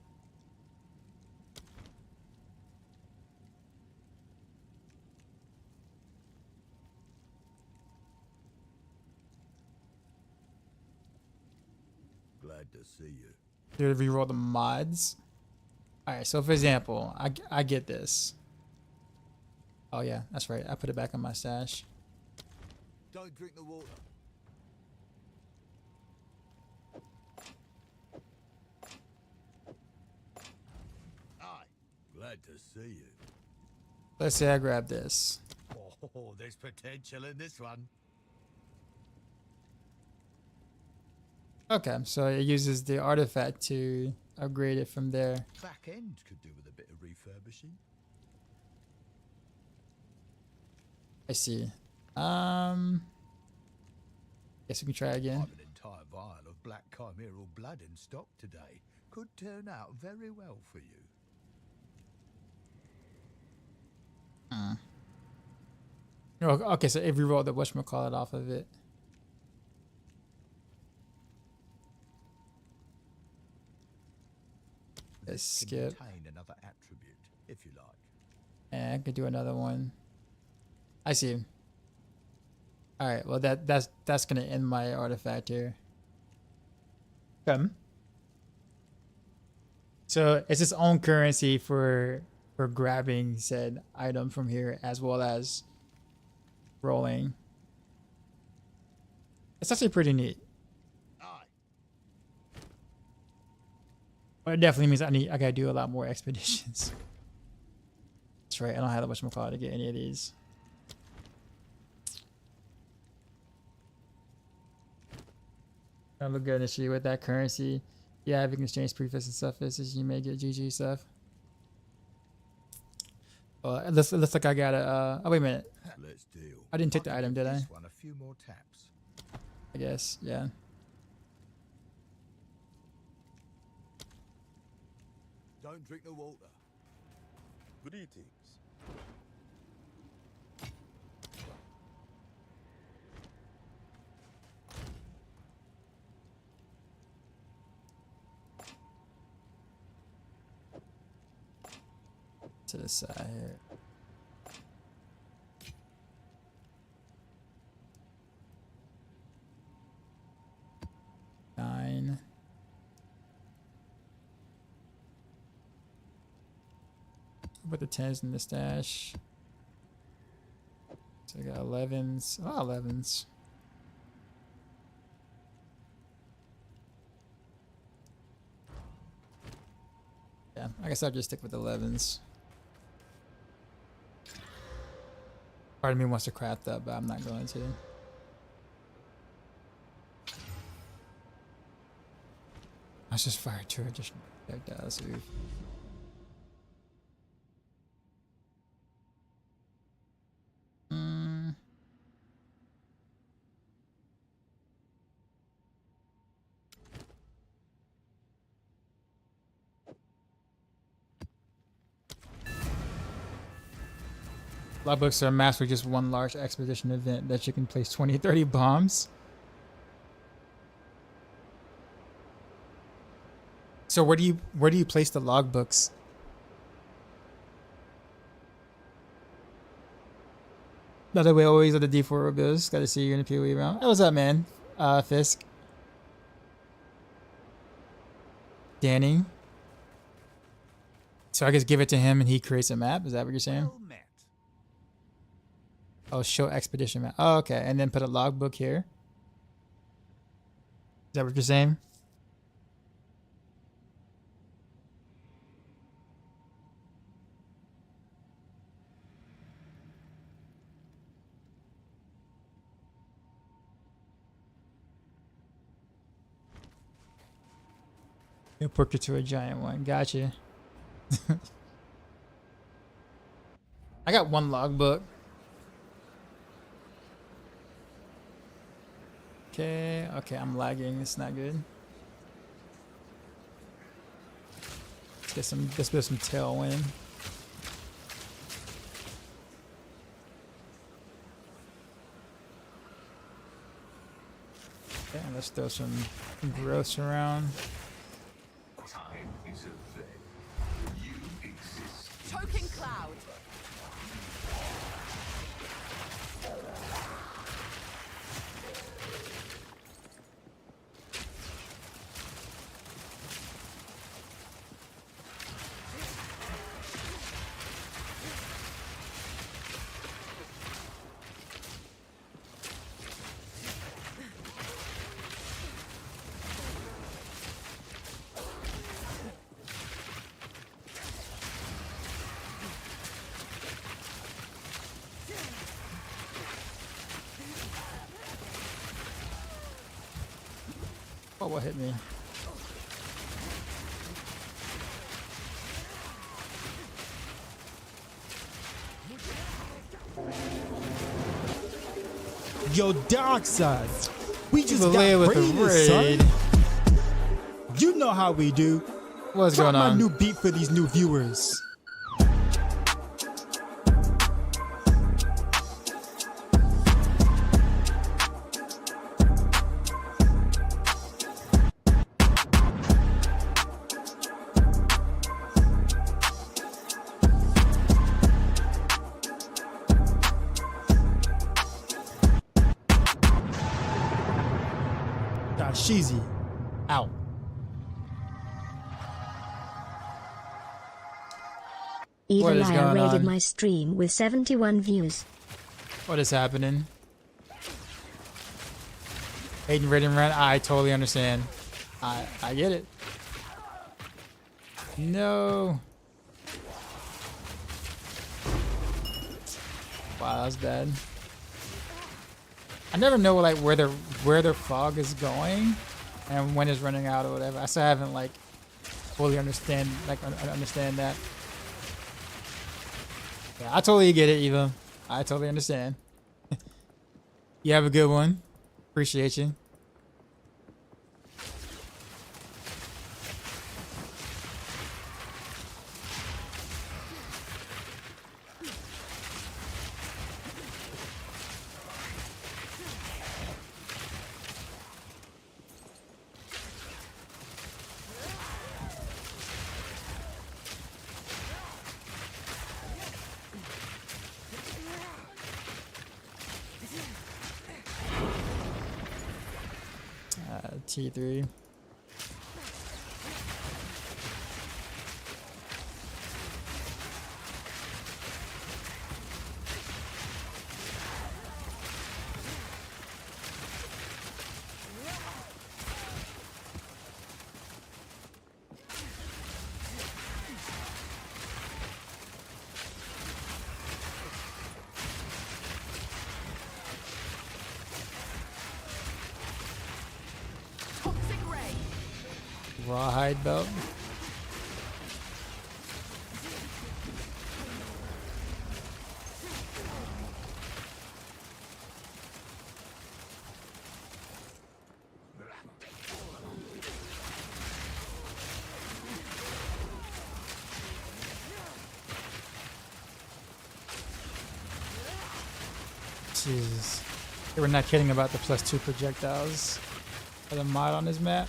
Glad to see you. Did we reroll the mods? Alright, so for example, I get this. Oh yeah, that's right. I put it back in my stash. Don't drink the water. to see you. Let's say I grab this. Oh, there's potential in this one. Okay, so it uses the artifact to upgrade it from there. Back end could do with a bit of refurbishing. I see. Guess we can try again. I've an entire vial of black chimeral blood in stock today. Could turn out very well for you. Oh, okay, so if we roll the whatchamacallit off of it. Let's Can skip. retain another attribute, if you like. And I could do another one. I see. Alright, well that's gonna end my artifact here. So it's its own currency for grabbing said item from here as well as rolling. It's actually pretty neat. Aye. But it definitely means I gotta do a lot more expeditions. That's right, I don't have that much more to get any of these. I look good initially with that currency. Yeah, if you can exchange prefix and suffixes, you may get GG stuff. It looks like I got a. Oh wait a minute. Let's deal. I didn't take the can item, give did I? this one a few more taps. I guess, yeah. Don't drink the water. Greetings. To the side here. Nine. Put the 10s in the stash. So I got 11s. Oh, 11s. Yeah, I guess I'll just stick with 11s. Part of me wants to craft that, but I'm not going to. I just fired 2 additional projectiles. Oof. Logbooks are masked with just one large expedition event that you can place 20 or 30 bombs. So where do you place the logbooks? By the way, always at the D4 reviews. Got to see you in the PoE round. Hey, what's up, man? Fisk. Danny. So I guess give it to him and he creates a map. Is that what you're saying? Well met. Oh, show expedition map. Oh, okay. And then put a logbook here. Is that what you're saying? You pork it to a giant one. Gotcha. I got one logbook. Okay, I'm lagging. It's not good. Let's get some tailwind. Okay, let's throw some growths around. Choking cloud. Oh, what hit me? Yo, dark side. We just Belay got with the raided, raid. son. You know how we do. What's Drop going my on? new beat for these new viewers. Sheezy out. What Evil is Liar going raided on? my stream with 71 views. What is happening? Hayden raiding run. I totally understand. I get it. No. Wow, that was bad. I never know like where their fog is going and when it's running out or whatever. I still haven't like fully understand that. Yeah, I totally get it, Eva. I totally understand. You have a good one. Appreciate you. T3. Toxic ray. Rawhide belt. Jesus. They were not kidding about the +2 projectiles for the mod on this map.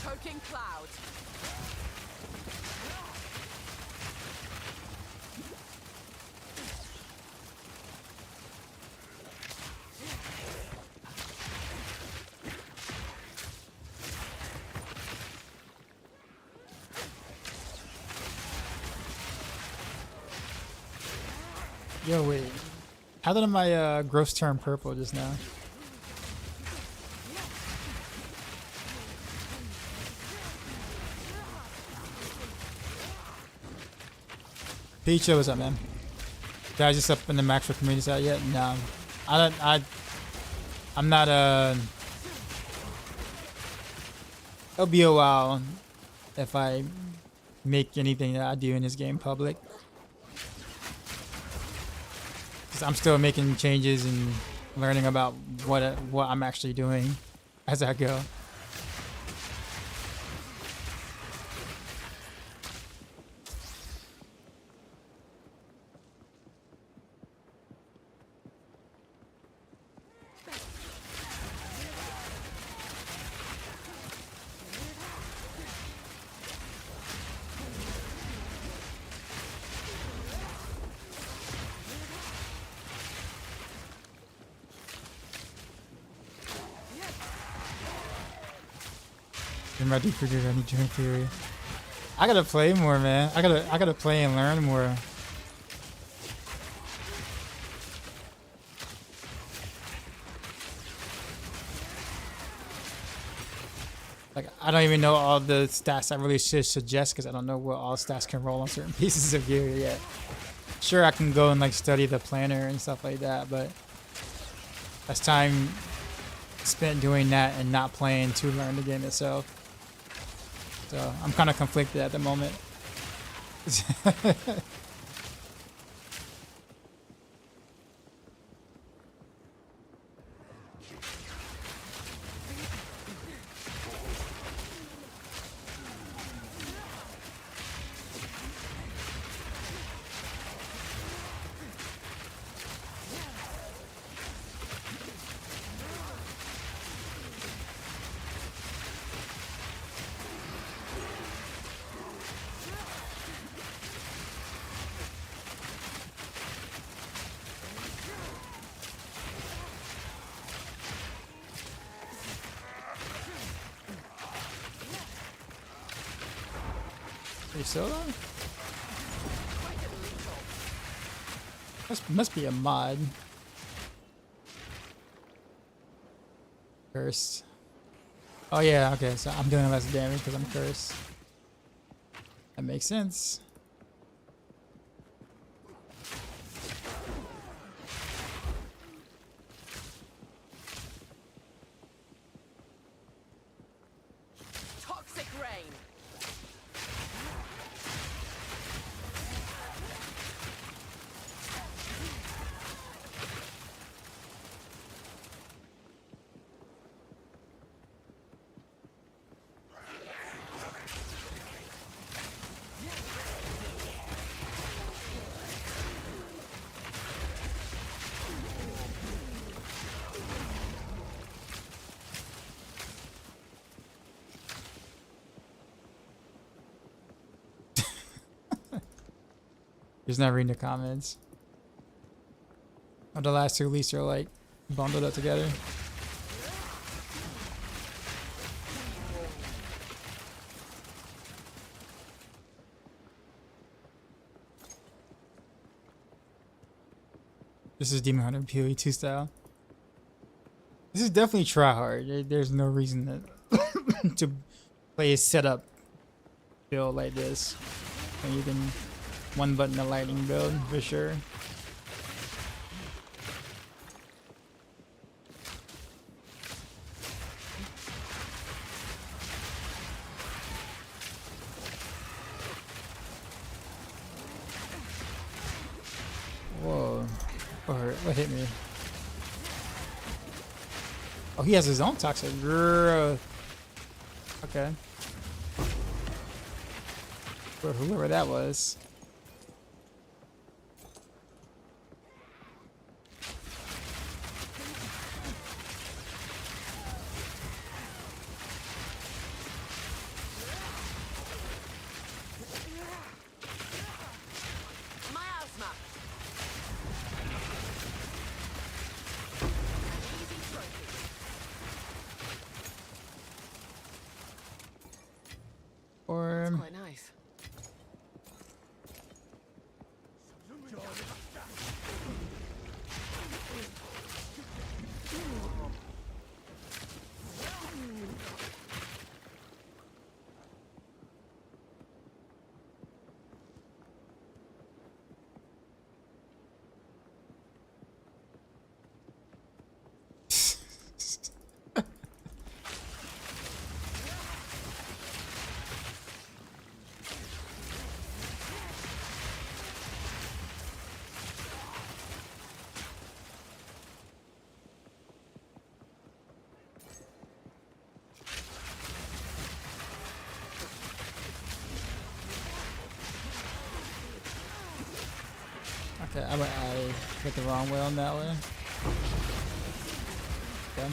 Choking cloud. Yo, wait. How did my gross turn purple just now? Peach, what's up, man? Guys, just up in the Maxroll community side yet? No, I don't. I'm not. It'll be a while if I make anything that I do in this game public. 'Cause I'm still making changes and learning about what I'm actually doing as I go. I'm ready for your Journey Theory. I gotta play more, man. I gotta play and learn more. Like, I don't even know all the stats I really should suggest because I don't know what all stats can roll on certain pieces of gear yet. Sure, I can go and like study the planner and stuff like that, but that's time spent doing that and not playing to learn the game itself. So I'm kind of conflicted at the moment. Are you solo? Must be a mod. Cursed. Oh yeah, okay, so I'm doing less damage because I'm cursed. That makes sense. Toxic rain. Just not reading the comments. Oh, the last two at least are like bundled up together. This is Demon Hunter PoE2 style. This is definitely try hard. There's no reason to to play a setup build like this when you can one button a lightning build for sure. Whoa. What hit me? Oh, he has his own toxic growth. Okay. Whoever that was. Miasma. Easy trophy. Or Quite nice. okay, I hit the wrong way on that way. Okay.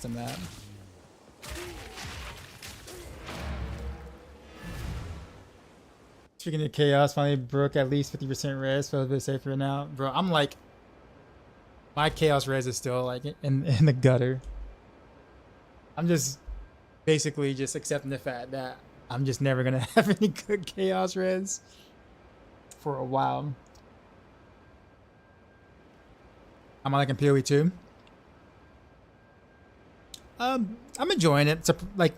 the map. Speaking of chaos, finally broke at least 50% res, felt a bit safer now. Bro, I'm like, my chaos res is still like in the gutter. I'm just basically just accepting the fact that I'm just never gonna have any good chaos res for a while. I'm liking PoE2. I'm enjoying it. It's like,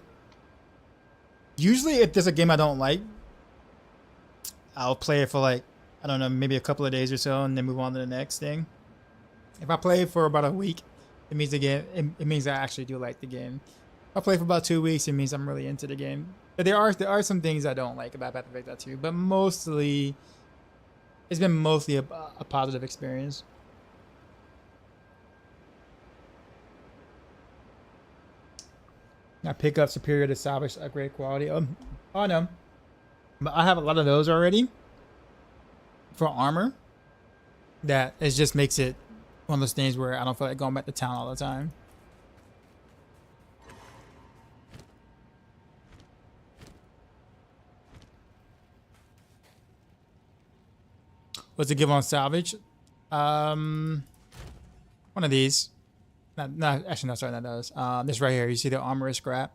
usually if there's a game I don't like, I'll play it for like, I don't know, maybe a couple of days or so, and then move on to the next thing. If I play it for about a week, it means the game. It means I actually do like the game. If I play for about 2 weeks, it means I'm really into the game. But there are some things I don't like about Path of Exile 2, but mostly, it's been mostly a positive experience. I pick up superior to salvage upgrade quality. Oh no, but I have a lot of those already for armor. That it just makes it one of those things where I don't feel like going back to town all the time. What's it give on salvage? One of these. Actually, no, sorry, not those. This right here, you see the armor is scrap.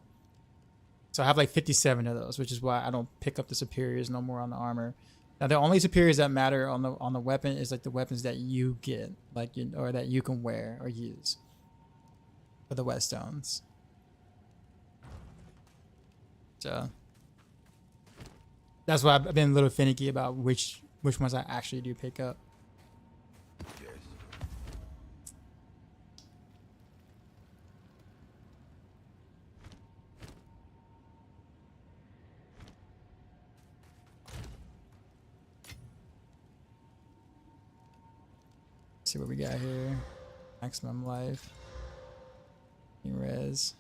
So I have like 57 of those, which is why I don't pick up the superiors no more on the armor. Now the only superiors that matter on the weapon is like the weapons that you get, like or that you can wear or use for the whetstones. So that's why I've been a little finicky about which ones I actually do pick up. Yes. See what we got here. Maximum life. Res.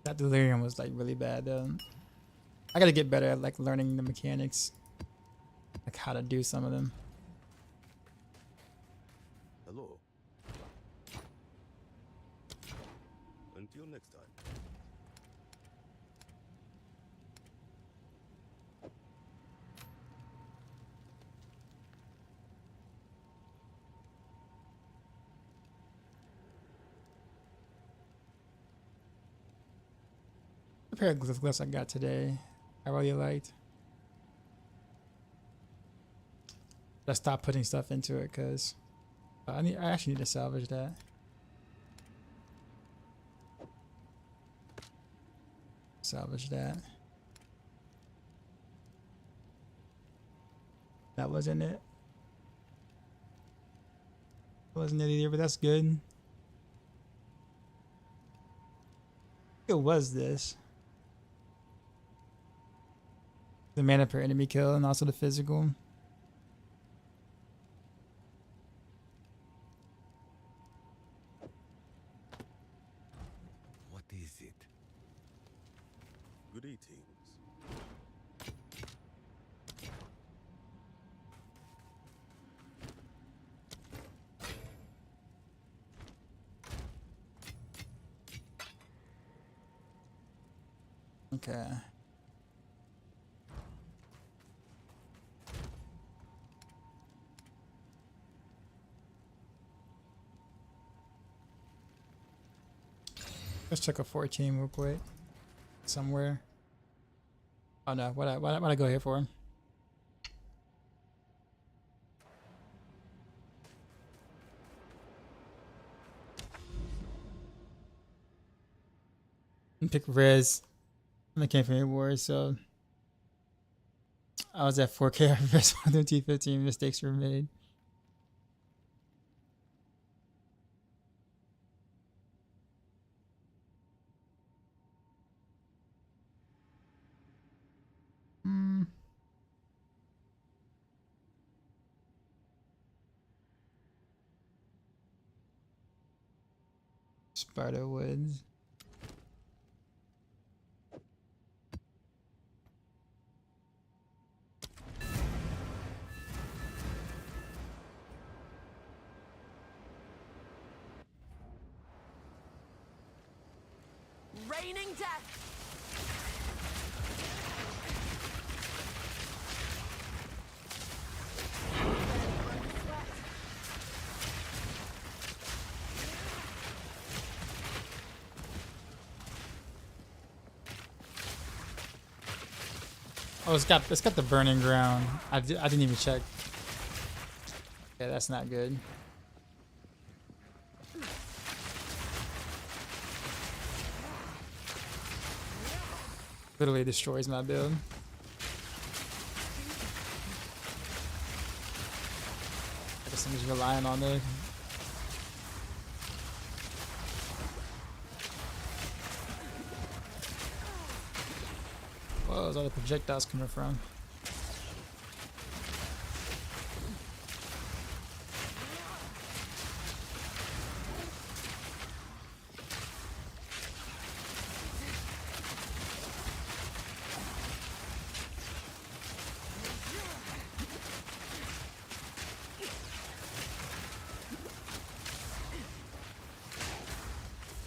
That delirium was like really bad though. I gotta get better at like learning the mechanics, like how to do some of them. Hello. Until next time. The pair of glyphs I got today, I really liked. I stopped putting stuff into it because I actually need to salvage that. Salvage that. That wasn't it. Wasn't it either, but that's good. It was this. The mana per enemy kill and also the physical. What is it? Good eatings. Okay. Let's check a 14 real quick. Somewhere. Oh no, what I go here for? And pick res. I came from Wars, so I was at 4K res when the T15 mistakes were made. Spider Woods. Raining death. Oh, it's got the burning ground. I didn't even check. Yeah, that's not good. Literally destroys my build. I guess I'm just relying on it. Whoa, those other projectiles coming from?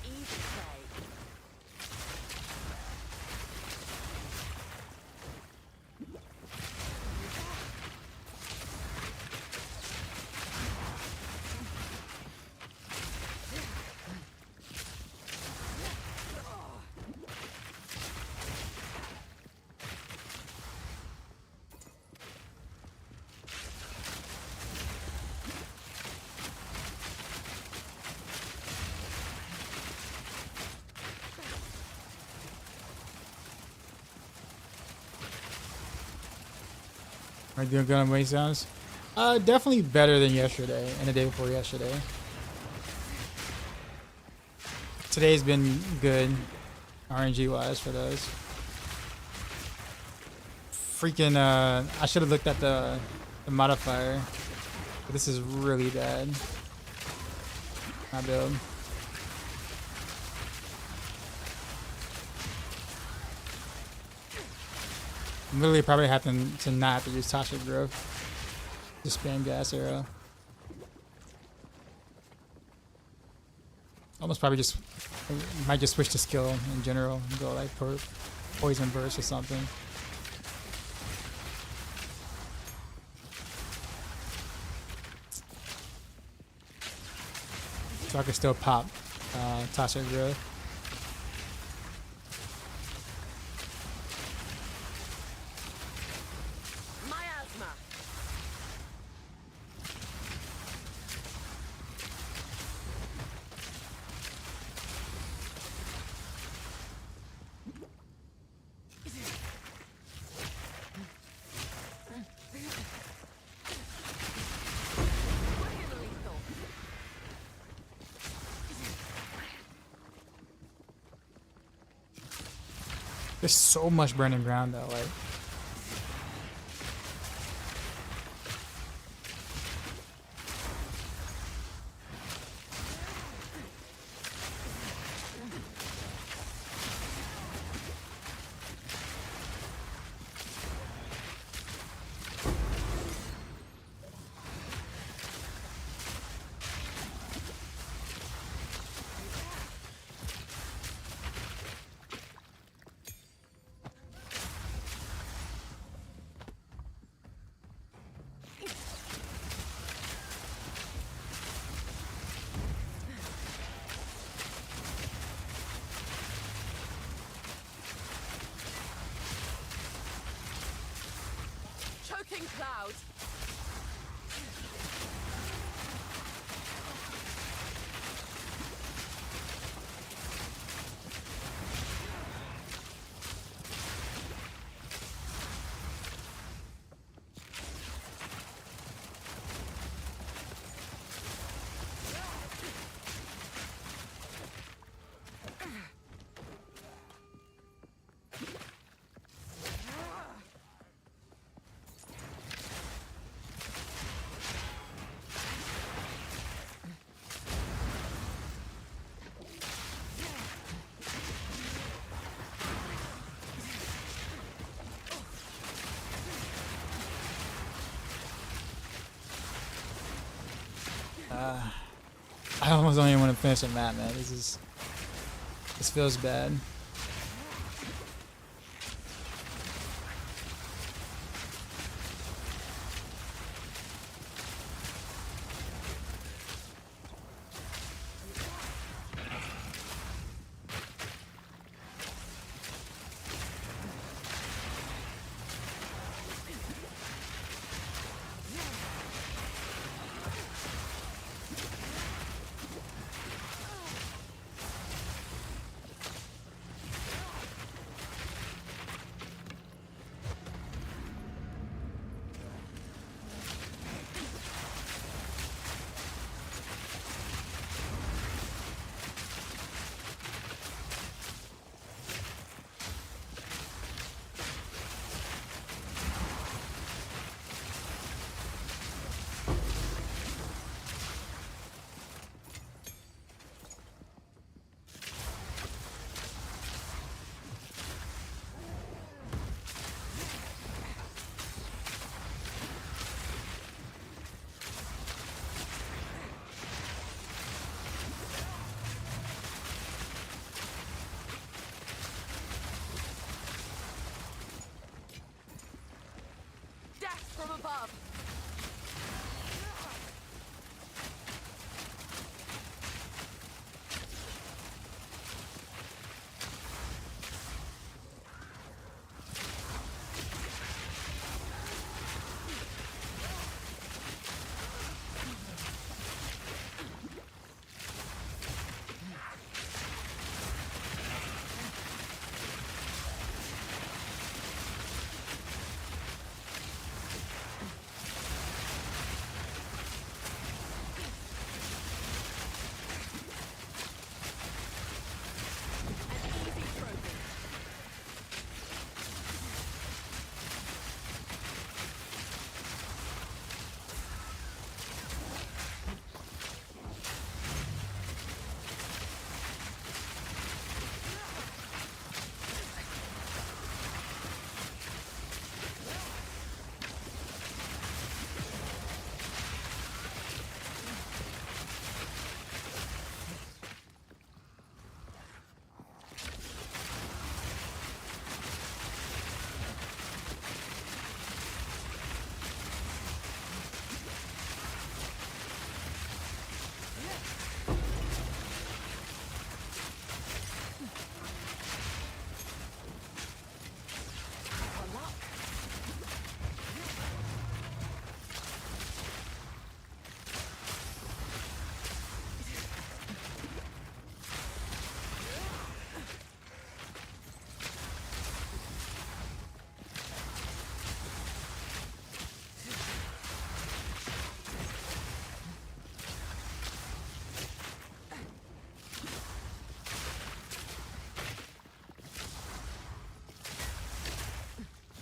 Easy prey. Are you doing good on weight sounds? Definitely better than yesterday and the day before yesterday. Today's been good, RNG wise for those. Freaking, I should have looked at the modifier. But this is really bad. My build. I'm literally probably having to not have to use Toxic Growth. Just spam gas arrow. Almost probably just might just switch to skill in general and go like poison burst or something. So I can still pop Toxic Growth. Miasma. Fucking lethal. There's so much burning ground though, like. Choking cloud. I almost don't even want to finish the map, man. This feels bad.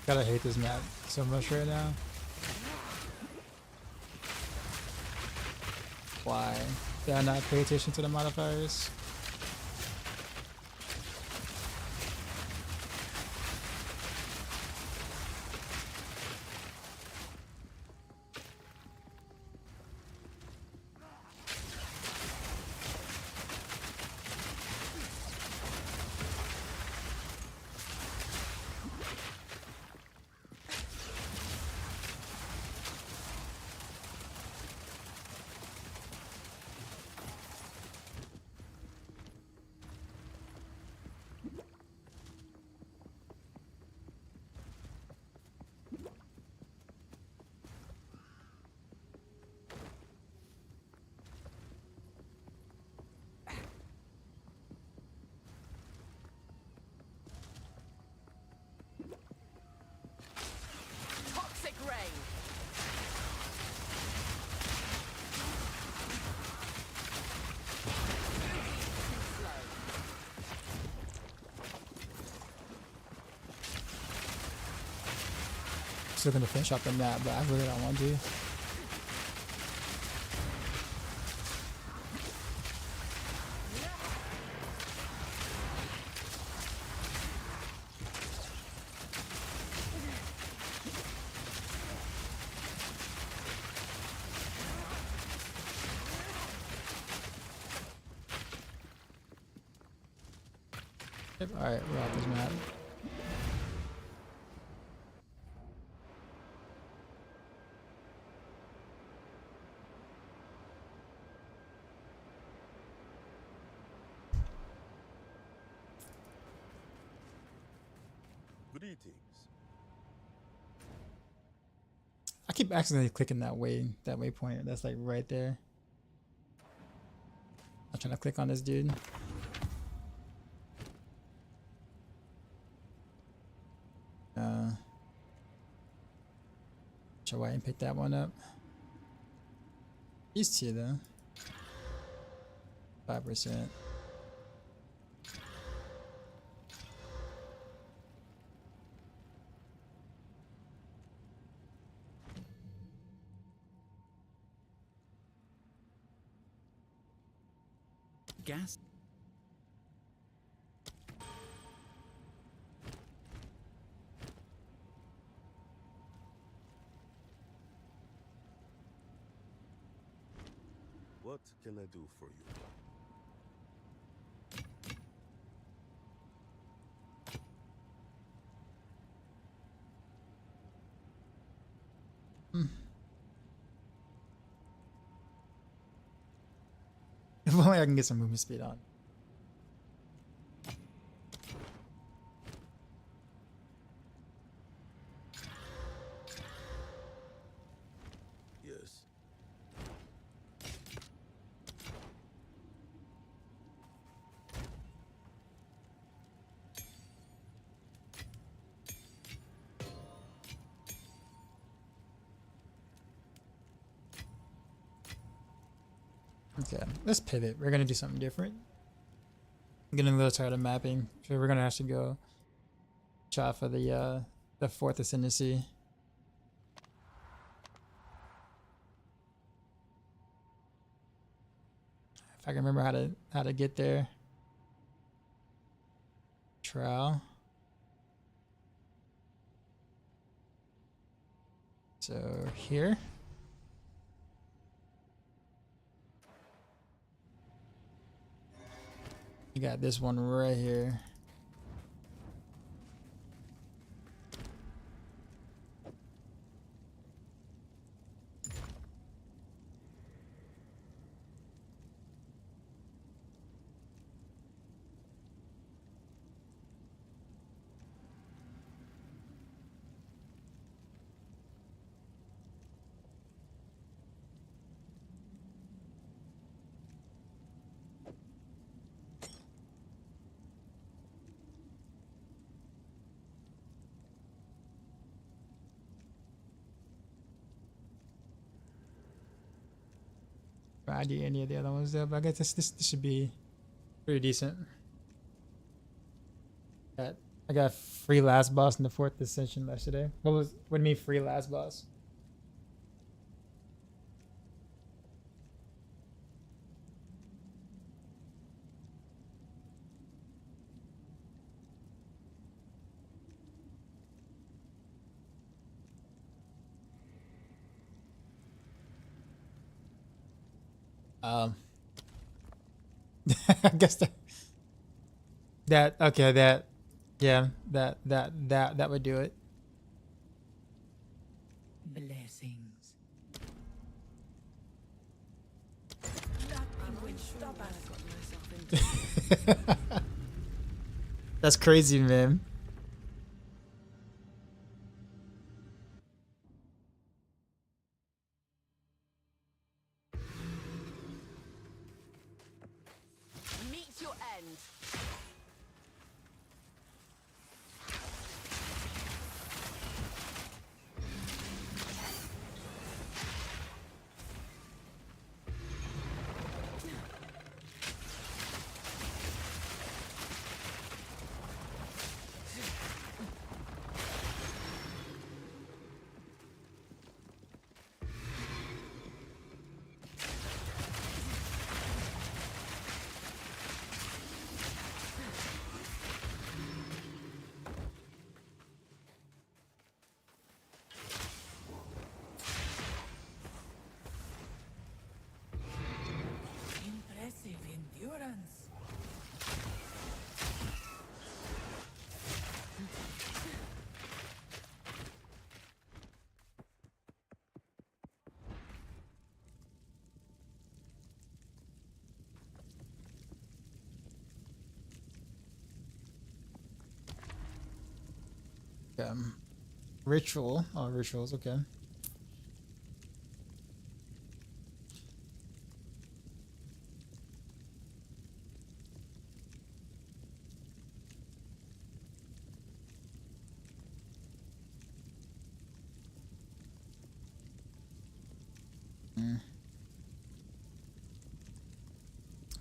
Gotta hate this map so much right now. Why? Did I not pay attention to the modifiers? Toxic rain. Still gonna finish up the map, but I really don't want to. Yep, alright, we're off this map. Greetings. I keep accidentally clicking that waypoint. That's like right there. I'm trying to click on this dude. Sure why I didn't pick that one up. These two though. 5%. Gas. What can I do for you? If only I can get some movement speed on. Yes. Okay, let's pivot. We're gonna do something different. I'm getting a little tired of mapping, so we're gonna have to go try for the fourth Ascendancy. If I can remember how to get there. Trial. So here. You got this one right here. I do any of the other ones though, but I guess this should be pretty decent. Got I got free last boss in the 4th Ascension yesterday. What do you mean free last boss? I guess okay, yeah, that would do it. Blessings. That's crazy, man. Meet your end. Impressive endurance. Ritual. Oh, rituals. Okay.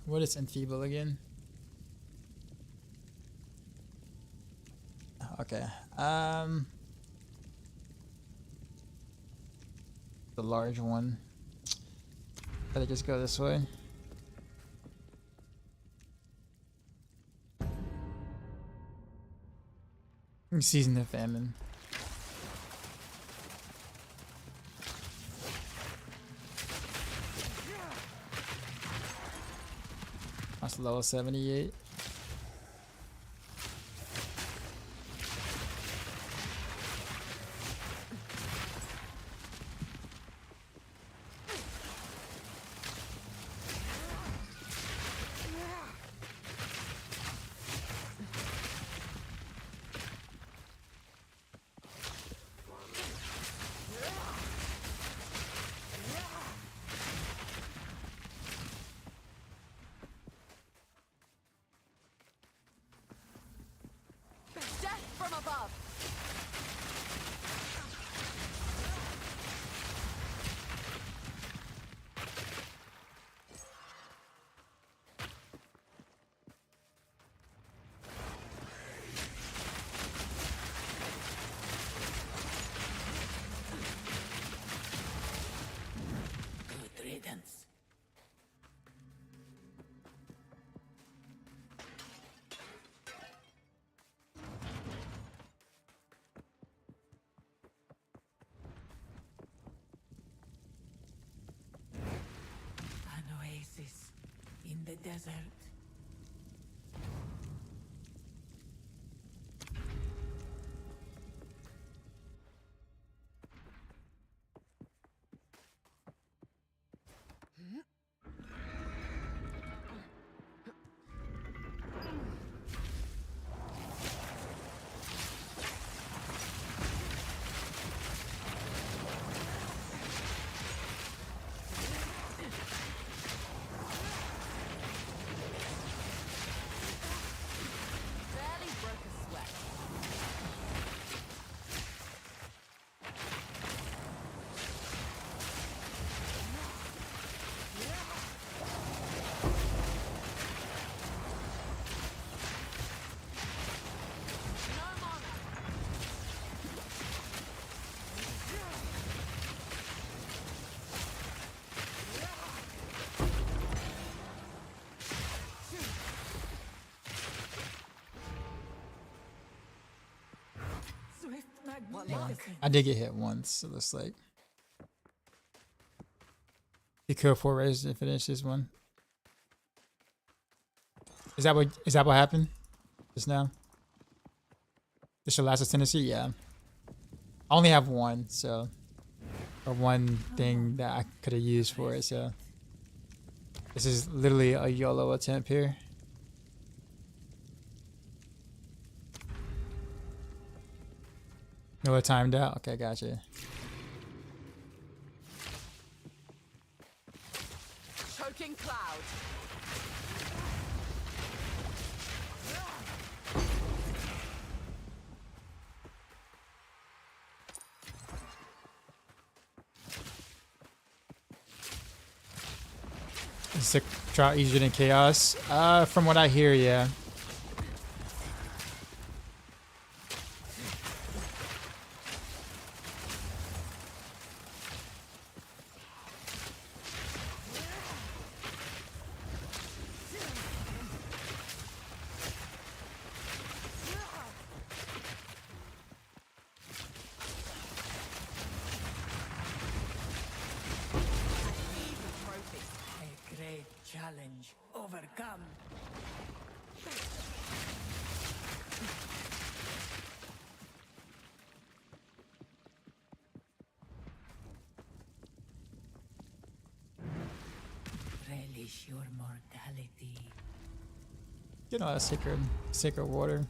What is enfeeble again? Okay. The large one. Better just go this way. Season of famine. That's level 78. Death from above. Good riddance. An oasis in the desert. I did get hit once, it looks like. You kill 4 rays to finish this one. Is that what happened just now? This your last Ascendancy? Yeah. I only have one, so, or one thing that I could have used for it, so this is literally a YOLO attempt here. No, it timed out. Okay, gotcha. Choking cloud. Is the drought easier than chaos? From what I hear, yeah. A great challenge overcome. Relish your mortality. Get a lot of sacred water.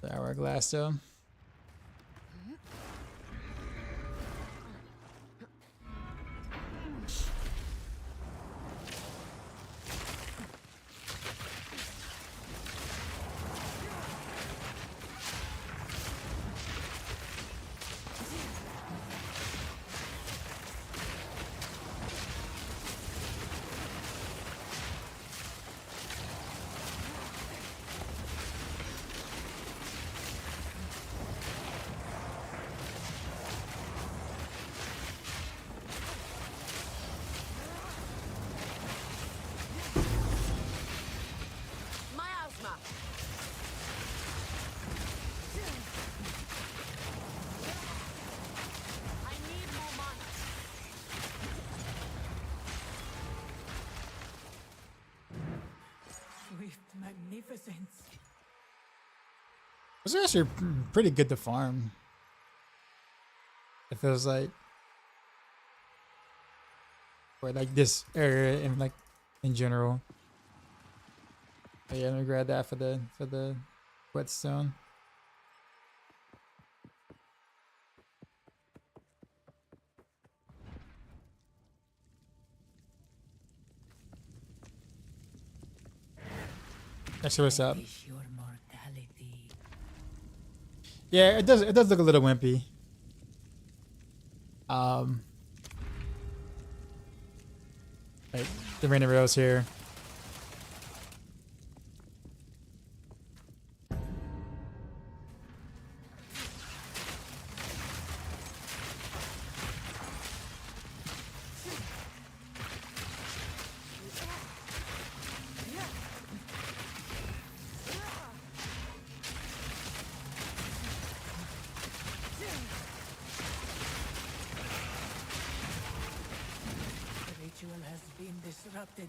The hourglass though. Miasma. I need more mana. Swift magnificence. Those are actually pretty good to farm. It feels like, or like this area and like in general. But yeah, let me grab that for the whetstone. Actually, what's up? Relish your mortality. Yeah, it does look a little wimpy. Like the random rails here. The ritual has been disrupted.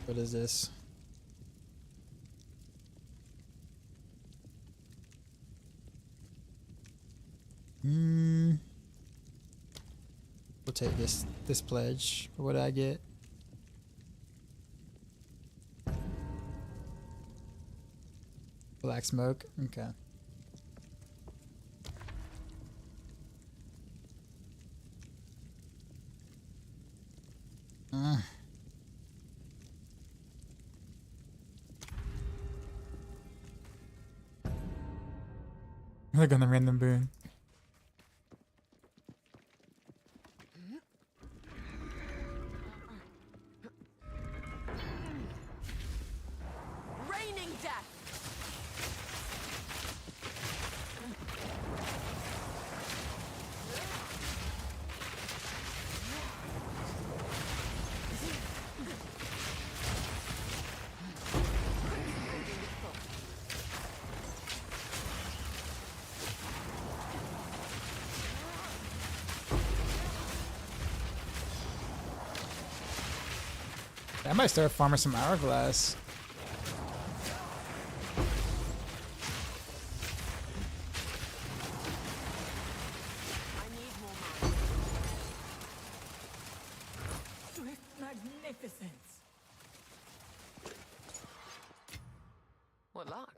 What is this? We'll take this pledge. What did I get? Black smoke. Okay. Look on the random boon. Raining death. I might start farming some hourglass. I need more money. Swift magnificence. What luck?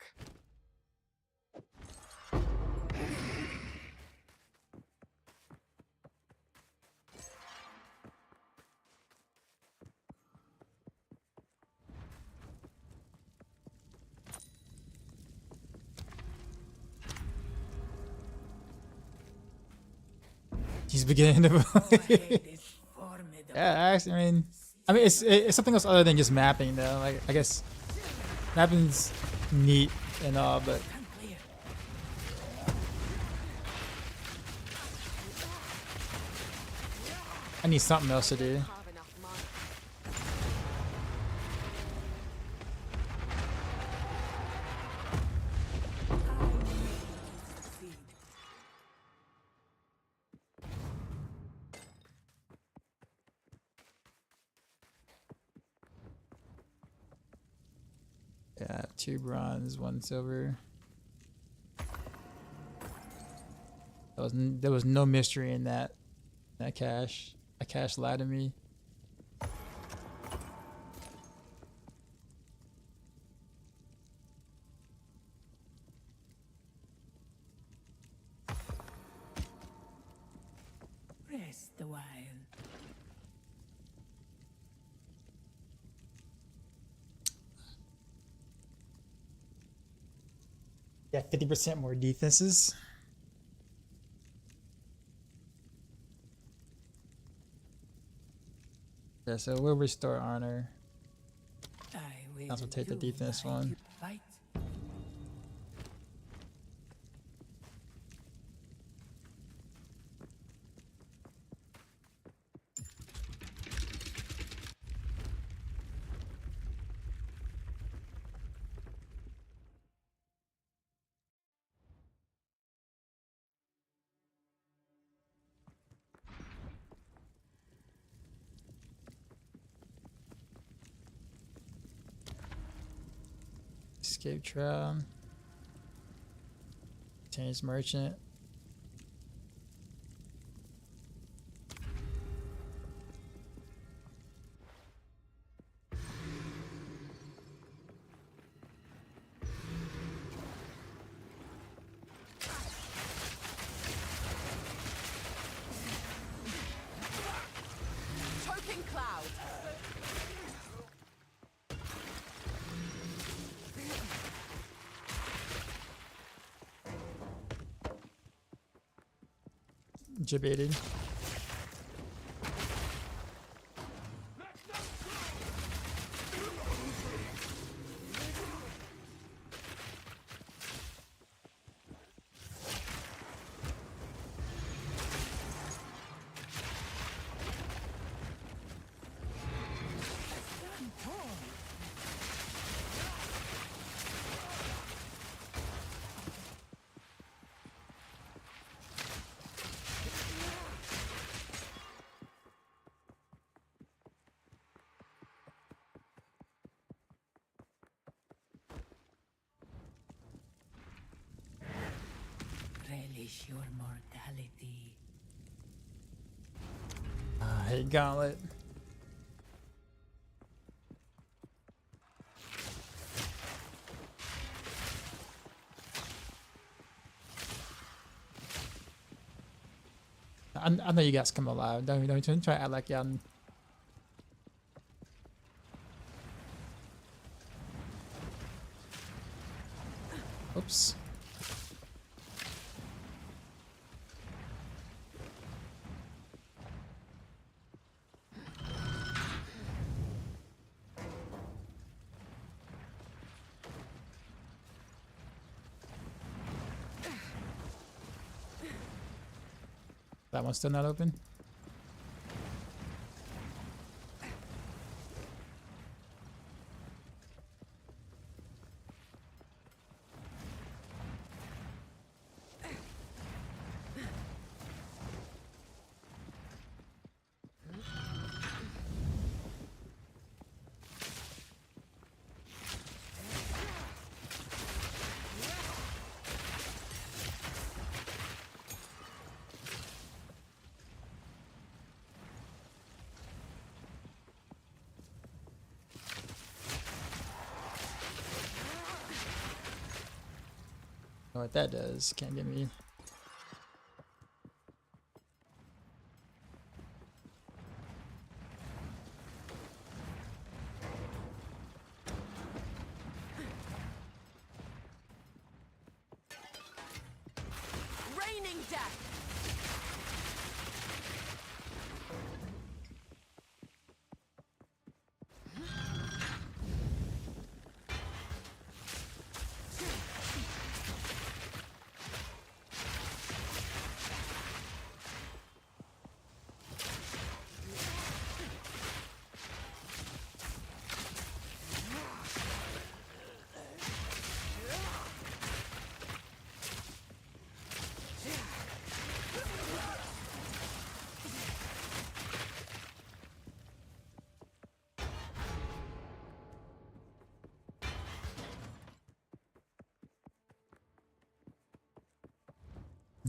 He's beginning to. It is formidable. Yeah, actually, I mean, it's something else other than just mapping, though. Like, I guess mapping's neat and all, but Unclear. I need something else to do. Have enough money. Succeed. Yeah, 2 bronze, 1 silver. There was no mystery in that cache. That cache lied to me. Rest a while. Yeah, 50% more defenses. Yeah, so we'll restore honor. I will Also take the do defense my one. Fight. Escape trail. Change merchant. Choking cloud. Debated. Relish your mortality. I hate Gauntlet. I know you guys come alive. Don't try to act like y'all. Oops. That one's still not open. Know what that does? Can't get me. Raining death.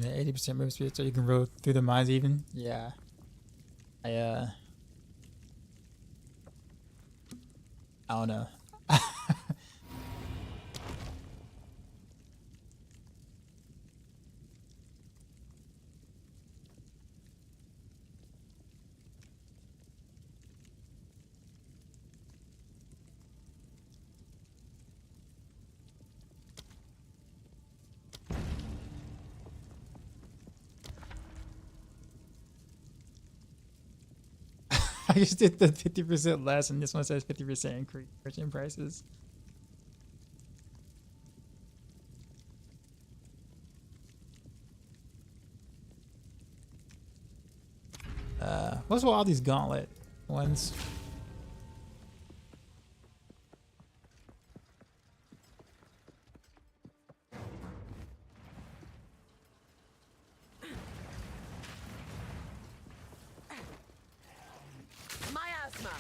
Yeah, 80% move speed, so you can roll through the mines even. Yeah. I don't know. I just did the 50% less, and this one says 50% increase in prices. What's with all these gauntlet ones? Miasma.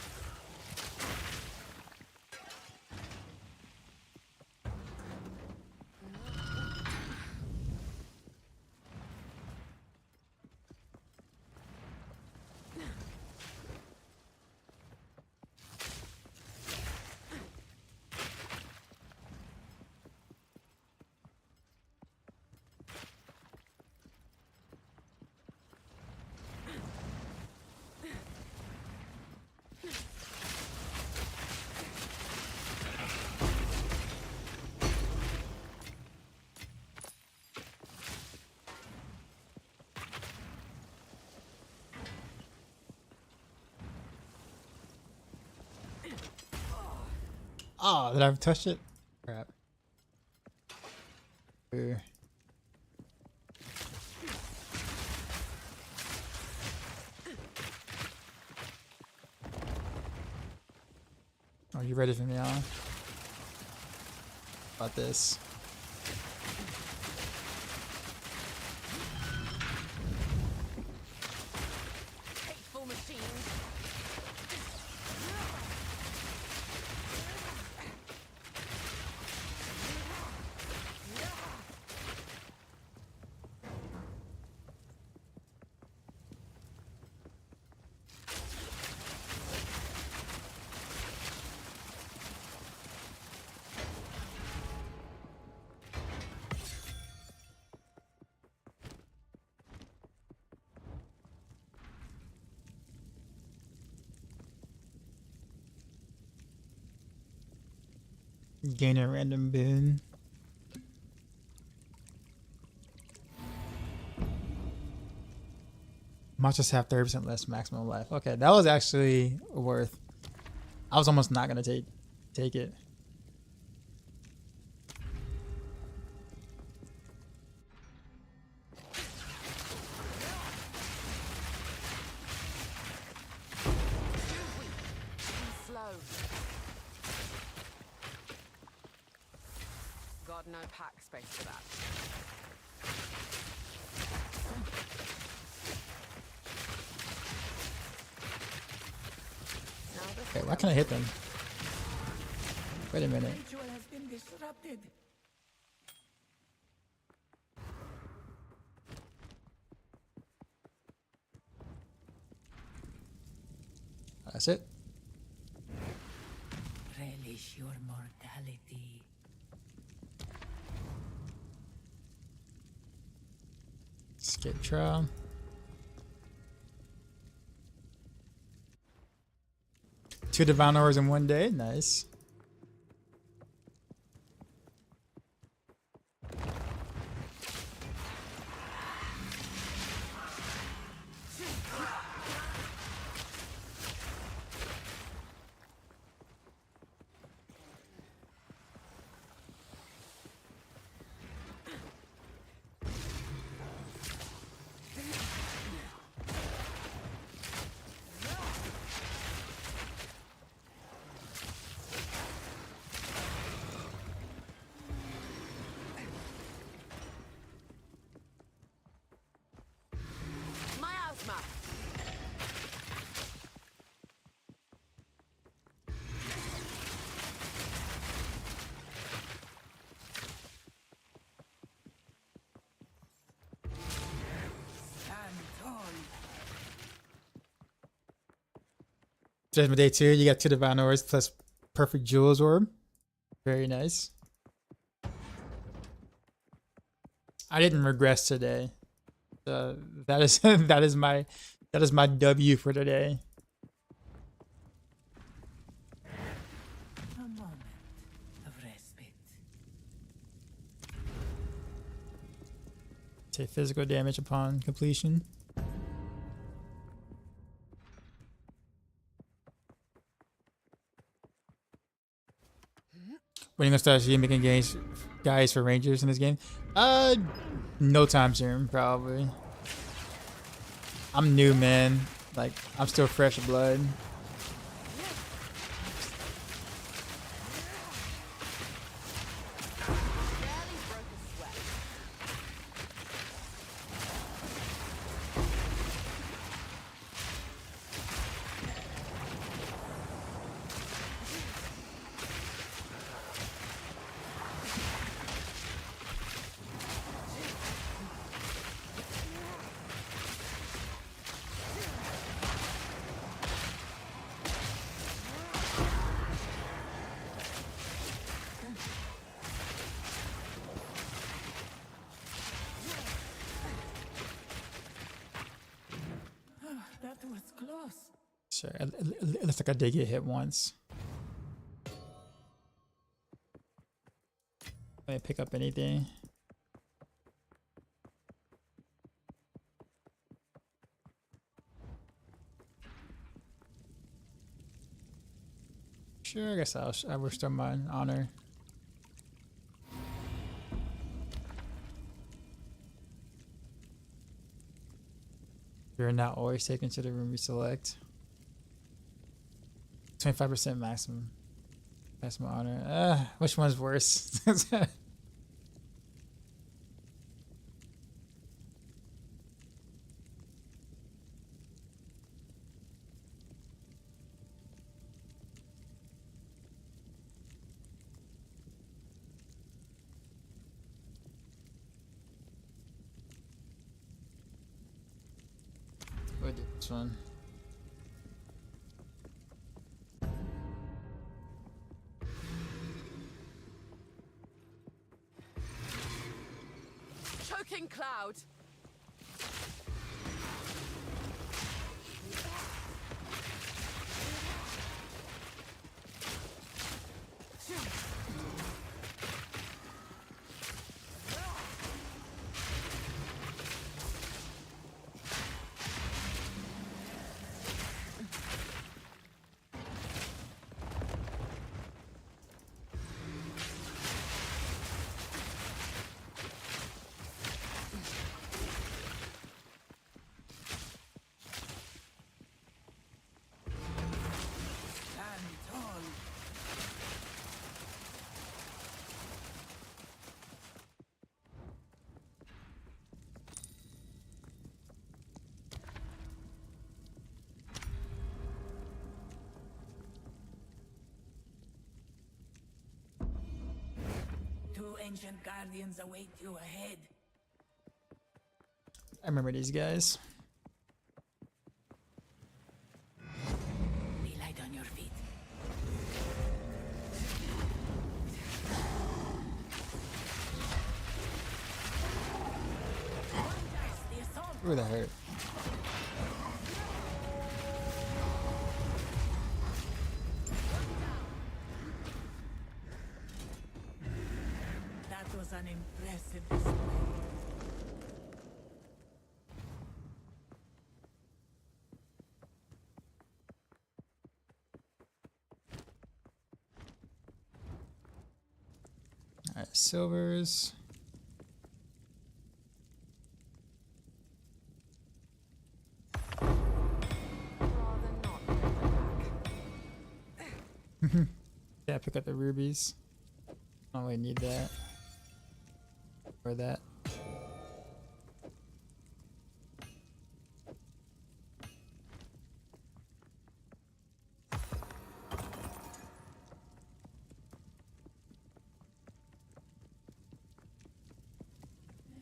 Oh, did I touch it? Crap. Here. Are you ready for me, Alan? About this. Hateful machines. Gain a random boon. Monsters have 30% less maximum life. Okay, that was actually worth. I was almost not gonna take it. Slow. God, no pack space for that. Okay, why can't I hit them? Wait a minute. Ritual has been disrupted. That's it. Relish your mortality. Get trial. Two divine ores in one day. Nice. Miasma. Stand tall. Today's my day 2. You got 2 divine ores plus perfect jewels orb. Very nice. I didn't regress today. That is that is my W for today. A moment of respite. Take physical damage upon completion. When are you gonna start making guys for rangers in this game? No time soon, probably. I'm new, man. Like, I'm still fresh of blood. Barely broke a sweat. That was close. Sure, it looks like I did get hit once. Let me pick up anything. Sure, I guess I will restore my honor. You're not always taken to the room you select. 25% maximum. Maximum honor. Which one's worse? We'll do this one. Choking cloud. Stand tall. Two ancient guardians await you ahead. I remember these guys. Be light on your feet. Yes, the Ooh, that hurt. That was an impressive display. Alright, silvers. Rather not bring them back. Yeah, pick up the rubies. I don't really need that. Or that.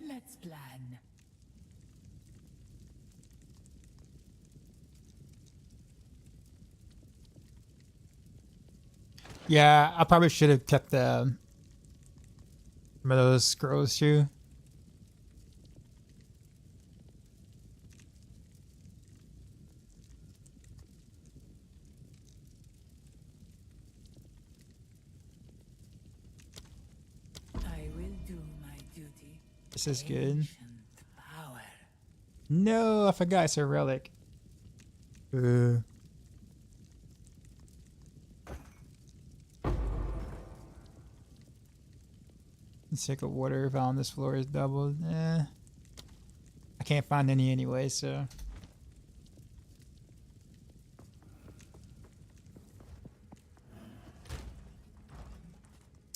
Let's plan. Yeah, I probably should have kept the some of those scrolls too. I will do my duty. This is good. Ancient power. No, I forgot it's a relic. Let's take a water if on this floor is doubled. I can't find any anyway, so.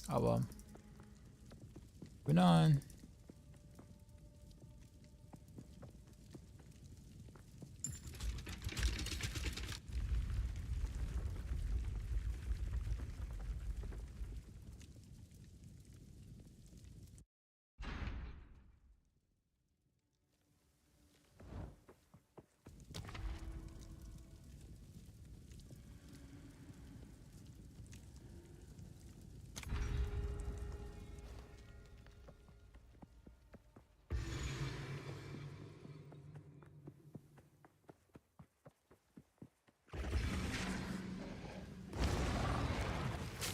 Oh well. Moving on.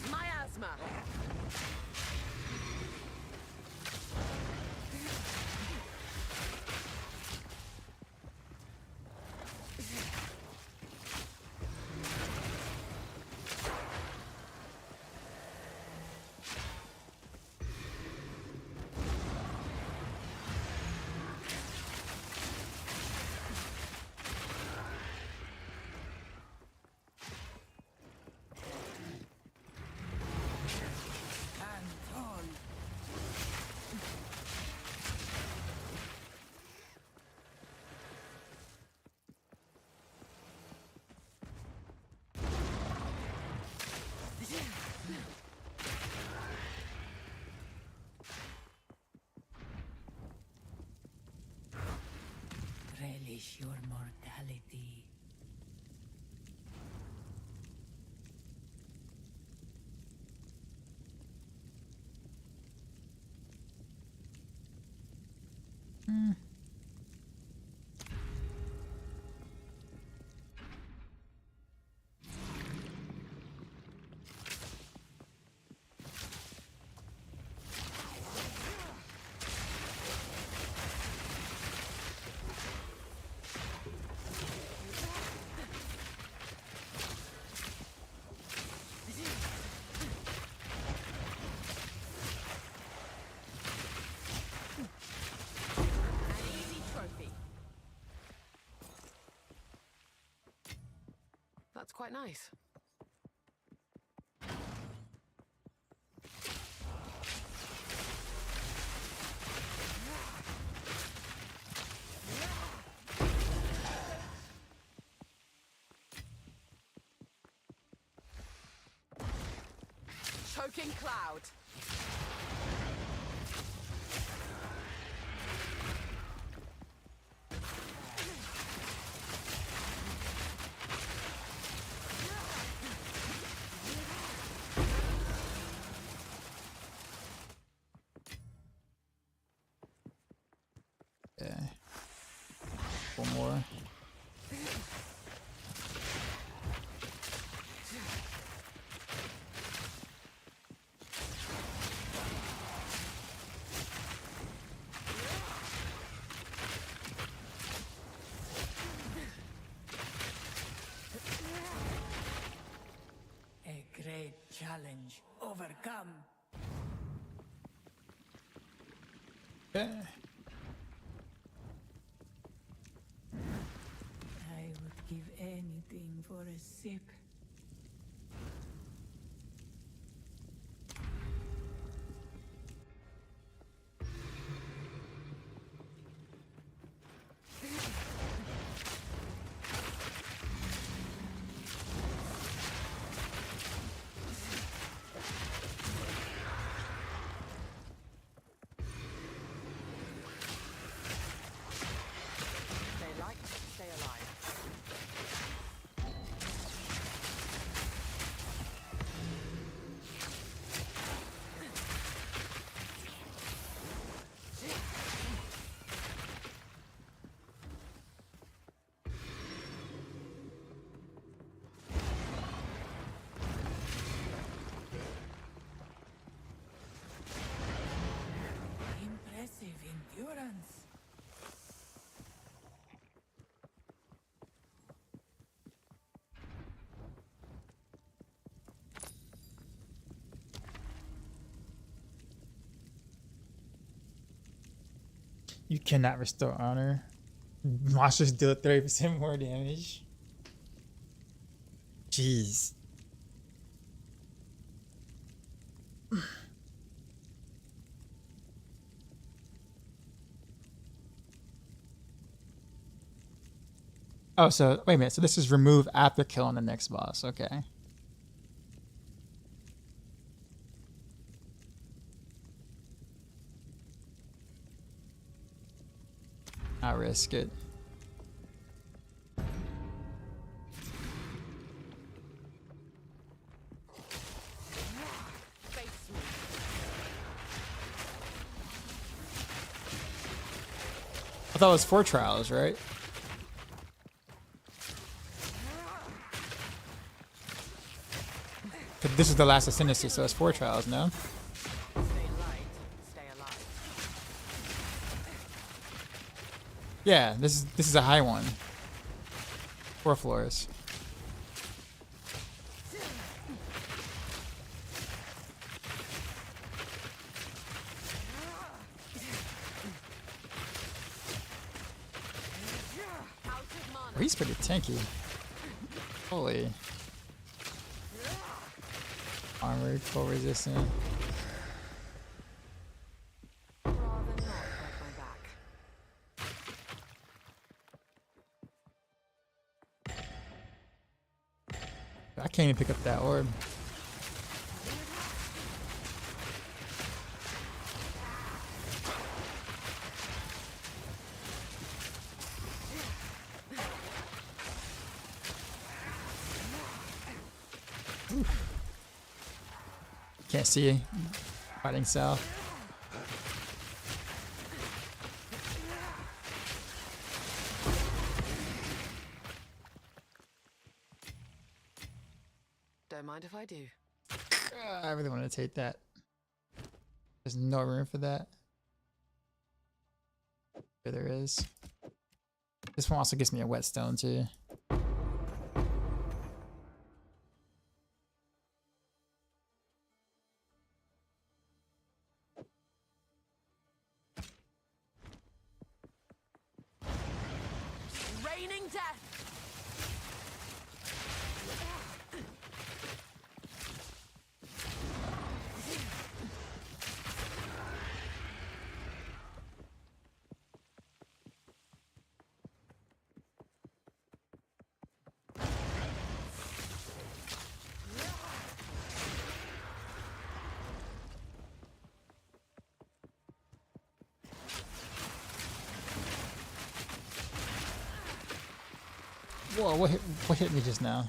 Miasma. Stand tall. Relish your mortality. An easy trophy. That's quite nice. Choking cloud. Yeah. challenge overcome. Okay. I would give anything for a sip. Stay light, stay alive. Impressive endurance. You cannot restore honor. Monsters deal 30% more damage. Jeez. Oh, so wait a minute. So this is remove after killing the next boss. Okay. I'll risk it. Face me. I thought it was 4 trials, right? But this is the last Ascendancy, so it's 4 trials, no? Stay light, stay alive. Yeah, this is a high one. 4 floors. Out of mana. Oh, he's pretty tanky. Holy. Armored, full resistant. Rather not break my back. I can't even pick up that orb. Can't see. Fighting south. Don't mind if I do. I really want to take that. There's no room for that. Here there is. This one also gives me a whetstone too. Raining death. Whoa, what hit me just now?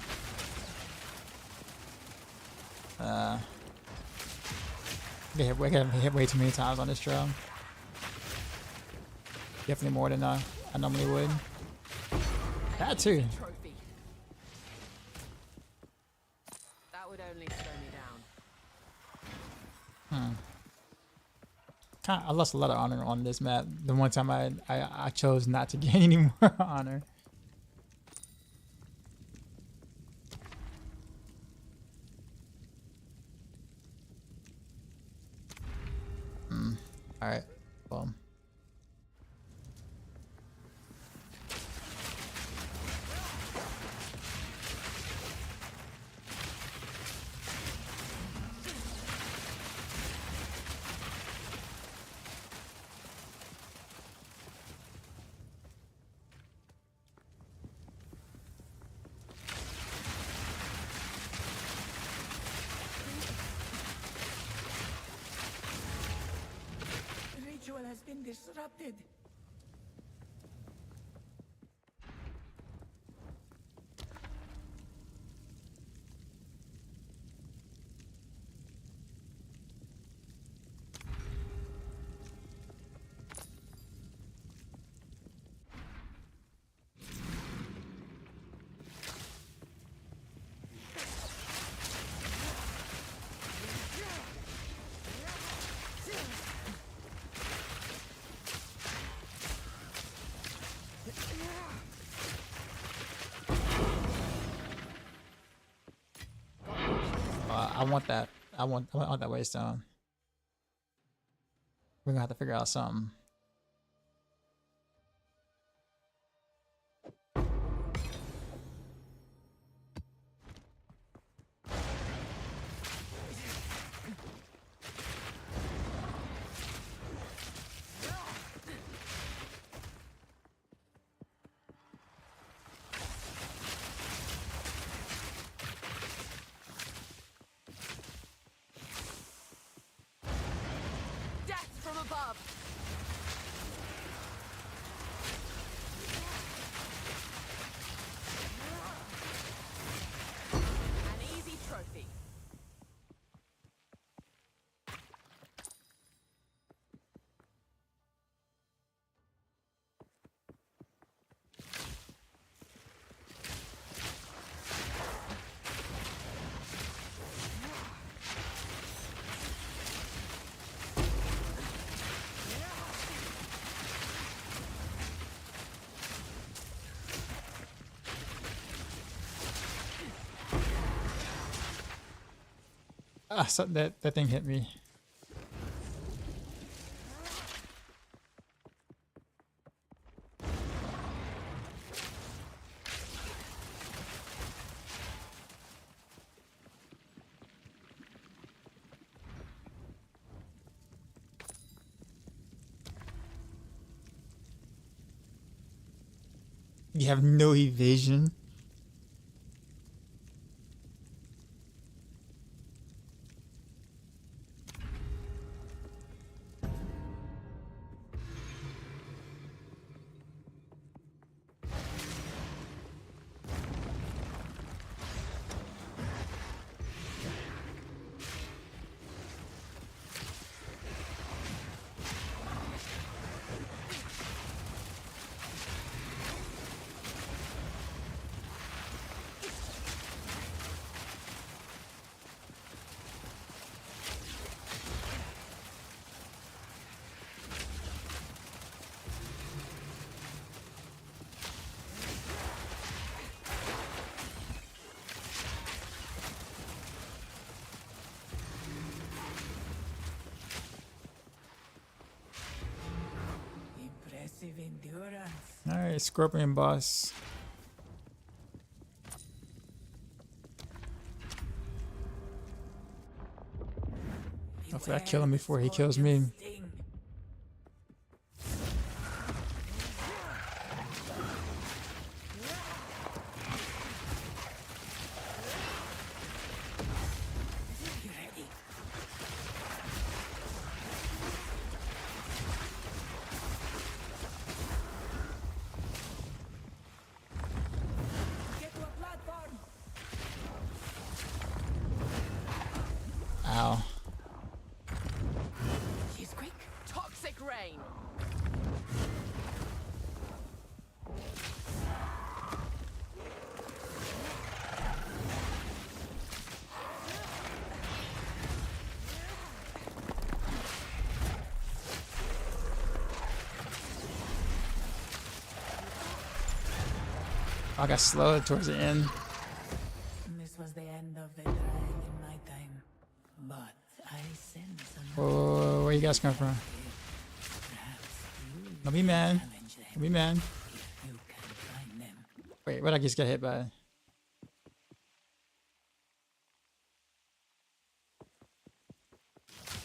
We got hit way too many times on this trail. Definitely more than I normally would. That too. Trophy. That would only slow me down. I lost a lot of honor on this map. The one time I chose not to gain any more honor. Alright. Boom. The ritual has been disrupted. I want that. I want that waystone. We're gonna have to figure out something. Death from above. An easy trophy. Ah, so that thing hit me. You have no evasion. Impressive endurance. Alright, Scorpion boss. Hopefully I kill him before he kills me. Sting. You ready? Get to a platform. Ow. She's quick. Toxic rain. I got slowed towards the end. This was the end of the drag in my time. But I sense another. Whoa, where you guys come from? Don't be mad. challenge them Don't be mad. if you can find them. Wait, what? I just got hit by?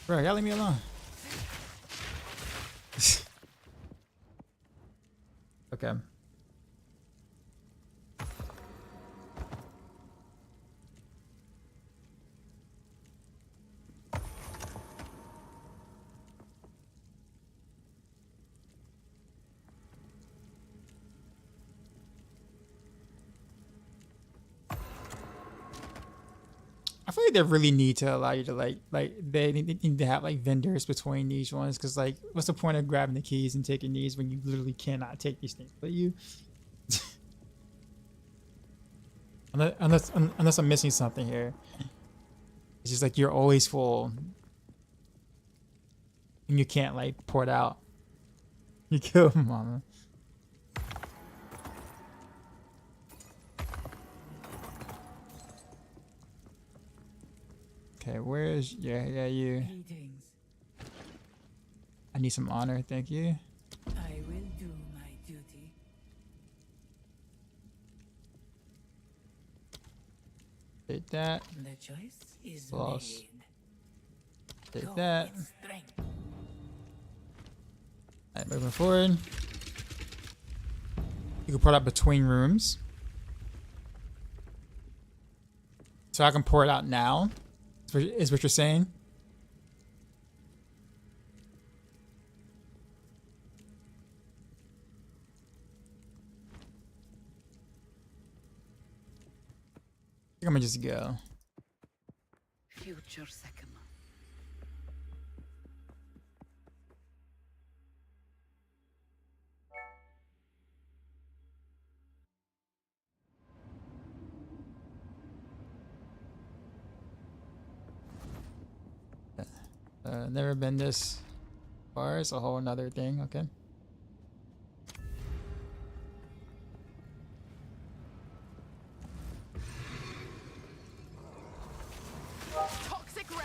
Bro, y'all leave me alone. Okay. I feel like they really need to allow you to like they need to have like vendors between these ones, because like what's the point of grabbing the keys and taking these when you literally cannot take these things but you unless I'm missing something here. It's just like you're always full and you can't like pour it out. You kill mama. Okay, where's yeah you? Greetings. I need some honor, thank you. I will do my duty. Take that. The choice is Loss. made. Take Go that. with strength. Alright, moving forward. You can pour it out between rooms. So I can pour it out now, is what you're saying? I think I'm gonna just go. Future second. Never been this far. It's a whole nother thing. Okay. Toxic rain.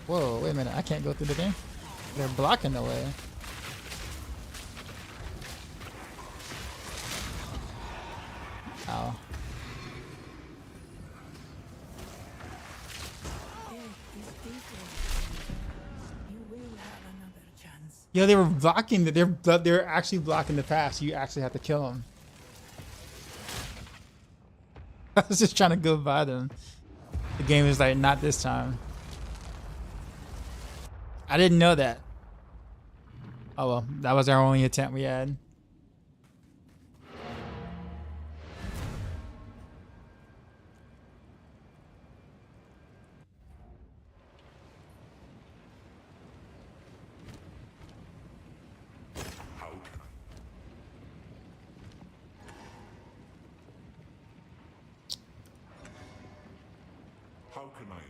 Whoa, wait a minute. I can't go through the thing. They're blocking the way. Ow. You will have another chance. Yeah, they were blocking the. They're actually blocking the path. So you actually have to kill them. I was just trying to go by them. The game is like, not this time. I didn't know that. Oh well, that was our only attempt we had. How can I?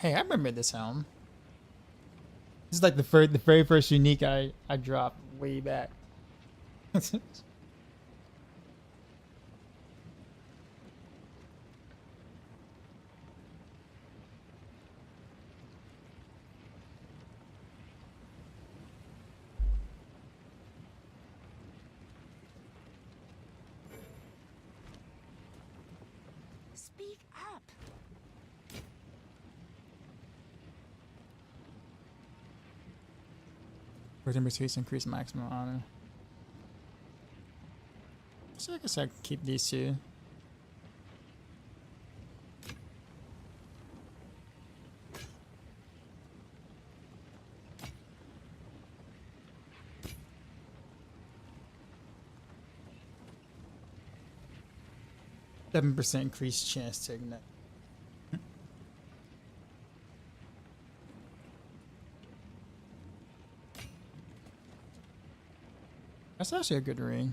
Hey, I remember this helm. This is like the very first unique I dropped way back. Speak up. Within retreats increase maximum honor. So I guess I can keep these two. %7 increased chance to ignite. That's actually a good ring.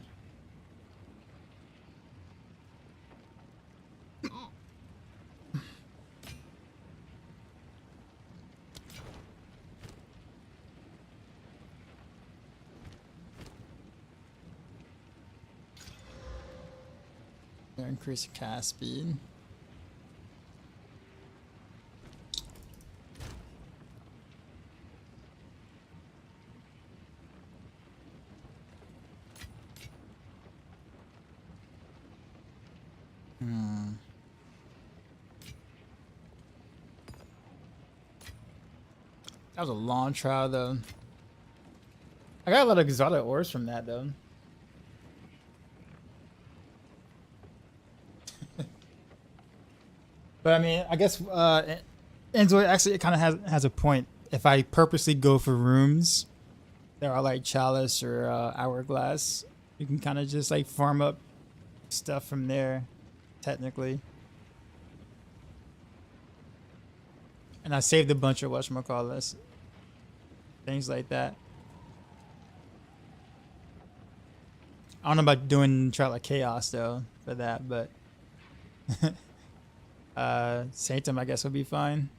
Increase the cast speed. That was a long trial though. I got a lot of exotic ores from that though. But I mean, I guess Enzoy actually it kind of has a point. If I purposely go for rooms that are like chalice or hourglass, you can kind of just like farm up stuff from there, technically. And I saved a bunch of whatchamacallits, things like that. I don't know about doing Trial of Chaos though for that, but Sanctum I guess would be fine.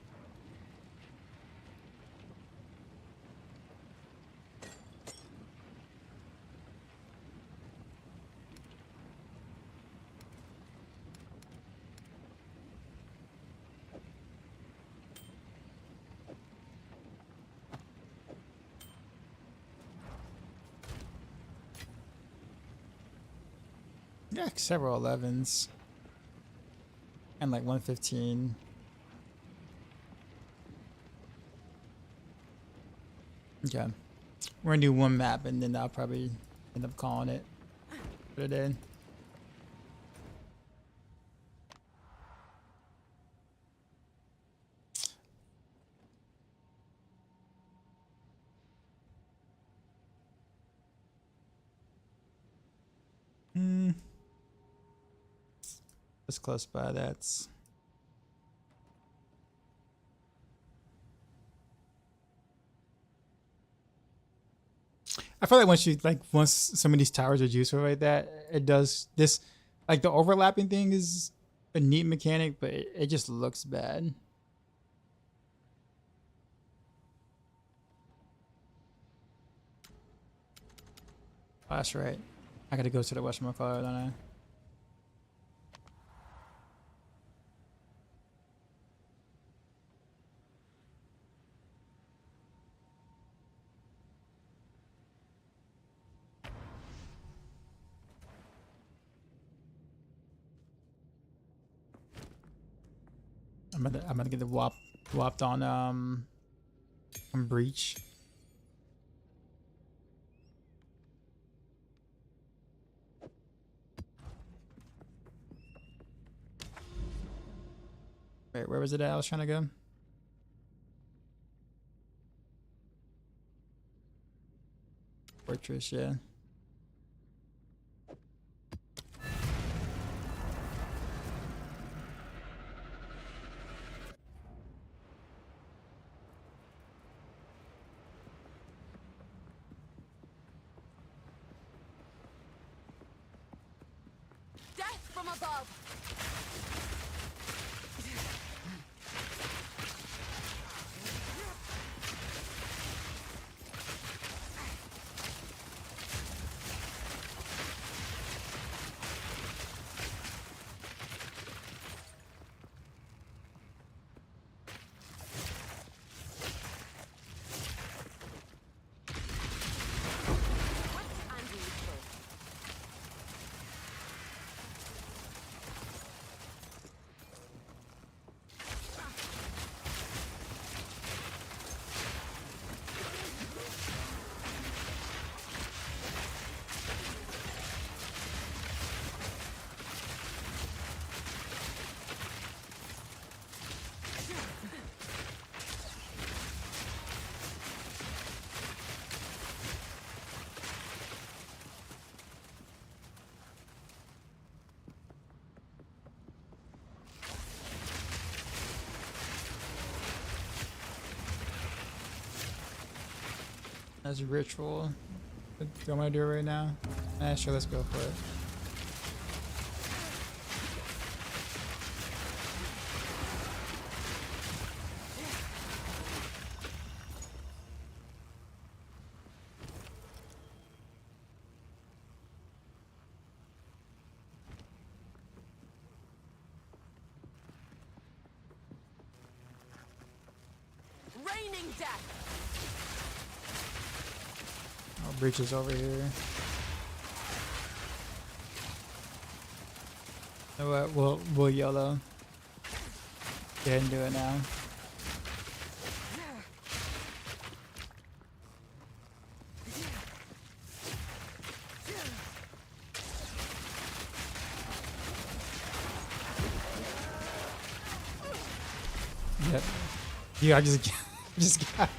Yeah, several 11s. And like 115. Okay. We're gonna do one map and then I'll probably end up calling it. Put it in. That's close by. That's I feel like once some of these towers are useful like that, it does this like the overlapping thing is a neat mechanic, but it just looks bad. Oh, that's right. I gotta go to the whatchamacallit, don't I? I'm gonna get the whopped on Breach. Wait, where was it at? I was trying to go. Fortress, yeah. Death from above. As a ritual. Do I want to do it right now? Sure, let's go for it. Blinding death. Oh, Breach is over here. You know what? We'll YOLO. Go ahead and do it now. Yep. Yeah, I just got.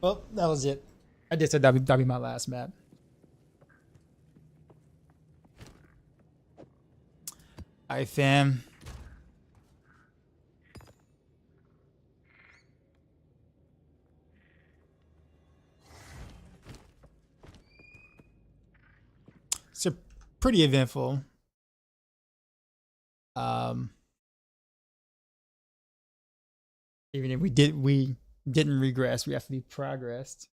Well, that was it. I did say that'd be my last map. Alright, fam. It's a pretty eventful. Even if we didn't regress, we have to be progressed.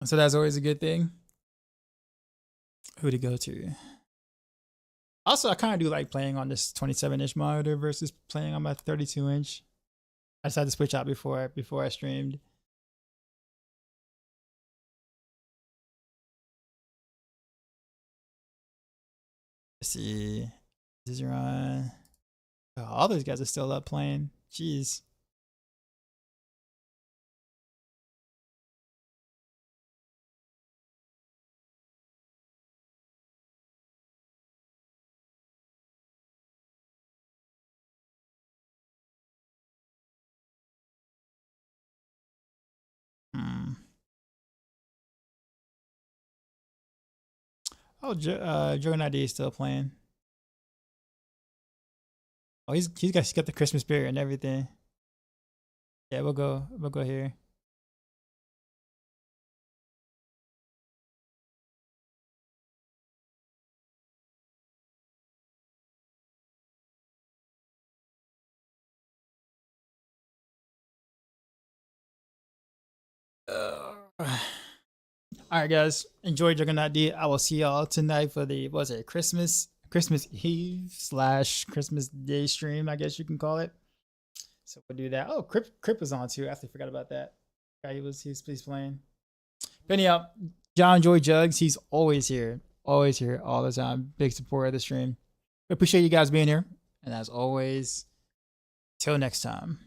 So that's always a good thing. Who to go to? Also, I kind of do like playing on this 27-inch monitor versus playing on my 32-inch. I decided to switch out before I streamed. Let's see. This is on. Oh, all those guys are still up playing. Jeez. Oh, Juggernaut D is still playing. Oh, he's got the Christmas spirit and everything. Yeah, we'll go here. All right, guys, enjoy Juggernaut D. I will see y'all tonight for the Christmas Eve / Christmas Day stream, I guess you can call it. So we'll do that. Oh, Crip was on too. I actually forgot about that. He was please playing. But anyhow, John Joy Jugs, he's always here all the time. Big supporter of the stream. We appreciate you guys being here, and as always, till next time.